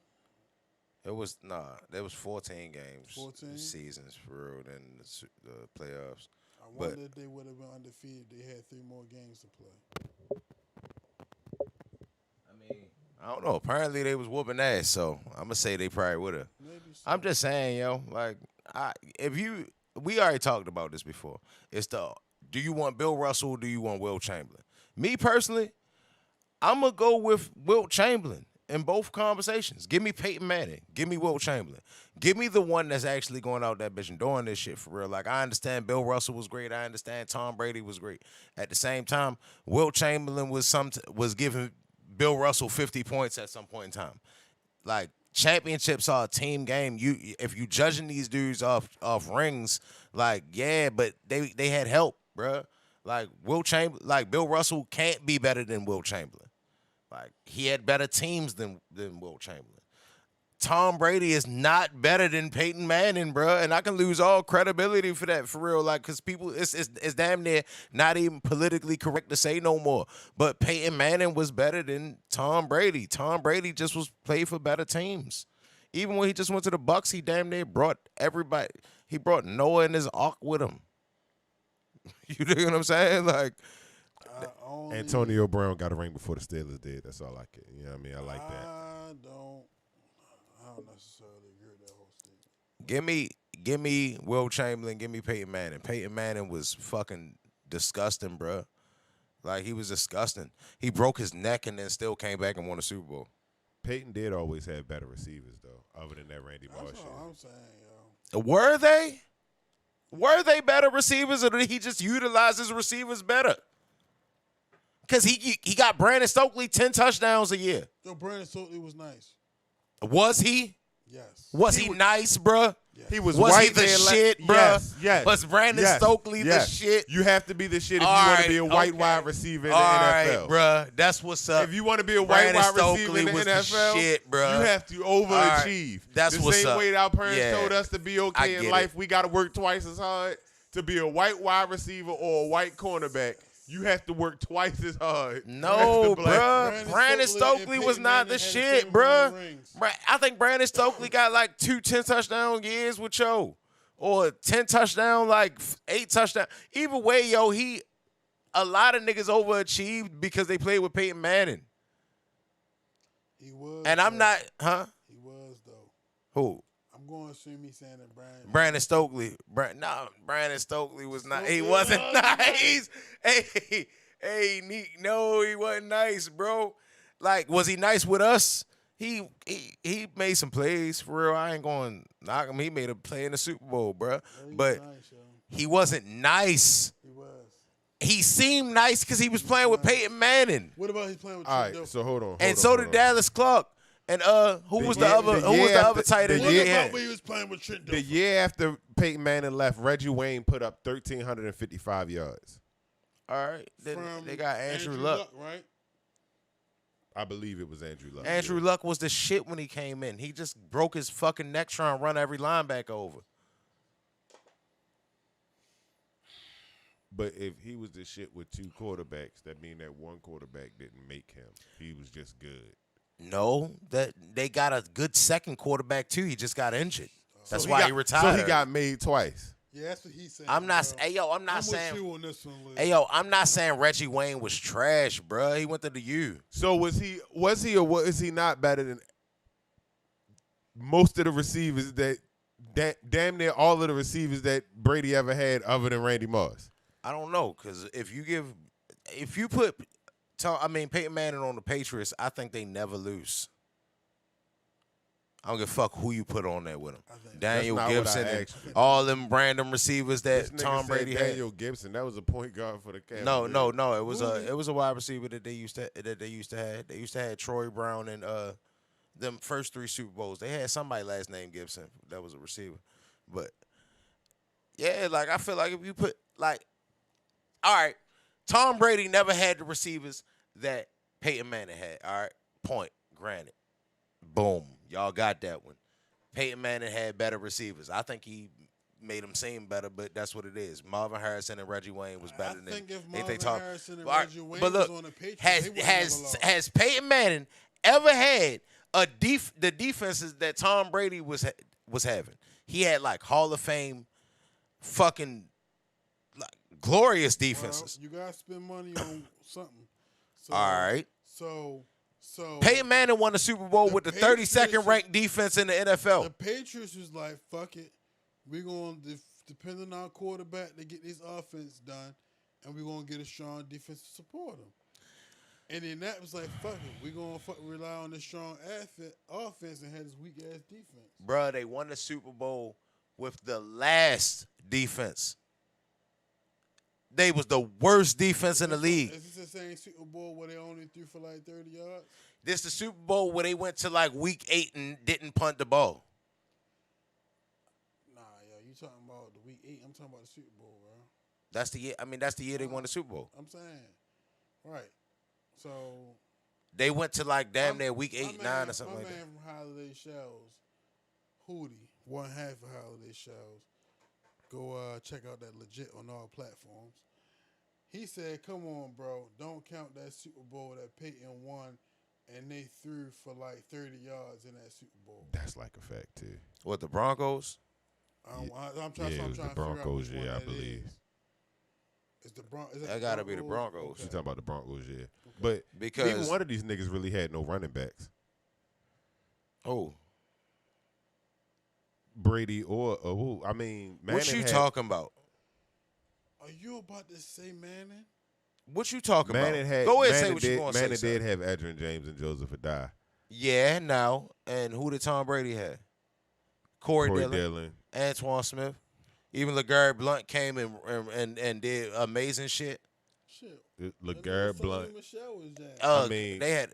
It was there was 14 games, 14? seasons for real, than the playoffs. I wonder if they would have been undefeated. They had 3 more games to play. I mean, I don't know. Apparently they was whooping ass, so I'm gonna say they probably would have. Maybe so. I'm just saying, yo, like we already talked about this before. It's do you want Bill Russell or do you want Will Chamberlain? Me personally, I'm gonna go with Wilt Chamberlain in both conversations. Give me Peyton Manning. Give me Wilt Chamberlain. Give me the one that's actually going out that bitch and doing this shit for real. Like, I understand Bill Russell was great. I understand Tom Brady was great. At the same time, Wilt Chamberlain was giving Bill Russell 50 points at some point in time. Like, championships are a team game. If you judging these dudes off rings, like, yeah, but they had help, bruh. Like, Bill Russell can't be better than Wilt Chamberlain. Like, he had better teams than Wilt Chamberlain. Tom Brady is not better than Peyton Manning, bro, and I can lose all credibility for that, for real. Like, because people, it's damn near not even politically correct to say no more. But Peyton Manning was better than Tom Brady. Tom Brady just was played for better teams. Even when he just went to the Bucks, he damn near brought everybody. He brought Noah and his Ark with him. You know what I'm saying? Like, Antonio Brown got a ring before the Steelers did. That's all I can. You know what I mean? I like that. I don't necessarily agree with that whole statement. Give me Will Chamberlain. Give me Peyton Manning. Peyton Manning was fucking disgusting, bro. Like, he was disgusting. He broke his neck and then still came back and won a Super Bowl. Peyton did always have better receivers, though, other than that Randy Moss That's shit. all I'm saying, yo. Were they? Were they better receivers, or did he just utilize his receivers better? Because he got Brandon Stokely 10 touchdowns a year. Yo, Brandon Stokely was nice. Was he? Yes. Was he nice, bruh? Yes. He was Was white he the man shit, bruh? Yes. Was Brandon Stokely the shit? You have to be the shit if All you want right, to be a white okay. wide receiver in the All NFL. right, bruh. That's what's up. If you want to be a white Brandon wide receiver Stokely in the was the NFL, shit, bruh. you have to overachieve. Right, that's the what's same up. way that our parents Yeah. told us to be I okay get in it. life. We got to work twice as hard to be a white wide receiver or a white cornerback. You have to work twice as hard. No, as the black bruh. Brandon Stokely and was Peyton not Manning the had shit, 7 bruh. rings. I think Brandon Stokely got like 2 10-touchdown years with yo. Or 10 touchdown, like 8 touchdown. Either way, yo, a lot of niggas overachieved because they played with Peyton Manning. He was. And I'm though. not, huh? He was, though. Who? I'm going to assume he's saying that Brandon Stokely. Brandon Stokely was not. He Stokely wasn't was nice. Hey, no, he wasn't nice, bro. Like, was he nice with us? He made some plays for real. I ain't going to knock him. He made a play in the Super Bowl, bro. But nice, yo. he wasn't nice. He was. He seemed nice because he was playing with Peyton Manning. What about he's playing with All Trey right, so hold on. And so did Dallas Clark. And who was the other tight end What they about had? when he was playing with Trent The Dilfer? year after Peyton Manning left, Reggie Wayne put up 1,355 yards. All right, then From they got Andrew Luck. right? I believe it was Andrew Luck. Andrew Luck was the shit when he came in. He just broke his fucking neck trying to run every linebacker over. But if he was the shit with two quarterbacks, that mean that one quarterback didn't make him. He was just good. No, that they got a good second quarterback too. He just got injured. That's So why he got- retired. So he got made twice. Yeah, that's what he said. I'm not. bro. Hey yo, I'm not I'm saying. with you on this one, Liz. Hey yo, I'm not saying Reggie Wayne was trash, bruh. He went to the U. So was he or was he not better than most of the receivers that damn near all of the receivers that Brady ever had other than Randy Moss? I don't know, because if you put Peyton Manning on the Patriots, I think they never lose. I don't give a fuck who you put on there with him. Daniel That's not what Gibson I and asked you. all them random receivers This that nigga Tom said Brady had. Daniel Gibson. That was a point guard for the Cavaliers. No. It was a wide receiver that they used to have. They used to have Troy Brown and them first 3 Super Bowls. They had somebody last name Gibson that was a receiver. But yeah, like I feel like if you put like, all right, Tom Brady never had the receivers that Peyton Manning had. All right, point granted. Boom, y'all got that one. Peyton Manning had better receivers. I think he made them seem better, but that's what it is. Marvin Harrison and Reggie Wayne was better than. I think if ain't Marvin Harrison and All right, Reggie Wayne but look, was on the Patriots, they wouldn't have lost. has Peyton Manning ever had the defenses that Tom Brady was having? He had like Hall of Fame, fucking like glorious defenses. Well, you gotta spend money on something. So, All right. So Peyton Manning won the Super Bowl with the 32nd ranked defense in the NFL. The Patriots was like, fuck it. We're going to depend on our quarterback to get this offense done, and we're going to get a strong defense to support them. And then that was like, fuck it. We're going to rely on this strong offense and have this weak-ass defense. Bruh, they won the Super Bowl with the last defense. They was the worst defense in the league. Is this the same Super Bowl where they only threw for like 30 yards? This the Super Bowl where they went to like week 8 and didn't punt the ball. Nah, yo, you talking about the week 8. I'm talking about the Super Bowl, bro. That's the year. I mean, that's the year they won the Super Bowl. I'm saying. Right. So They went to like damn near week 8, 9 or something my like that. man from Holiday Shells, Hootie, one half of Holiday Shells. Go check out that legit on all platforms. He said, come on, bro. Don't count that Super Bowl that Peyton won and they threw for like 30 yards in that Super Bowl. That's like a fact too. What, the Broncos? I'm trying, Yeah, it was the Broncos, yeah, I believe. Is the Broncos? That got to be the Broncos. You talking about the Broncos, yeah. But Because neither one of these niggas really had no running backs. Oh, Brady or who? I mean, Manning what you had, talking about? Are you about to say Manning? What you talking Manning about? had, Go ahead and say Manning what you did, going to say. Manning did son. have Adrian James and Joseph Adai. Yeah, now. And who did Tom Brady have? Corey Dillon, Antoine Smith. Even LeGarrette Blunt came and did amazing shit. Shit. LeGarrette Blunt. Michelle was that. I mean, they had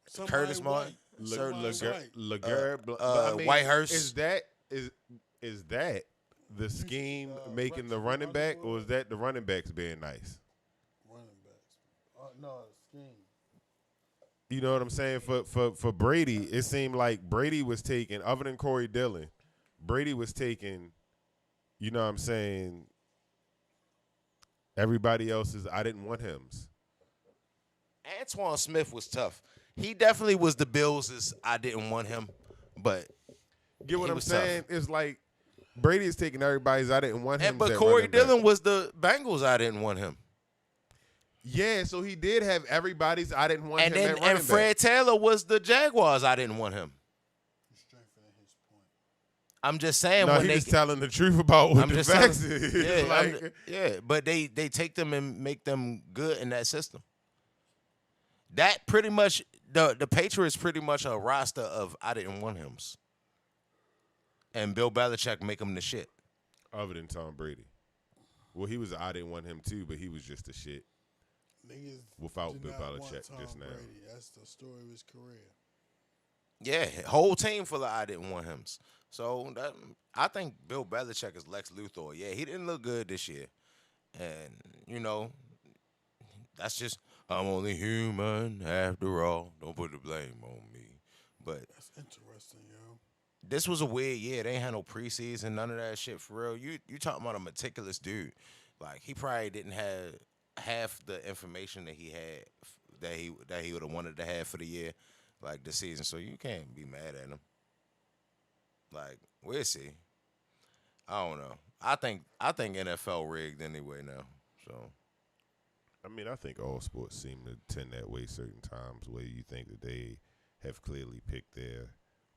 Somebody Curtis Martin, LeGarrette Blunt. But I mean, Whitehurst. Is that the scheme making the running back, or is that the running backs being nice? Running backs. No, scheme. You know what I'm saying? For Brady, it seemed like Brady was taking, other than Corey Dillon, Brady was taking, you know what I'm saying, everybody else's I didn't want hims. Antoine Smith was tough. He definitely was the Bills' I didn't want him, but Get what he I'm was saying? tough. It's like Brady is taking everybody's I didn't want him. But Corey Dillon was the Bengals' I didn't want him. Yeah, so he did have everybody's I didn't want him at running And Fred back. Taylor was the Jaguars' I didn't want him. I'm just saying No, when he they just telling the truth about what I'm the just facts saying, is. yeah, but they take them and make them good in that system. That pretty much the Patriots pretty much a roster of I didn't want hims. And Bill Belichick make them the shit. Other than Tom Brady. Well, he was I didn't want him too, but he was just the shit. Niggas Without did Bill not want Belichick Tom just now. Brady. That's the story of his career. Yeah, whole team full of I didn't want him. So I think Bill Belichick is Lex Luthor. Yeah, he didn't look good this year, and you know that's just I'm only human after all. Don't put the blame on me. But That's interesting, yo. this was a weird year. They ain't had no preseason, none of that shit for real. You talking about a meticulous dude? Like he probably didn't have half the information that he had that he would have wanted to have for the year, like the season. So you can't be mad at him. Like we'll see. I don't know. I think NFL rigged anyway now. So I mean, I think all sports seem to tend that way certain times where you think that they have clearly picked their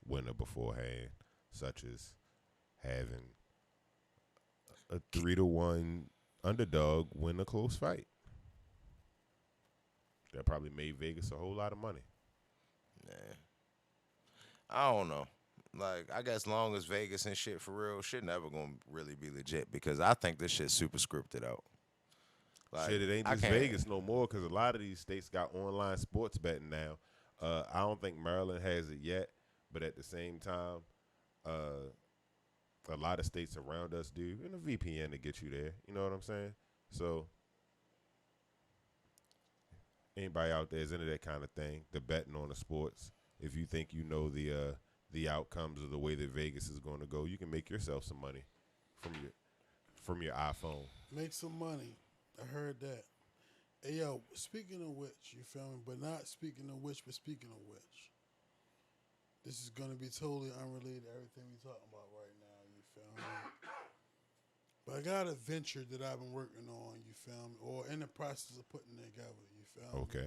winner beforehand, such as having a 3-1 underdog win a close fight. That probably made Vegas a whole lot of money. yeah, I don't know. Like I guess long as Vegas and shit for real, shit never gonna really be legit because I think this shit's super scripted out. Like Shit, it ain't I just can't. Vegas no more because a lot of these states got online sports betting now. I don't think Maryland has it yet, but at the same time, uh, a lot of states around us do, and a VPN to get you there. You know what I'm saying? So anybody out there is into that kind of thing, the betting on the sports. If you think you know the outcomes of the way that Vegas is going to go, you can make yourself some money from your iPhone. Make some money. I heard that. Hey, yo, speaking of which, you feel me? But not speaking of which, but speaking of which. This is going to be totally unrelated to everything we're talking about right now, you feel me? But I got a venture that I've been working on, you feel me? Or in the process of putting together, you feel me? Okay.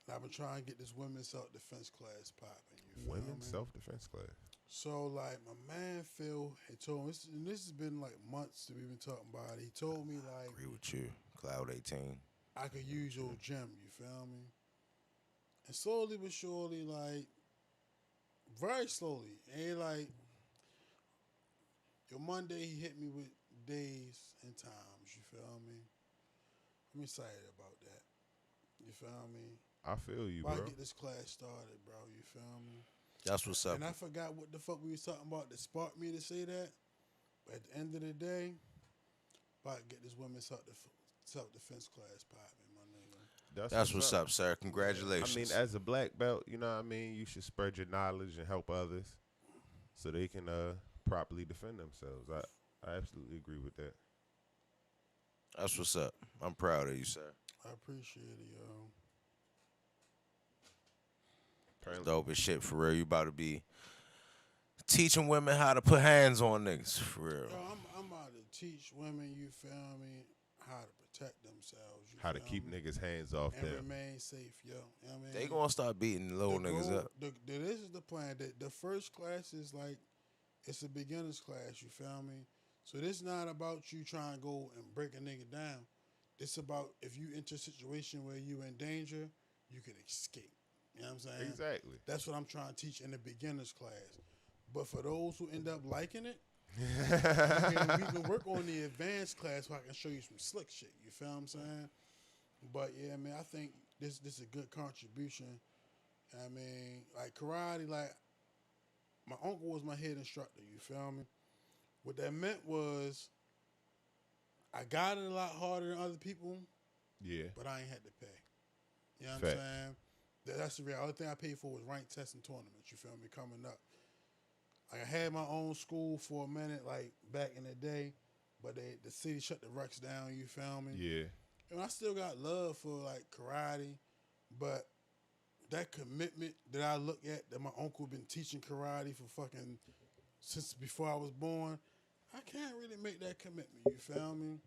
And I've been trying to get this women's self-defense class popping, you feel Women's me? self-defense class. So, like, my man Phil had told me, and this has been like months that we've been talking about it. He told me, like, Agree with you. Cloud 18. I could use your gym, you feel me? And slowly but surely, like, very slowly, and like, your Monday, he hit me with days and times, you feel me? I'm excited about that, you feel me? I feel you, Why bro. get this class started, bro, you feel me? That's what's up. And I forgot what the fuck we was talking about that sparked me to say that. But at the end of the day, about to get this women's self-defense class popping, my nigga. That's what's up, sir. I Congratulations. mean, as a black belt, you know what I mean? You should spread your knowledge and help others so they can properly defend themselves. I absolutely agree with that. That's what's up. I'm proud of you, sir. I appreciate it, yo. Apparently, Dope as shit for real. You about to be teaching women how to put hands on niggas for real. Yo, I'm about to teach women, you feel me, how to protect themselves. You how to feel keep me? niggas' hands off And them. remain safe, yo. You know what I mean? They gonna start beating little niggas goal- up. This is the plan. The first class is like, it's a beginner's class, you feel me? So this not about you trying to go and break a nigga down. This about if you enter a situation where you in danger, you can escape. You know what I'm saying? Exactly. That's what I'm trying to teach in the beginner's class. But for those who end up liking it, we can work on the advanced class where I can show you some slick shit. You feel what I'm saying? But yeah, man, I think this is a good contribution. I mean, like karate, like my uncle was my head instructor. You feel me? What that meant was I got it a lot harder than other people, Yeah. but I ain't had to pay. You know what Fact. I'm saying? That's the real. Only thing I paid for was ranked tests and tournaments. You feel me? Coming up. Like I had my own school for a minute, like back in the day, but the city shut the Rex down. You feel me? Yeah. And I still got love for like karate, but that commitment that I look at that my uncle been teaching karate for fucking since before I was born, I can't really make that commitment. You feel me?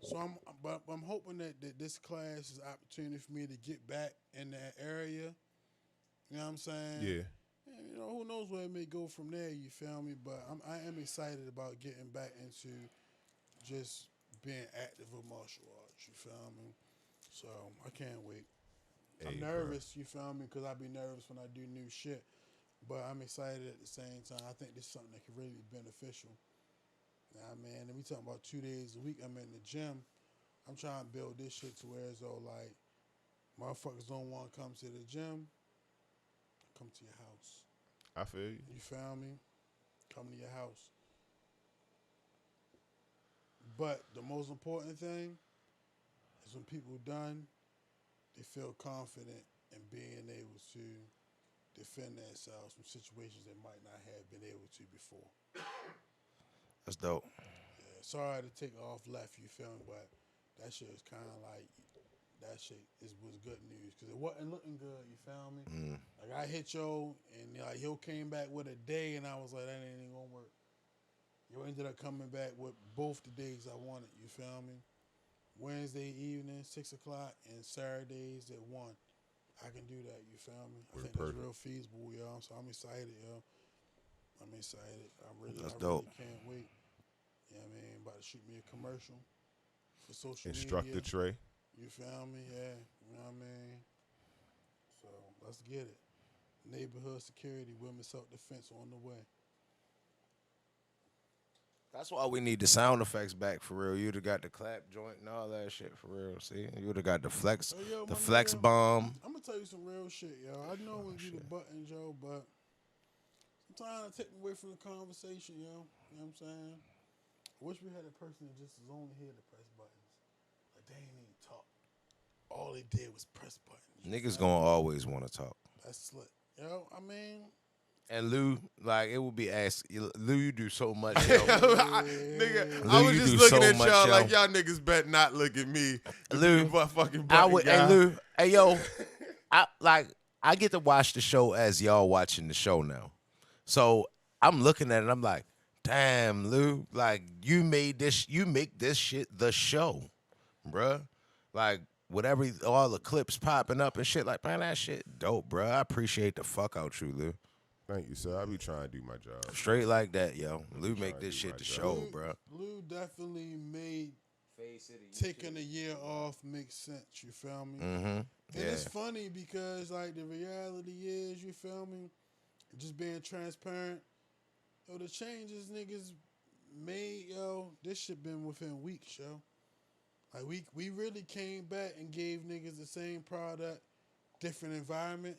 So I'm hoping that this class is an opportunity for me to get back in that area. You know what I'm saying? Yeah. And, you know, who knows where it may go from there, you feel me? But I am excited about getting back into just being active with martial arts, you feel me? So I can't wait. Hey, I'm bro. nervous, you feel me? Because I be nervous when I do new shit. But I'm excited at the same time. I think this is something that could really be beneficial. Nah, man, and we talking about 2 days a week. I'm in the gym. I'm trying to build this shit to where it's all like, motherfuckers don't want to come to the gym. come to your house. I feel you. You feel me? Come to your house. But the most important thing is when people done, they feel confident in being able to defend themselves from situations they might not have been able to before. That's dope. Yeah, sorry to take off left, you feel me? But that shit is kind of like, that shit was good news because it wasn't looking good, you feel me? Like I hit Yo, and like Yo came back with a day, and I was like, that ain't even gonna work. Yo ended up coming back with both the days I wanted, you feel me? Wednesday evening, 6 o'clock, and Saturdays at 1. I can do that, you feel me? I think that's real feasible, yo. So I'm excited, yo. I'm excited. I really can't wait. You know what I mean? About to shoot me a commercial for social Instructor media. Trey. You feel me? Yeah. You know what I mean? So let's get it. Neighborhood security, women's self-defense on the way. That's why we need the sound effects back for real. You'd have got the clap joint and all that shit for real. See, you would have got the flex, bomb. I'm gonna tell you some real shit, yo. I know when you the buttons, yo, but sometimes I take me away from the conversation, yo. You know what I'm saying? I wish we had a person that just was only here to press buttons. Like they ain't even talk. All they did was press buttons. Niggas gonna always want to talk. That's slick, yo. I mean. And Lou, like, it would be asked, Lou, you do so much, yo. Nigga, Lou, I was just looking at much, y'all yo. like y'all niggas better not look at me. Lou, fucking hey, Lou, hey, yo, I get to watch the show as y'all watching the show now. So I'm looking at it, I'm like, damn, Lou, like, you make this shit the show, bruh. Like, whatever, all the clips popping up and shit, like, man, that shit dope, bruh. I appreciate the fuck out you, Lou. Thank you, sir. I be trying to do my job. Straight like that, yo. Lou make this shit the show, bro. Lou definitely made taking a year off make sense, you feel me? Mm-hmm. And it's funny because, like, the reality is, you feel me? Just being transparent. Yo, the changes niggas made, yo, this shit been within weeks, yo. Like, we really came back and gave niggas the same product, different environment,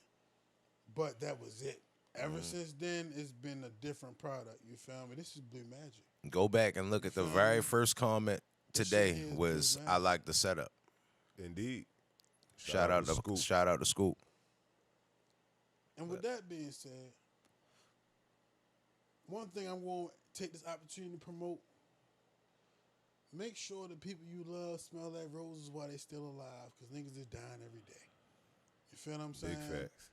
but that was it. Ever since then, it's been a different product. You feel me? This is Blue Magic. Go back and look at the very first comment today was, I like the setup. Indeed. Shout out to Scoop. And with that being said, one thing I'm going to take this opportunity to promote, make sure the people you love smell that roses while they still alive, because niggas is dying every day. You feel what I'm saying? Big facts.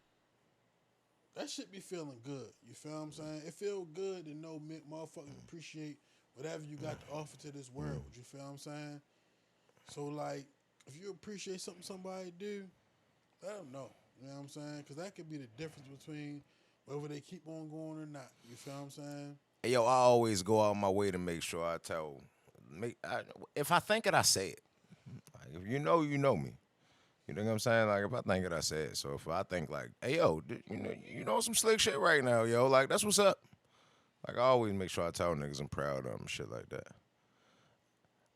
That shit be feeling good. You feel what I'm saying? It feel good to know motherfuckers appreciate whatever you got to offer to this world. You feel what I'm saying? So, like, if you appreciate something somebody do, let them know. You know what I'm saying? Because that could be the difference between whether they keep on going or not. You feel what I'm saying? Hey, yo, I always go out my way to make sure I tell. If I think it, I say it. Like, if you know me. You know what I'm saying? Like, if I think it, I say it. So if I think like, hey, yo, you know some slick shit right now, yo. Like, that's what's up. Like, I always make sure I tell niggas I'm proud of them, shit like that.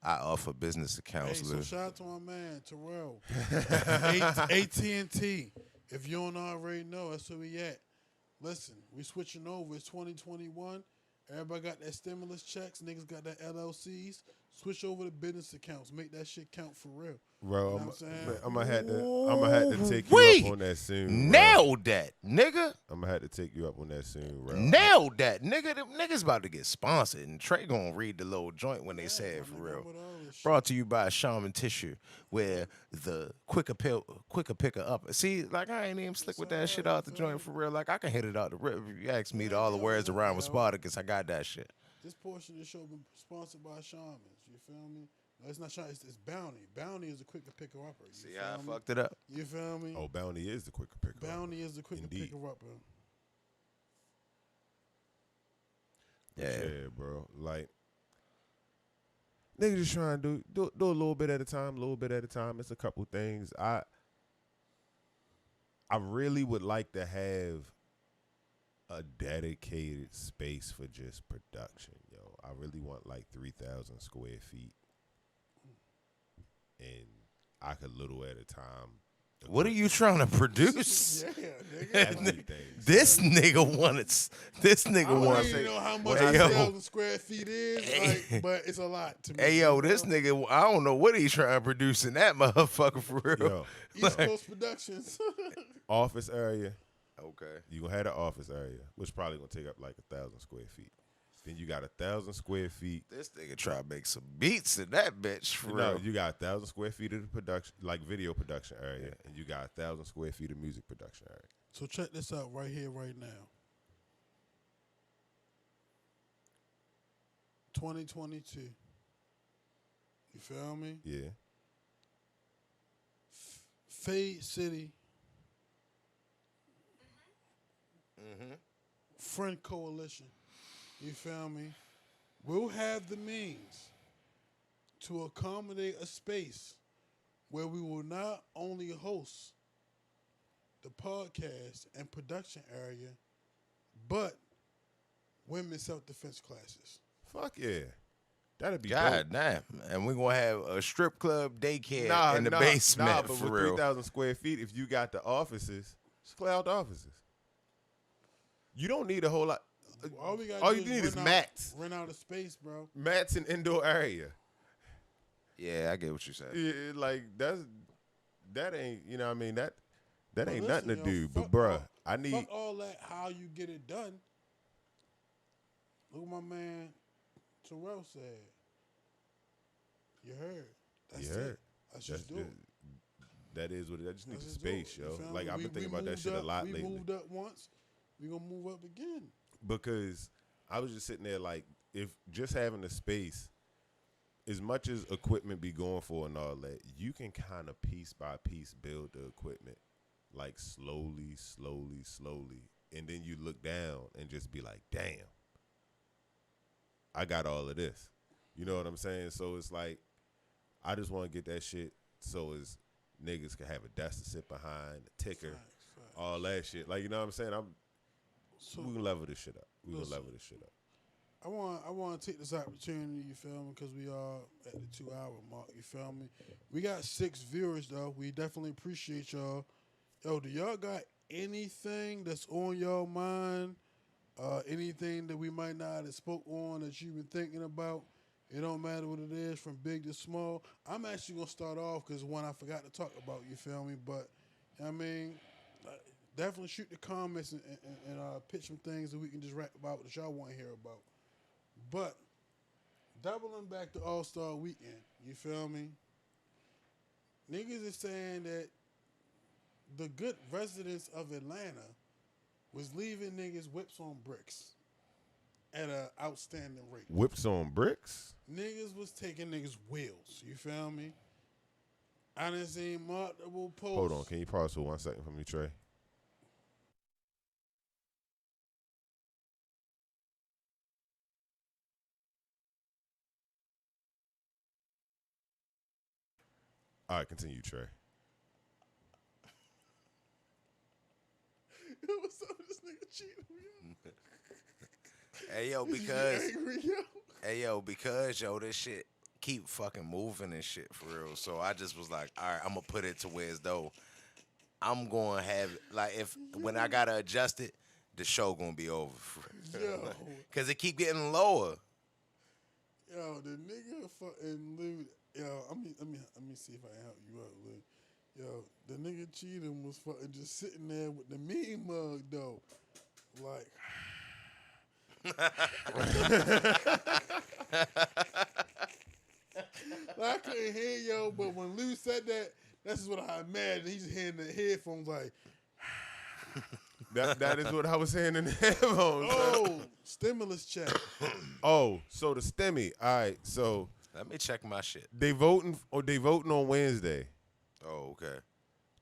I offer business accounts, Hey, Lou. so shout out to my man, Terrell. AT&T. If you don't already know, that's where we at. Listen, we switching over. It's 2021. Everybody got that stimulus checks. Niggas got that LLCs. Switch over to business accounts. Make that shit count for real. Bro, You know what I'm saying? I'm gonna have to take you up on that soon. Nailed that, nigga. I'm gonna have to take you up on that soon, bro. Nailed that, nigga. Them niggas about to get sponsored, and Trey gonna read the little joint when they say it for real. Brought to you by Shaman Tissue, where the quicker picker up. See, like, I ain't even slick with that shit out the joint for real. Like, I can hit it out the rip. If you ask me all the words around with Spartacus, I got that shit. This portion of the show been sponsored by Shamans. You feel me? No, it's not Shaman. It's Bounty. Bounty is the quicker picker upper. See how I fucked it up? You feel me? Oh, Bounty is the quicker picker. Bounty is the quicker picker upper. Yeah, bro. Like, niggas just trying to do a little bit at a time, It's a couple things. I really would like to have a dedicated space for just production, yo. I really want like 3,000 square feet. And I could little at a time What are you trying to produce? Yeah, nigga. Everything. This nigga wanted. This I nigga don't wants. even know how much Hey, yo. 1,000 square feet is, like, but it's a lot to me. Hey yo, you this know? nigga, I don't know what he's trying to produce in that motherfucker for real. Yo, East Coast Productions. office area. Okay. You gonna have the office area, which probably gonna take up like 1,000 square feet. Then you got 1,000 square feet. This nigga try to make some beats in that bitch for No, real. you got 1,000 square feet of the production, like video production area, and you got 1,000 square feet of music production area. So check this out right here, right now. 2022. You feel me? Yeah. Fade City. Friend Coalition. You feel me? We'll have the means to accommodate a space where we will not only host the podcast and production area, but women's self-defense classes. Fuck yeah. That'd be God dope. damn. And we're going to have a strip club daycare in the basement Nah, but for with real. 3,000 square feet, if you got the offices, it's cloud offices. You don't need a whole lot. All we got All you need is mats. Rent out a space, bro. Mats in indoor area. Yeah, I get what you're saying. Yeah, like that ain't, you know what I mean? That But ain't listen, nothing to yo, do. But fuck bruh, all- I need Fuck all that, how you get it done. Look what my man Terrell said. You heard. That's You it. heard. Let's just do it. That is what it is. I just need Let's the just do space, it. You yo. feel Like me? I've been We thinking about that moved shit a up- lot we lately. moved up once. We gonna move up again. Because I was just sitting there like, if just having the space, as much as equipment be going for and all that, you can kind of piece by piece build the equipment, like slowly, and then you look down and just be like, damn, I got all of this. You know what I'm saying? So it's like, I just want to get that shit so as niggas can have a desk to sit behind, a ticker, Facts. all that shit. Like, you know what I'm saying? So We can level this shit up. We can listen. level this shit up. I want to take this opportunity, you feel me, because we are at the 2-hour mark, you feel me. We got 6 viewers though. We definitely appreciate y'all. Yo, do y'all got anything that's on your mind? Anything that we might not have spoke on that you've been thinking about? It don't matter what it is, from big to small. I'm actually gonna start off because one I forgot to talk about. You feel me? But I mean, definitely shoot the comments and pitch some things that we can just rap about that y'all want to hear about. But doubling back to All-Star Weekend, you feel me? Niggas is saying that the good residents of Atlanta was leaving niggas whips on bricks at an outstanding rate. Whips on bricks? Niggas was taking niggas wheels. You feel me? I done seen multiple posts. Hold on. Can you pause for 1 second for me, Trey? All right, continue, Trey. What's up with this nigga cheating? Hey yo, Is you because angry, yo? hey yo, because yo, this shit keep fucking moving and shit for real. So I just was like, all right, I'm gonna put it to where as though I'm gonna have like if when I gotta adjust it, the show gonna be over. Yo. Cause it keep getting lower. Yo, the nigga fucking Lou. Yo, let me see if I can help you out, Lou. Yo, the nigga cheating was fucking just sitting there with the meme mug though, like. I couldn't hear yo, but when Lou said that, that's just what I imagined. He's hearing the headphones like, That is what I was saying in the headphones. oh, stimulus check. Oh, so the STEMI. All right, so Let me check my shit. they voting on Wednesday. Oh, okay.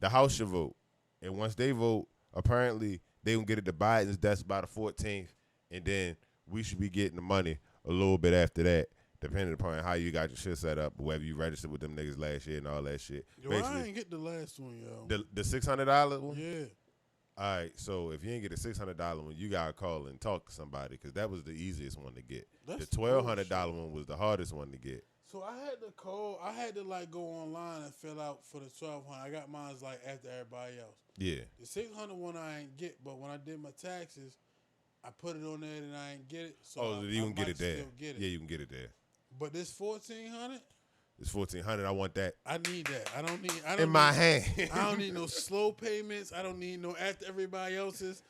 The House should vote. And once they vote, apparently they gonna get it to Biden's desk by the 14th, and then we should be getting the money a little bit after that, depending upon how you got your shit set up, whether you registered with them niggas last year and all that shit. Yo, I ain't get the last one, yo. the $600 one? Yeah. All right, so if you ain't get a $600 one, you gotta call and talk to somebody because that was the easiest one to get. That's The $1,200 one was the hardest one to get. So I had to call. I had to like go online and fill out for the 1,200. I got mine like after everybody else. Yeah. The 600 one I ain't get, but when I did my taxes, I put it on there and I ain't get it. So Oh, you can get might it there. still get it. Yeah, you can get it there. But this 1,400, It's 1,400. I want that I need that. I don't need. in my hand. I don't need no slow payments. I don't need no after everybody else's.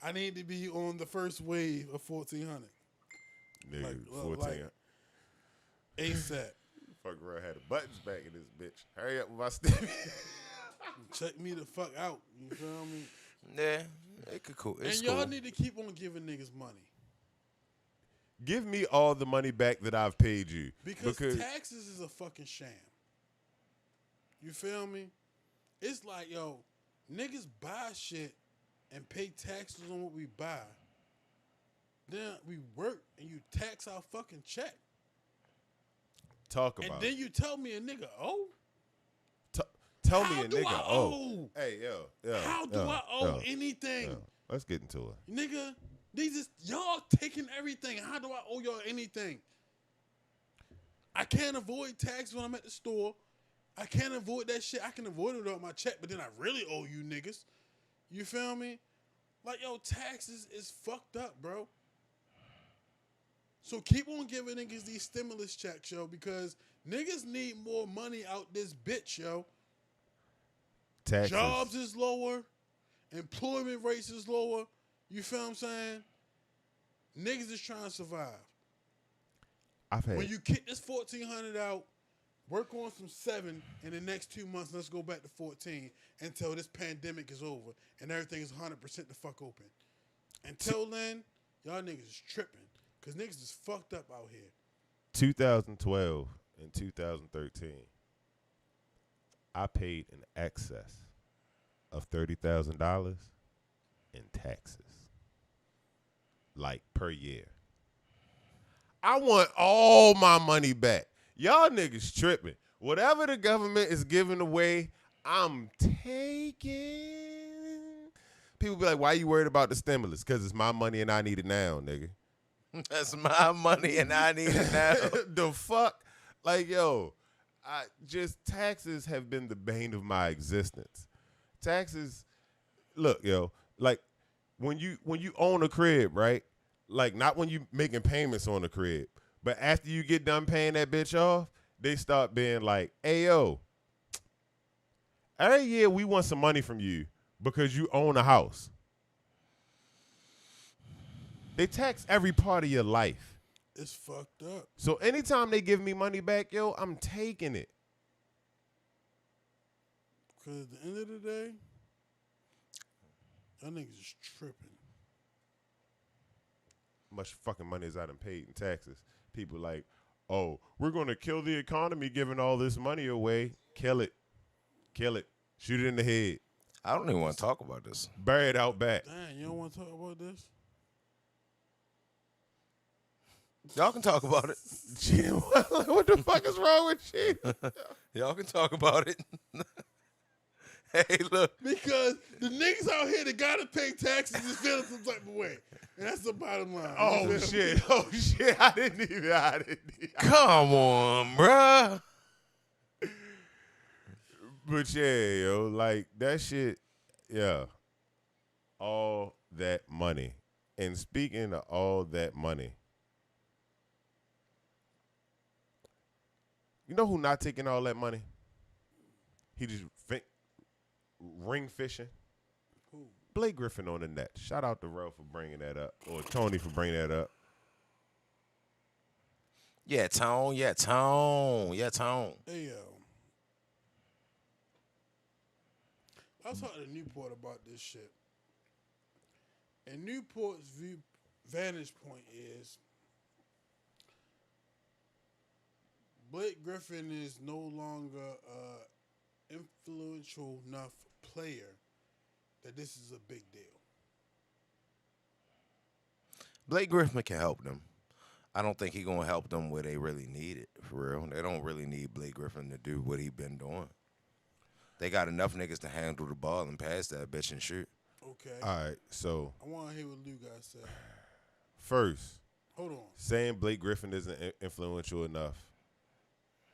I need to be on the first wave of 1,400 Nigga, like, 14. ASAP. Fuck around, had the buttons back in this bitch. Hurry up with my step. Check me the fuck out. You feel me? Yeah, it could cool. It's and y'all cool. need to keep on giving niggas money. Give me all the money back that I've paid you. Because taxes is a fucking sham. You feel me? It's like, yo, niggas buy shit and pay taxes on what we buy. Then we work and you tax our fucking check. Talk about And then you tell me a nigga, oh? Tell How me a do nigga, I oh. owe? Hey, yo. How do I owe anything? Yo. Let's get into it. Nigga, these is y'all taking everything. How do I owe y'all anything? I can't avoid tax when I'm at the store. I can't avoid that shit. I can avoid it without my check, but then I really owe you niggas. You feel me? Like, yo, taxes is fucked up, bro. So keep on giving niggas these stimulus checks, yo, because niggas need more money out this bitch, yo. Taxes. Jobs is lower. Employment rates is lower. You feel what I'm saying? Niggas is trying to survive. When you kick this 1,400 out, work on some 7 in the next 2 months. Let's go back to 14 until this pandemic is over and everything is 100% the fuck open. Until then, y'all niggas is tripping because niggas is fucked up out here. 2012 and 2013, I paid in excess of $30,000 in taxes, like per year. I want all my money back. Y'all niggas tripping. Whatever the government is giving away, I'm taking. People be like, why you worried about the stimulus? Because it's my money and I need it now, nigga. That's my money and I need it now. The fuck? Like, yo, taxes have been the bane of my existence. Taxes, look, yo, like when you own a crib, right? Like not when you making payments on the crib, but after you get done paying that bitch off, they start being like, hey, yo, every year we want some money from you because you own a house. They tax every part of your life. It's fucked up. So anytime they give me money back, yo, I'm taking it. Because at the end of the day, y'all niggas is tripping. Much fucking money is I done paid in taxes. People like, oh, we're going to kill the economy giving all this money away. Kill it. Kill it. Shoot it in the head. I don't even want to talk about this. Bury it out back. Damn, you don't want to talk about this? Y'all can talk about it. What the fuck is wrong with you? Y'all can talk about it. Hey, look. Because the niggas out here that gotta pay taxes is feeling some type of way. And that's the bottom line. Oh, shit. Oh, shit. I didn't even. Come on, bruh. But yeah, yo, like that shit, yeah. All that money. And speaking of all that money, you know who not taking all that money? He just ring fishing. Who? Blake Griffin on the net. Shout out to Rel for bringing that up, or Tony for bringing that up. Yeah, Tone. Yeah, Tone. Yeah, Tone. Hey, yo. I was talking to Newport about this shit. And Newport's vantage point is Blake Griffin is no longer an influential enough player that this is a big deal. Blake Griffin can help them. I don't think he's going to help them where they really need it, for real. They don't really need Blake Griffin to do what he been doing. They got enough niggas to handle the ball and pass that bitch and shoot. Okay. All right, so I want to hear what Lou guys say. first, Hold on. saying Blake Griffin isn't influential enough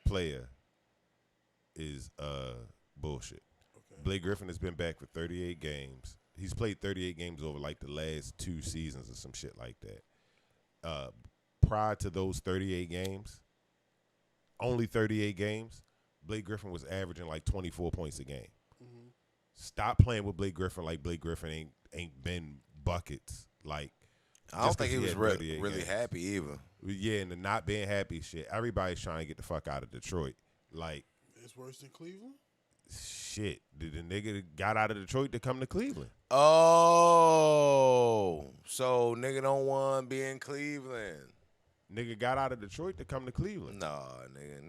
player is bullshit. Okay. Blake Griffin has been back for 38 games. He's played 38 games over like the last 2 seasons or some shit like that. Prior to those 38 games, only 38 games, Blake Griffin was averaging like 24 points a game. Mm-hmm. Stop playing with Blake Griffin like Blake Griffin ain't been buckets. Like, I don't think he was really happy either. Yeah, and the not being happy shit. Everybody's trying to get the fuck out of Detroit. Like, it's worse than Cleveland? Shit. Did the nigga got out of Detroit to come to Cleveland? Oh, so nigga don't want to be in Cleveland. Nigga got out of Detroit to come to Cleveland. No,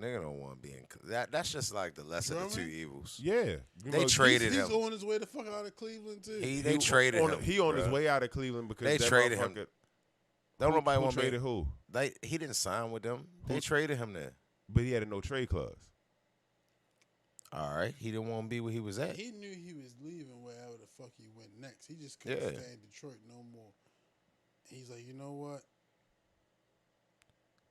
nigga don't want to be in Cleveland. That's just like the lesser of the two evils. Yeah. They traded him. He's on his way the fuck out of Cleveland, too. They traded him. He on his way out of Cleveland because they traded him. Don't nobody want to trade who? He didn't sign with them. They traded him there. But he had a no trade clause. All right. He didn't want to be where he was at. He knew he was leaving wherever the fuck he went next. He just couldn't stay in Detroit no more. He's like, you know what?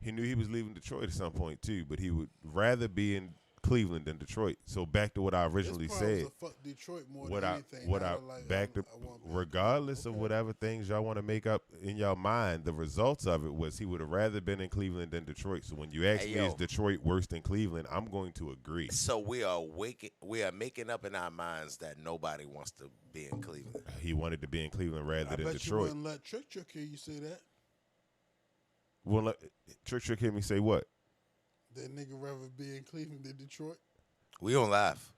He knew he was leaving Detroit at some point too, but he would rather be in Cleveland than Detroit. So back to what I originally said. Fuck Detroit more what than I anything. what I like, back to regardless of whatever things y'all want to make up in y'all mind, the results of it was he would have rather been in Cleveland than Detroit. So when you ask me is Detroit worse than Cleveland, I'm going to agree. So we are making up in our minds that nobody wants to be in Cleveland. He wanted to be in Cleveland rather than bet Detroit. You wouldn't let Trick hear you say that. Well, Trick hear me say what? That nigga rather be in Cleveland than Detroit. We don't laugh.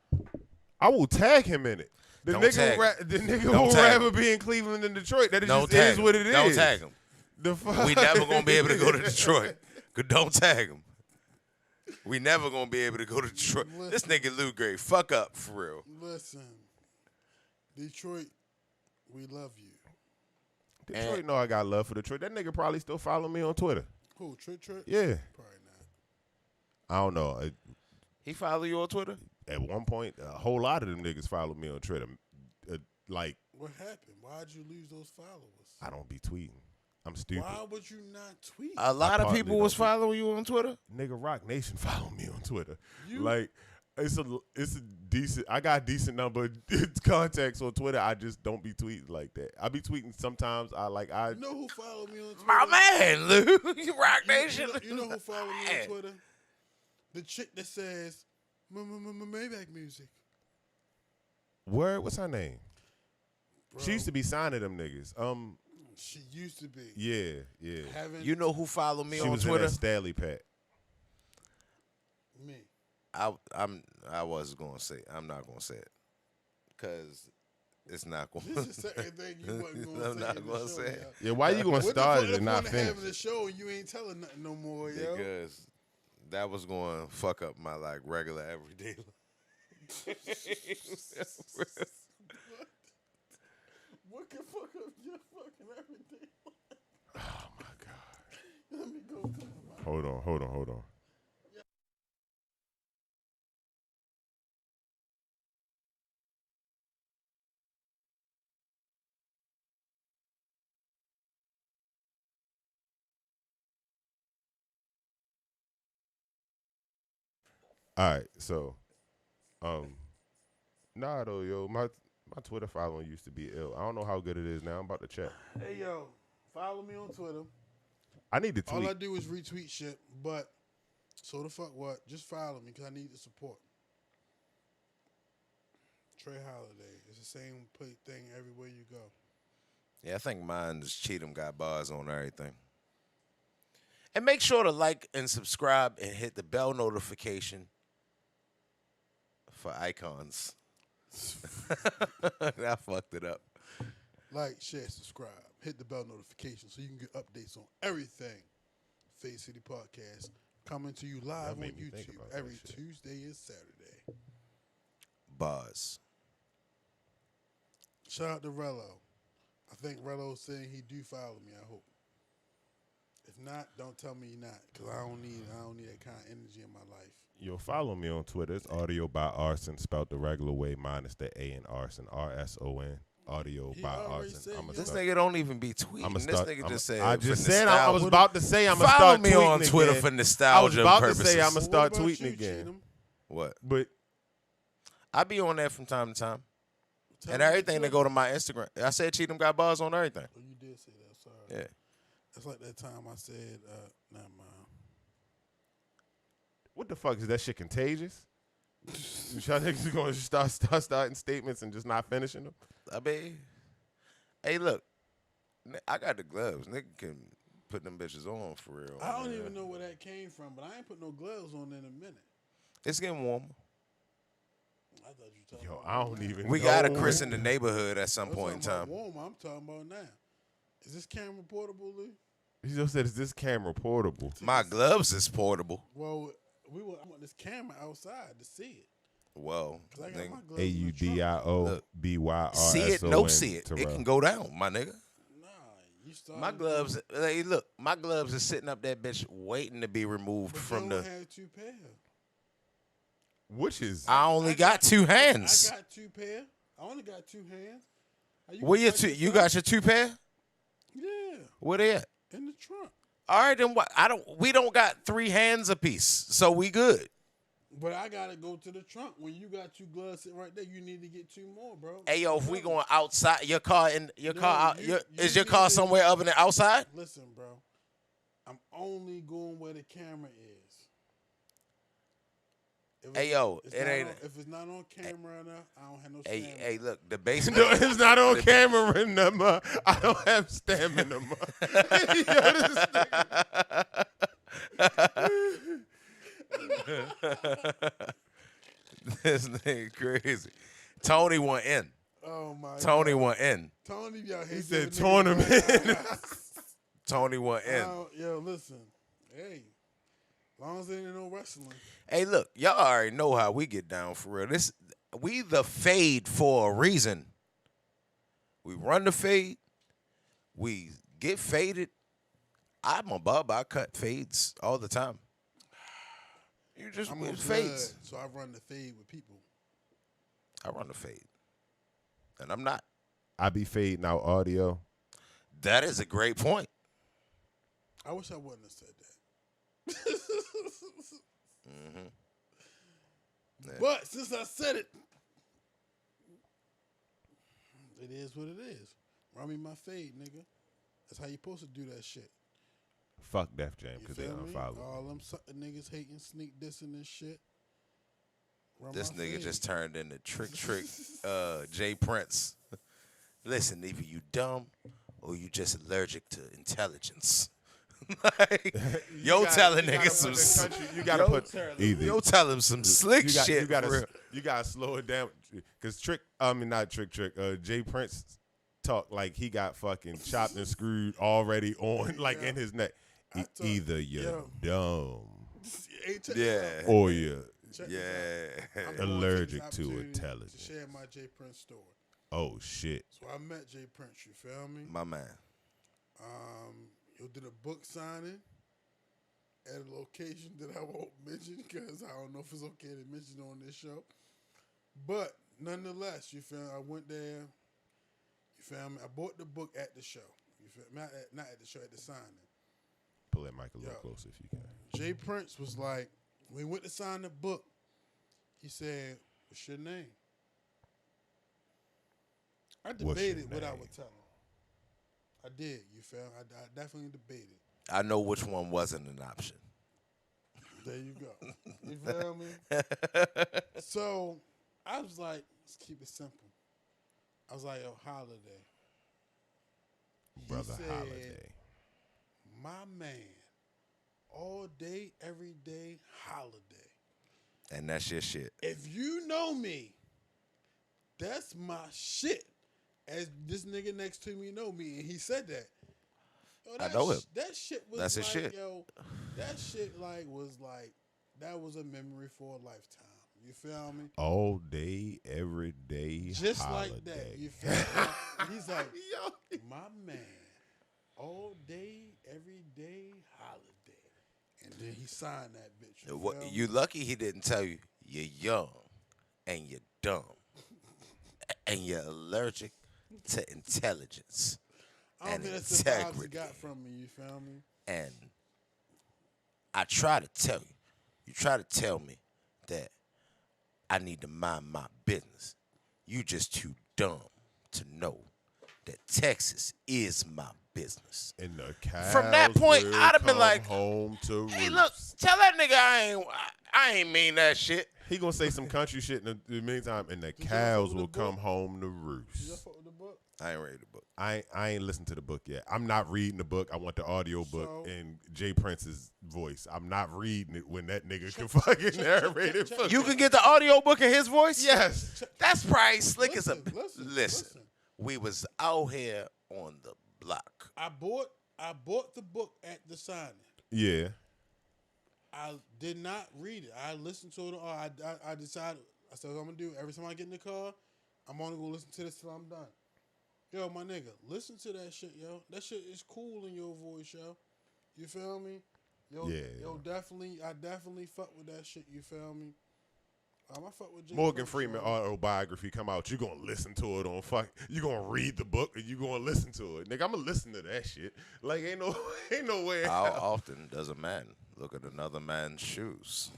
I will tag him in it. The nigga will rather be in Cleveland than Detroit. That just is what it is. Don't tag him. The fuck? We never gonna be able to go to Detroit. Don't tag him. We never gonna be able to go to Detroit. Listen, this nigga Lou Gray, fuck up for real. Listen, Detroit, we love you. Detroit know I got love for Detroit. That nigga probably still follow me on Twitter. Who, Trick? Yeah. Probably not. I don't know. He follow you on Twitter? At one point, a whole lot of them niggas follow me on Twitter. Like, what happened? Why'd you lose those followers? I don't be tweeting. I'm stupid. Why would you not tweet? A lot of people was following you on Twitter? Nigga, Rock Nation follow me on Twitter. Like, it's a decent. I got a decent number of contacts on Twitter. I just don't be tweeting like that. I be tweeting sometimes. You know who follow me on Twitter? My man, Lou. Rock Nation. You know who follow me on Twitter? The chick that says Maybach music. Word? What's her name? Bro. She used to be signing them niggas. She used to be. Yeah. You know who follow me she on was Twitter? In that Staley Pat. Me. I was gonna say I'm not gonna say it because it's not gonna. This is the second thing you wasn't gonna I'm say. not gonna say it. Yeah, why you gonna start it and not finish? Having the show and you ain't telling nothing no more, yo. Because that was going to fuck up my like regular everyday life. What can fuck up your fucking everyday life? Oh my god. Let me go talk about it. Hold on. All right, so, nah though, yo, my Twitter following used to be ill. I don't know how good it is now. I'm about to check. Hey yo, follow me on Twitter. I need to tweet. All I do is retweet shit, but so the fuck what? Just follow me because I need the support. Trey Holiday. It's the same thing everywhere you go. Yeah, I think mine is Cheatham got bars on everything. And make sure to like and subscribe and hit the bell notification for icons. I fucked it up. Like, share, subscribe. Hit the bell notification so you can get updates on everything. Face City Podcast coming to you live on YouTube every Tuesday and Saturday. Bars. Shout out to Rello. I think Rello's saying he do follow me, I hope. If not, don't tell me you're not, because I don't need that kind of energy in my life. Yo, follow me on Twitter. It's Audio by Arson, spelled the regular way, minus the A in Arson, RSON. audio He by already Arson. said I'm you This know. nigga don't even be tweeting. I'ma This start- nigga I'ma- just said. I just for said I was nostalgia. about to say I'm gonna Follow start me tweeting on Twitter again. for I was nostalgia about to purposes. say I'm gonna Well, start what about tweeting you, again. Cheatham? What? But I be on there from time to time. Tell And me everything the that go to my Instagram. I said Cheatham got bars on everything. Oh, you did say that. Sorry. Yeah. That's like that time I said, never mind. what the fuck is that shit contagious? Y'all niggas gonna starting statements and just not finishing them? I mean, hey, look, I got the gloves. Nigga can put them bitches on for real. I don't even know where that came from, but I ain't put no gloves on in a minute. It's getting warmer. I thought you talking Yo, about I don't even. We know. got a Chris in the neighborhood at some I'm point in talking about time. warm. I'm talking about now. Is this camera portable, Lee? He just said, "Is this camera portable?" My gloves is portable. Well, I want this camera outside to see it. Well, 'Cause I got my nigga, gloves in the trunk. AUDIOBYRSON. see it, no see it. It can go down, my nigga. Nah, you started. My gloves, hey, look, my gloves is sitting up that bitch waiting to be removed But from you the. don't have two pair. Which is I only got two hands. I got two pair. I only got two hands. Where your two? You got your two pair? Yeah, Where they at? in the trunk. All right, then what? We don't got three hands apiece, so we good. But I gotta go to the trunk. When you got two gloves sitting right there, you need to get two more, bro. Hey yo, if we going outside, your car in your No, car out, you is your need car to- somewhere other than outside? Listen, bro. I'm only going where the camera is. If Hey, it's- yo, it's it not ain't- on- if it's not on camera enough, I don't have no Hey, stamina. hey, look, the basement. no, it's not on camera in the mud. I don't have stamina. Yo, this nigga. This nigga crazy. Tony went in. Oh my Tony God. went in. Tony, y'all hate He said giving niggas tournament. Tony went in. Yo, listen. Hey, long as there ain't no wrestling. Hey, look, y'all already know how we get down for real. We the fade for a reason. We run the fade. We get faded. I'm a bub. I cut fades all the time. You just I'm with on fades. blood, so I run the fade with people. I run the fade, and I'm not. I be fading out audio. That is a great point. I wish I wouldn't have said that. Mm-hmm. Yeah. But since I said it, it is what it is. Run me my fade, nigga. That's how you supposed to do that shit. Fuck Def Jam You because they feel me? unfollowed. All them sucker niggas hating, sneak dissing and shit. Run This my nigga fade. just turned into Trick Jay Prince. Listen, either you dumb or you just allergic to intelligence. Like, yo, telling niggas some. You gotta put either. Yo, tell him some slick shit. You for real. gotta slow it down because not Trick. Jay Prince talk like he got fucking chopped and screwed already on like in his neck. Either you're dumb Yeah. or you're Yeah. I'm going allergic this to opportunity intelligence. To share my Jay Prince story. Oh shit. So I met Jay Prince, you feel me? My man. He did a book signing at a location that I won't mention because I don't know if it's okay to mention on this show. But nonetheless, you feel me? I went there. You feel me? I bought the book at the show. You feel me? Not at the show, at the signing. Pull that mic a little Yo. closer if you can. Jay Prince was like, when we went to sign the book, he said, "What's your name?" I What's your debated what I name? would tell him. I did, you feel me? I definitely debated. I know which one wasn't an option. There you go. You feel me? So I was like, let's keep it simple. I was like, yo, Holiday. Brother said, Holiday. My man, all day, every day, Holiday. And that's your shit. If you know me, that's my shit. As this nigga next to me know me, and he said that. Yo, I know him. That shit was That's his like, shit. yo, that shit was like, that was a memory for a lifetime. You feel me? All day, every day, Just holiday. like that. You feel me? He's like, my man, all day, every day, holiday. And then he signed that bitch. You, feel me? You lucky he didn't tell you you're young and you're dumb and you're allergic to intelligence I don't and think that's the vibes you integrity. got from me. You feel me? And I try to tell you, you try to tell me that I need to mind my business. You just too dumb to know that Texas is my business. And the cows From that point, will I'd have been come like, home to hey, roost. look, tell that nigga I ain't mean that shit. He gonna say some country shit in the meantime, and the y'all fuck cows with will the book? come home to Did y'all roost. fuck with the book? I ain't read the book. I ain't listened to the book yet. I'm not reading the book. I want the audio book So- in Jay Prince's voice. I'm not reading it when that nigga can fucking narrate it. for You me. can get the audio book in his voice? Yes. That's probably slick as a... Listen. Listen, we was out here on the block. I bought the book at the signing. Yeah. I did not read it. I listened to it. I decided. I said what I'm gonna do. Every time I get in the car, I'm only gonna listen to this till I'm done. Yo, my nigga, listen to that shit, yo. That shit is cool in your voice, yo. You feel me? Yo, Yeah. Yo, I definitely fuck with that shit. You feel me? I fuck with Jay Morgan Prince, Freeman yo. autobiography come out. You gonna listen to it on fuck. You gonna read the book and you gonna listen to it, nigga. I'm gonna listen to that shit. Like ain't no way. How often does a man look at another man's shoes?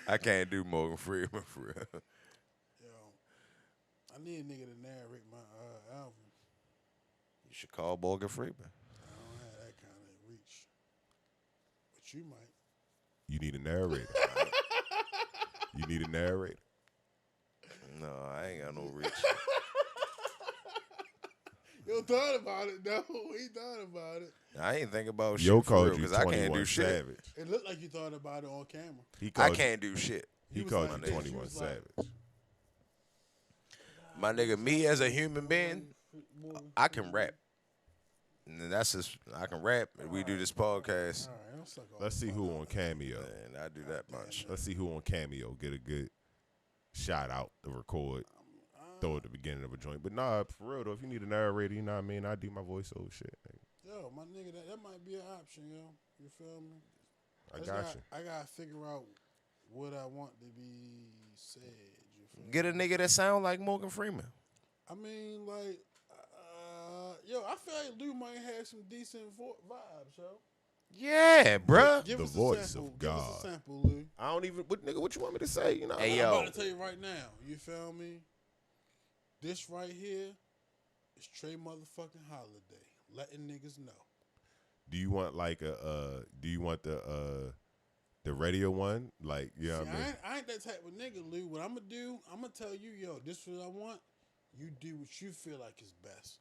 I can't do Morgan Freeman for real. Yo, I need a nigga to narrate my album. You should call Morgan Freeman. I don't have that kind of reach, but you might. You need a narrator. You need a narrator. No, I ain't got no reach. Yo, thought about it, though. He thought about it. I ain't think about Yo shit for called real you because I can't 21 do shit. Savage. It looked like you thought about it on camera. He I called you- can't do shit. He was called like you this. 21 He was like- Savage. My nigga, me as a human being, I can rap. And that's just, I can rap and we do this podcast. All right, don't suck off. Let's see who on Cameo. And I do that much. Let's see who on Cameo get a good shout out to record. Throw at the beginning of a joint. But nah, for real though, if you need a narrator, you know what I mean? I do my voiceover shit. Nigga. Yo, my nigga, that might be an option, yo. You feel me? I just got you. I gotta figure out what I want to be said. You feel Get a me? nigga that sound like Morgan Freeman. I mean, like, yo, I feel like Lou might have some decent vibes, yo. Yeah, bruh. Give The us a voice sample. of Give us God. a sample, Lou. I don't even, nigga, what you want me to say? You know? Hey, I'm yo. about to tell you right now. You feel me? This right here is Trey motherfucking Holiday. Letting niggas know. Do you want like do you want the radio one? Like, you know See, what I mean? I ain't that type of nigga, Lou. What I'm gonna do, I'm gonna tell you, yo, this is what I want. You do what you feel like is best.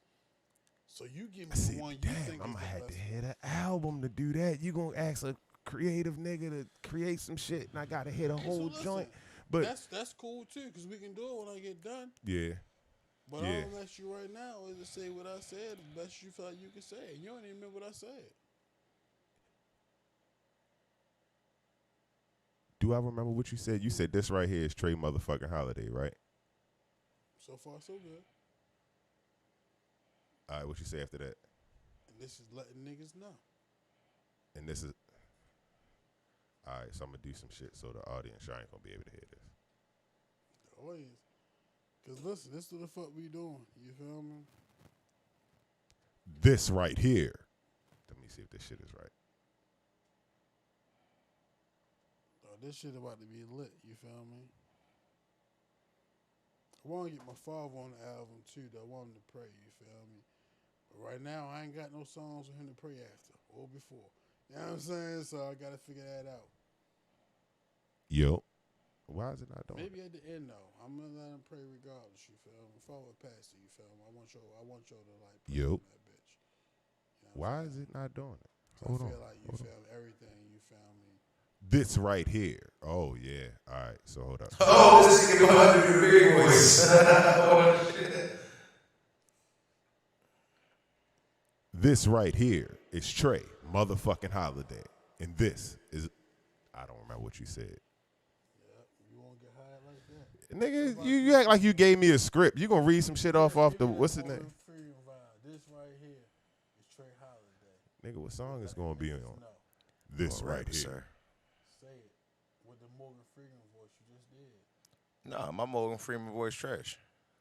So you give me the one you think I'm is gonna the have best. to hit an album to do that. You gonna ask a creative nigga to create some shit, and I gotta hit a So whole listen, joint. But that's cool too, cause we can do it when I get done. yeah, But Yeah. all I'm asking you right now is to say what I said the best you feel like you can say it. You don't even remember what I said. do I remember what you said? You said this right here is Trey motherfucking Holiday, right? So far, so good. All right, what you say after that? And this is letting niggas know. And this is all right. So I'm gonna do some shit so the audience y'all ain't gonna be able to hear this. Always. Cause listen, this is what the fuck we doing. You feel me? This right here. Let me see if this shit is right. Oh, this shit about to be lit. You feel me? I want to get my father on the album too. Though I want him to pray. You feel me? But right now, I ain't got no songs for him to pray after or before. You know what I'm saying? So I gotta figure that out. Yo, why is it not doing? Maybe at the end though, I'm gonna let him pray regardless. You feel me? Forward pastor. You feel me? I want y'all to like pray Yo. on that bitch. You know what Why I'm is saying? it not doing it? So Hold I on. feel like you hold on. feel everything. You feel me? This right here. Oh yeah. All right. So hold up. Oh, this nigga about to do the big voice. Oh, shit. This right here is Trey motherfucking Holiday, and this is I don't remember what you said. You won't get high like that. Nigga, you act like you gave me a script. You gonna read some shit off the Give me what's that his name? Morgan Freeman vibe. This right here is Trey Holiday. Nigga, what song is gonna be on? No, This All right right, here. sir. say it with the Morgan Freeman voice you just did. Nah, my Morgan Freeman voice trash.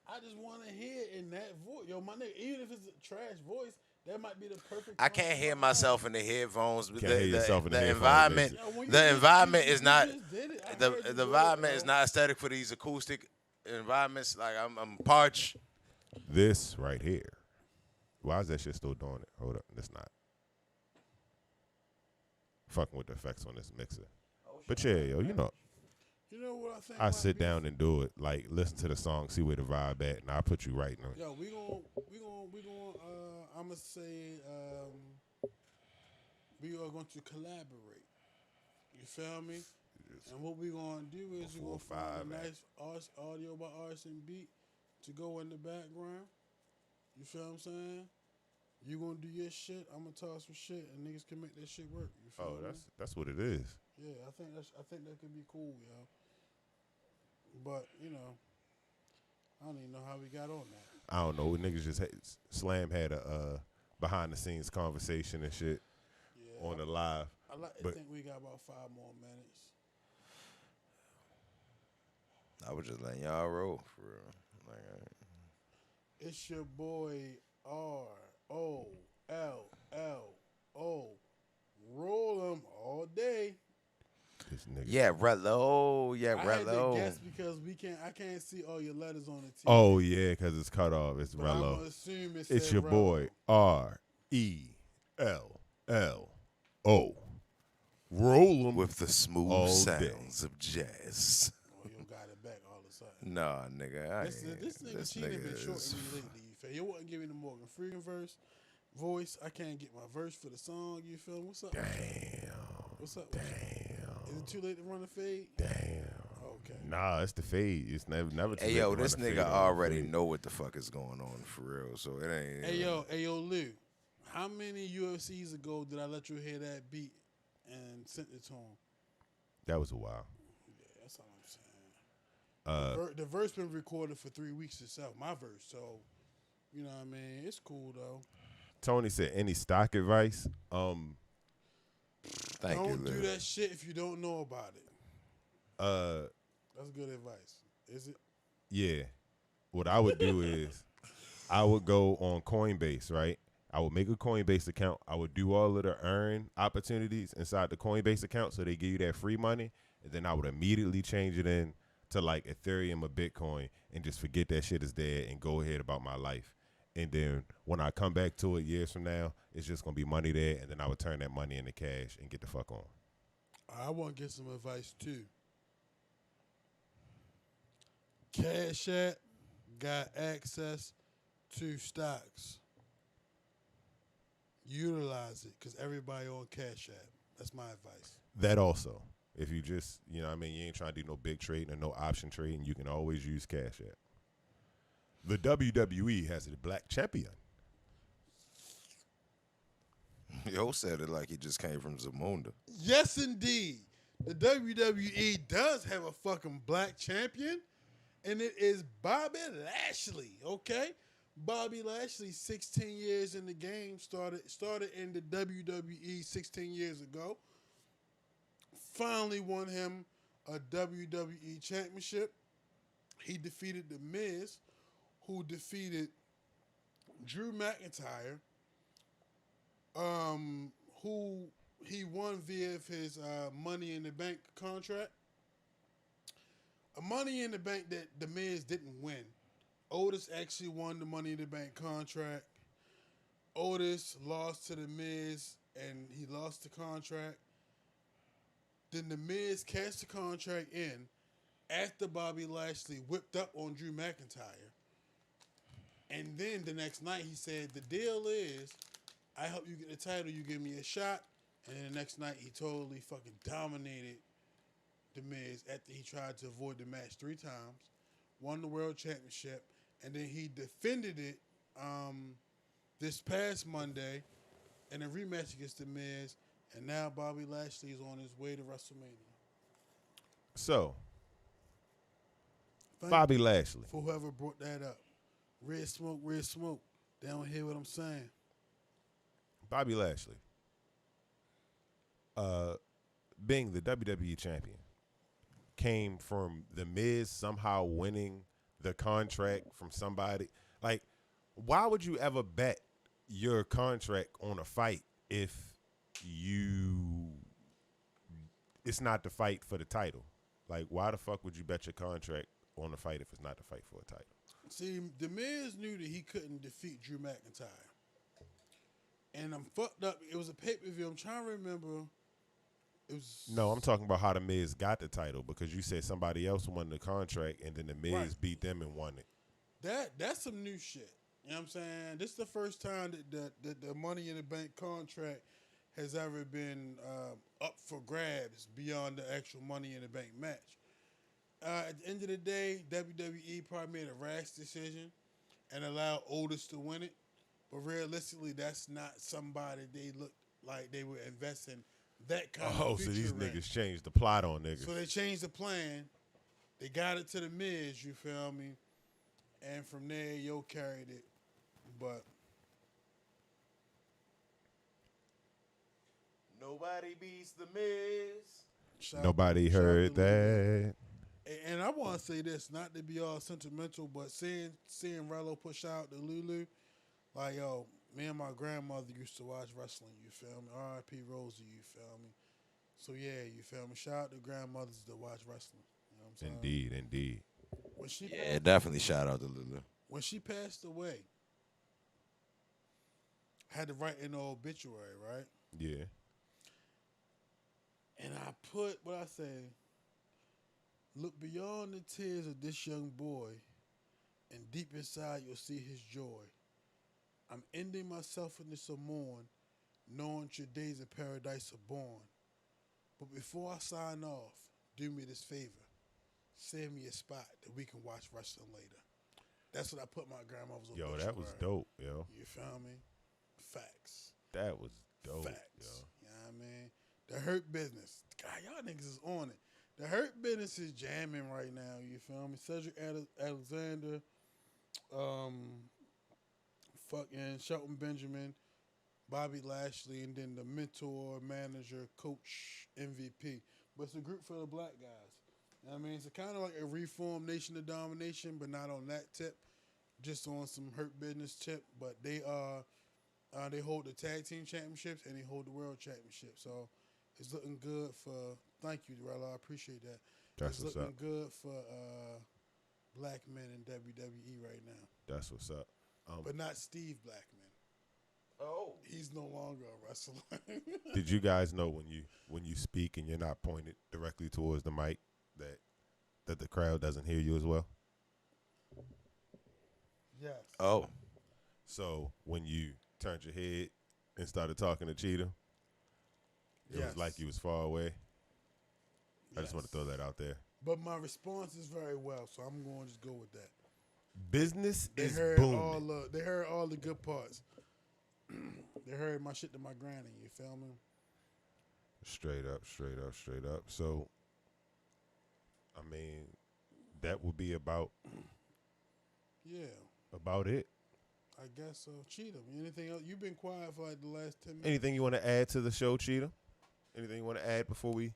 I just want to hear it in that voice. Yo, my nigga, even if it's a trash voice, that might be the perfect. I can't hear myself in the headphones. Can't hear yourself in the headphones, environment. Mason. Yo, when you The just- environment you is not. just did it. I heard The you the do it, environment yo. is not aesthetic for these acoustic environments. Like I'm parched. This right here. Why is that shit still doing it? Hold up, it's not. Fucking with the effects on this mixer. But yeah, yo, you know, You know what I think? I might sit be- down and do it. Like, listen to the song, see where the vibe at, and I put you right in it. Yo, we gonna. I'ma say we are going to collaborate. You feel me? And what we gonna do is we gonna find a nice audio by Arson beat to go in the background. You feel what I'm saying? You gonna do your shit, I'm gonna toss some shit, and niggas can make that shit work. You feel Oh, me? that's what it is. Yeah, I think that could be cool, yo. But you know, I don't even know how we got on that. I don't know. Niggas just Slam had a behind the scenes conversation and shit Yeah, on the live. I like to but- think we got about 5 more minutes. I was just letting y'all roll for real. Like, It's your boy ROLLO. Roll 'em all day. This nigga. yeah, Rello. Yeah, I had to Rello. guess because I can't see all your letters on the TV. Oh yeah, because it's cut off. It's But I'm Rello. gonna assume It's said your Rello. boy RELLO. Roll 'em. With the smooth All sounds of jazz. Oh, you got it back all of a sudden. Nah, nigga. This nigga cheating been shorting me lately. You feel? You wasn't giving the Morgan Freeman voice. I can't get my verse for the song. You feel? What's up? Damn. What's up? Damn. Is it too late to run a fade? Damn. Okay. Nah, it's the fade. It's never too Hey, late yo, to this run a fade nigga on the already fade. know what the fuck is going on for real, so it ain't. Hey yo, Lou. How many UFCs ago did I let you hear that beat and sent it to him? That was a while. Yeah, that's all I'm saying. Uh, The verse been recorded for 3 weeks itself. My verse, so you know what I mean. It's cool though. Tony said, "Any stock advice?" Thank you, Don't do Lou. that shit if you don't know about it. Uh, That's good advice. Is it? yeah. What I would do is, I would go on Coinbase, right? I would make a Coinbase account. I would do all of the earn opportunities inside the Coinbase account, so they give you that free money, and then I would immediately change it in to like Ethereum or Bitcoin, and just forget that shit is dead and go ahead about my life. And then when I come back to it years from now, it's just gonna be money there, and then I would turn that money into cash and get the fuck on. I want to get some advice too. Cash App got access to stocks. Utilize it because everybody on Cash App. That's my advice. That also, if you just, you know what I mean, you ain't trying to do no big trading or no option trading, you can always use Cash App. The WWE has a black champion. Yo said it like he just came from Zamunda. Yes, indeed. The WWE does have a fucking black champion, and it is Bobby Lashley, okay? Bobby Lashley, 16 years in the game, started in the WWE 16 years ago. Finally won him a WWE championship. He defeated The Miz, who defeated Drew McIntyre, who he won via his Money in the Bank contract. A Money in the Bank that The Miz didn't win. Otis actually won the Money in the Bank contract. Otis lost to The Miz, and he lost the contract. Then The Miz cashed the contract in after Bobby Lashley whipped up on Drew McIntyre. And then the next night he said, the deal is, I help you get the title, you give me a shot. And then the next night he totally fucking dominated The Miz after he tried to avoid the match 3 times. Won the world championship. And then he defended it this past Monday in a rematch against The Miz. And now Bobby Lashley is on his way to WrestleMania. So, Thank Bobby you Lashley. for whoever brought that up. Red smoke, red smoke. They don't hear what I'm saying. Bobby Lashley, being the WWE champion, came from The Miz somehow winning the contract from somebody. Like, why would you ever bet your contract on a fight if it's not the fight for the title? Like, why the fuck would you bet your contract on a fight if it's not the fight for a title? See, The Miz knew that he couldn't defeat Drew McIntyre. And I'm fucked up. It was a pay-per-view. I'm trying to remember. It was No, I'm talking about how the Miz got the title, because you said somebody else won the contract and then the Miz beat them and won it. That's some new shit. You know what I'm saying? This is the first time that the Money in the Bank contract has ever been up for grabs beyond the actual Money in the Bank match. At the end of the day, WWE probably made a rash decision and allowed Otis to win it. But realistically, that's not somebody they looked like they were investing that kind of Oh, future so these in. niggas changed the plot on niggas. So they changed the plan. They got it to the Miz, you feel me? And from there, Yo carried it. But Nobody beats the Miz. Nobody heard that. And I want to say this, not to be all sentimental, but seeing Rello push out to Lulu, like, yo, me and my grandmother used to watch wrestling, you feel me? R.I.P. Rosie, you feel me? So, yeah, you feel me? Shout out to grandmothers that watch wrestling. You know what I'm saying? Indeed. When she Yeah, definitely shout out to Lulu. When she passed away, I had to write in the obituary, right? Yeah. And I put what I say, look beyond the tears of this young boy, and deep inside you'll see his joy. I'm ending myself in this morn, knowing your days in paradise are born. But before I sign off, do me this favor. Save me a spot that we can watch wrestling later. That's what I put my grandmother's obituary. Yo, that was dope, yo. You feel me? Facts. That was dope, Facts. yo. You know what I mean? The Hurt Business. God, y'all niggas is on it. The Hurt Business is jamming right now, you feel me? Cedric Alexander, fucking Shelton Benjamin, Bobby Lashley, and then the mentor, manager, coach, MVP. But it's a group for the black guys. You know what I mean? It's kind of like a reformed Nation of Domination, but not on that tip, just on some Hurt Business tip. But they hold the tag team championships and they hold the world championship. So it's looking good for. Thank you, Dorella. I appreciate that. That's it's what's looking up. good for black men in WWE right now. That's what's up. But not Steve Blackman. Oh. He's no longer a wrestler. Did you guys know when you speak and you're not pointed directly towards the mic that the crowd doesn't hear you as well? Yes. Oh. So when you turned your head and started talking to Cheetah, it was like you was far away. I just want to throw that out there. But my response is very well, so I'm going to just go with that. Business is heard booming. They heard all the good parts. They heard my shit to my granny. You feel me? Straight up. So, I mean, that would be about it. I guess so. Cheetah, anything else? You've been quiet for like the last 10 minutes. Anything you want to add to the show, Cheetah? Anything you want to add before we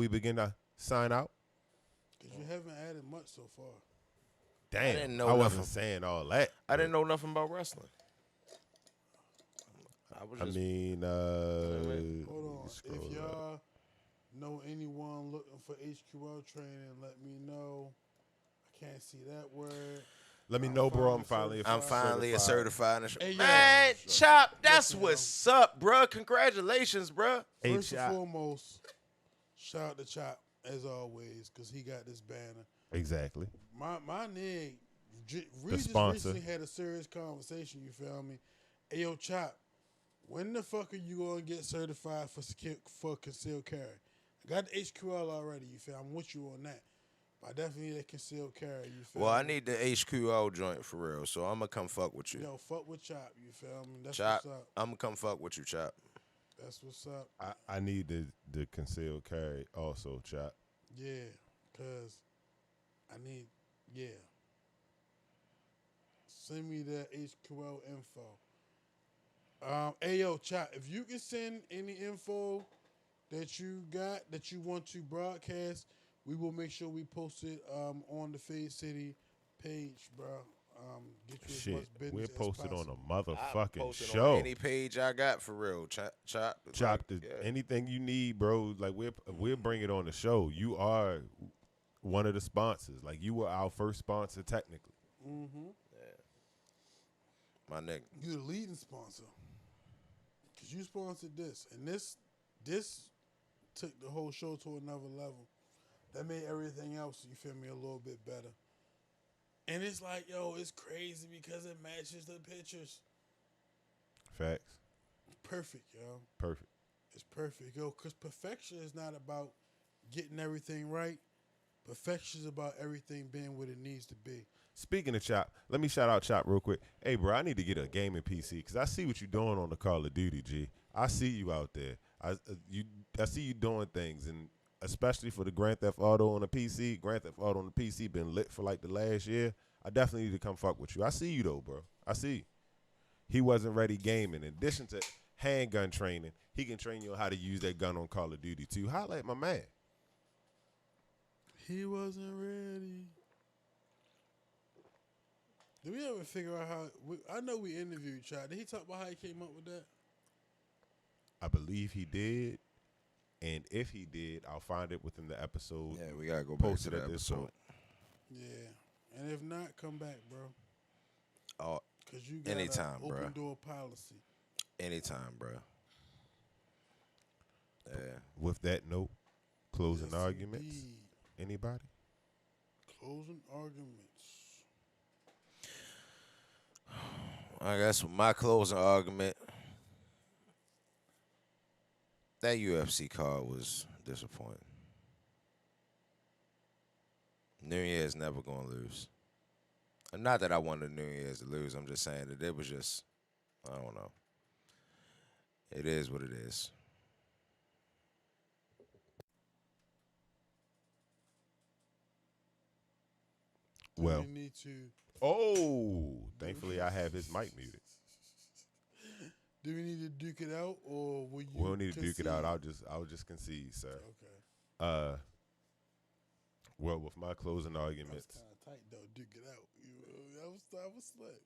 begin to sign out? Because you haven't added much so far. Damn, I wasn't saying all that. I didn't know nothing about wrestling. Hold on. If y'all know anyone looking for HQL training, let me know. I can't see that word. Let me know, bro. I'm finally a certified instructor. Hey, Man, Chop, that's what's up, bro. Congratulations, bro. First and foremost, shout out to Chop, as always, because he got this banner. Exactly. My nigga, sponsor recently had a serious conversation, you feel me? Hey, yo, Chop, when the fuck are you going to get certified for concealed carry? I got the HQL already, you feel me? I'm with you on that. I definitely need a concealed carry, you feel me? Well, I need the HQL joint for real, so I'm going to come fuck with you. Yo, fuck with Chop, you feel me? That's Chop, what's up. I'm going to come fuck with you, Chop. That's what's up. I need the concealed carry also, Chop. Yeah, because I need, Send me the HQL info. Hey, yo, Chop, if you can send any info that you got that you want to broadcast, we will make sure we post it on the Fade City page, bro. Get you as Shit, much business we're as posted on possible. a motherfucking Posted show. on any page I got for real. Chop. Anything you need, bro. Like we'll bring it on the show. You are one of the sponsors. Like you were our first sponsor, technically. Mm-hmm. My nigga. You're the leading sponsor. Because you sponsored this. And this took the whole show to another level. That made everything else, you feel me, a little bit better. And it's like, yo, it's crazy because it matches the pictures. Facts. Perfect, yo. Perfect. It's perfect, yo. Because perfection is not about getting everything right. Perfection is about everything being what it needs to be. Speaking of Chop, let me shout out Chop real quick. Hey, bro, I need to get a gaming PC because I see what you're doing on the Call of Duty, G. I see you out there. I see you doing things, and especially for the Grand Theft Auto on the PC. Grand Theft Auto on the PC been lit for like the last year. I definitely need to come fuck with you. I see you, though, bro. I see you. He wasn't ready gaming. In addition to handgun training, he can train you on how to use that gun on Call of Duty, too. Highlight my man. He wasn't ready. Did we ever figure out how? I know we interviewed Chad. Did he talk about how he came up with that? I believe he did. And if he did, I'll find it within the episode. Yeah, we got to go back to posted the at this episode. point. Yeah. And if not, come back, bro. Oh, Because you got anytime, an bro. open door policy. Anytime, bro. Yeah. With that note, closing Yes, arguments. indeed. Anybody? Closing arguments. I guess my closing argument, that UFC card was disappointing. New Year's never going to lose. And not that I wanted New Year's to lose. I'm just saying that it was just, I don't know. It is what it is. Well, we need to. Oh, thankfully I have his mic muted. Do we need to duke it out, or will you? We don't need to duke it out. concede? I'll just concede, sir. Okay. Well, with my closing That was arguments, kind of tight though. Duke it out. I was slick.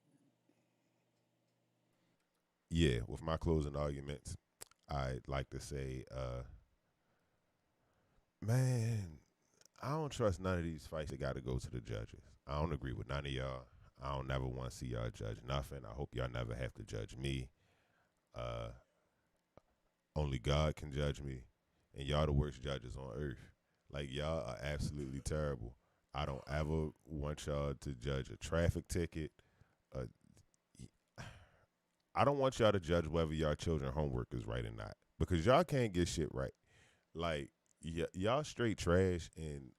yeah, with my closing arguments, I'd like to say, man, I don't trust none of these fights that got to go to the judges. I don't agree with none of y'all. I don't never want to see y'all judge nothing. I hope y'all never have to judge me. Only God can judge me, and y'all the worst judges on earth. Like, y'all are absolutely terrible. I don't ever want y'all to judge a traffic ticket. I don't want y'all to judge whether y'all children homework is right or not, because y'all can't get shit right. Like, y'all straight trash, and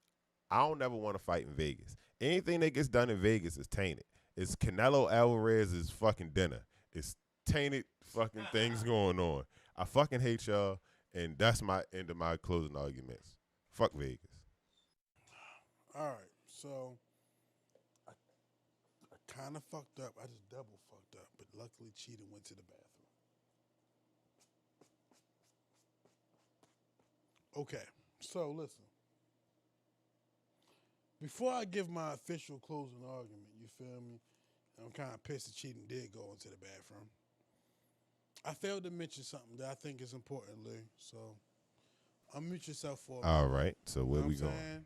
I don't ever want to fight in Vegas. Anything that gets done in Vegas is tainted. It's Canelo Alvarez's fucking dinner. It's tainted fucking things going on. I fucking hate y'all, and that's my end of my closing arguments. Fuck Vegas. All right, so I kind of fucked up. I just double fucked up, but luckily Cheetah went to the bathroom. Okay, so listen. Before I give my official closing argument, you feel me? I'm kind of pissed that Cheetah did go into the bathroom. I failed to mention something that I think is important, Lee. So unmute yourself for a All minute. right, so where You know we what I'm going? saying?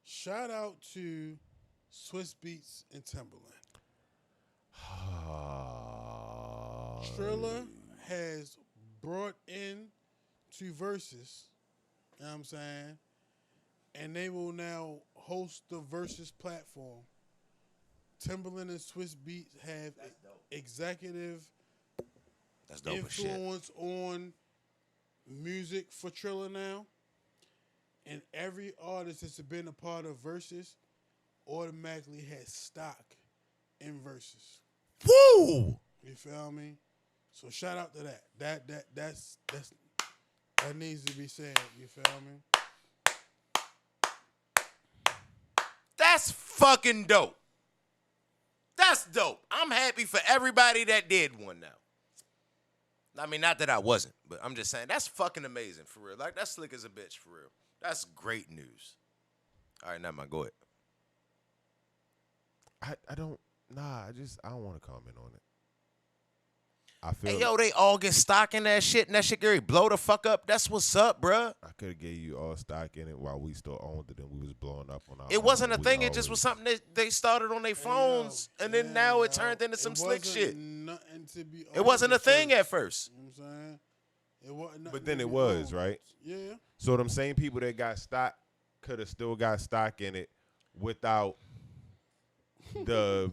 Shout out to Swiss Beats and Timberland. Triller has brought in 2 verses, you know what I'm saying? And they will now host the Versus platform. Timberland and Swiss Beats have executive That's dope as shit. influence on music for Triller now. And every artist that's been a part of Versus automatically has stock in Versus. Woo! You feel me? So shout out to that. That needs to be said. You feel me? That's fucking dope. That's dope. I'm happy for everybody that did one now. I mean, not that I wasn't, but I'm just saying that's fucking amazing for real. Like, that's slick as a bitch for real. That's great news. All right, now, man, go ahead. I don't. Nah, I don't want to comment on it. I feel. Hey, yo, they all get stock in that shit, and that shit Gary blow the fuck up. That's what's up, bruh. I could have gave you all stock in it while we still owned it, and we was blowing up on our. It wasn't a own. thing. It just was something that they started on their phones, and then now it turned into some slick shit. It wasn't a thing at first. You know what I'm saying? It wasn't. But then it was, right? Yeah. So them same people that got stock could have still got stock in it without the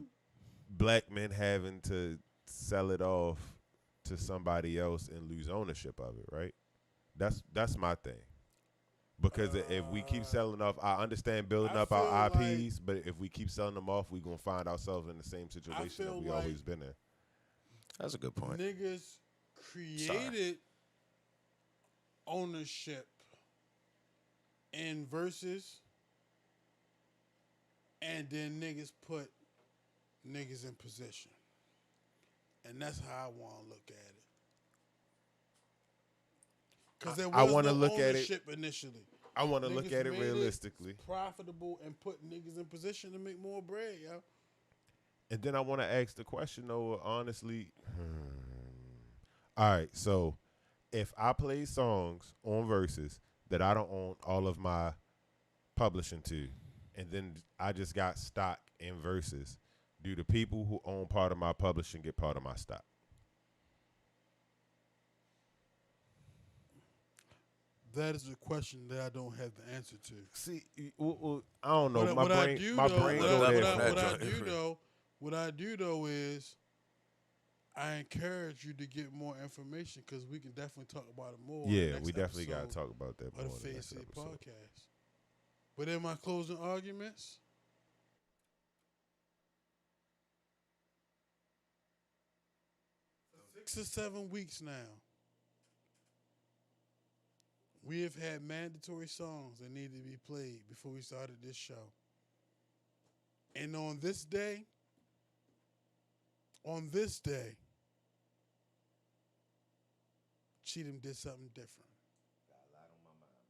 black men having to sell it off to somebody else and lose ownership of it, right? That's my thing. Because if we keep selling off, I understand building up our IPs, but if we keep selling them off, we're going to find ourselves in the same situation that we always been in. That's a good point. Niggas created ownership in verses, and then niggas put niggas in position. And that's how I want to look at it. Because there was no ownership initially. I want to look at it realistically. Profitable and put niggas in position to make more bread, yo. And then I want to ask the question, though, honestly. All right, so if I play songs on Versus that I don't own all of my publishing to, and then I just got stock in Versus, do the people who own part of my publishing get part of my stock? That is a question that I don't have the answer to. See, I don't know. What I do though is I encourage you to get more information because we can definitely talk about it more. Yeah, we definitely got to talk about that more. On the Face It podcast. But in my closing arguments, 6 or 7 weeks now, we have had mandatory songs that needed to be played before we started this show. And on this day, Cheatham did something different. Got a lot on my mind,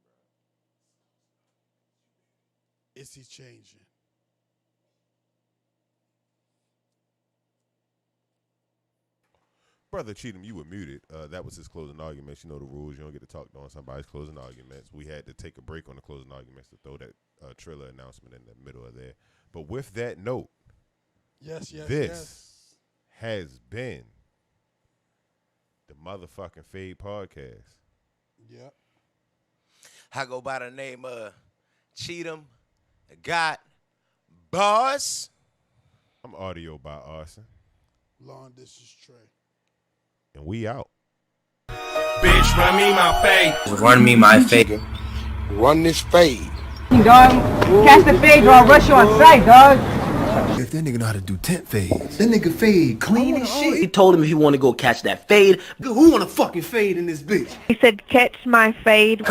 bro. Is he changing? Brother Cheatham, you were muted. That was his closing arguments. You know the rules. You don't get to talk during somebody's closing arguments. We had to take a break on the closing arguments to throw that Triller announcement in the middle of there. But with that note, this has been the motherfucking Fade Podcast. Yep. I go by the name of Cheatham. Got Bars. I'm audio by Arson. Long distance Trey. And we out. Bitch, run me my fade. Run me my fade. Run this fade. Dog, catch the fade or I'll rush you on sight, dog. If that nigga know how to do tent fades, that nigga fade clean as shit. He told him if he want to go catch that fade. Who wanna fucking fade in this bitch? He said, catch my fade.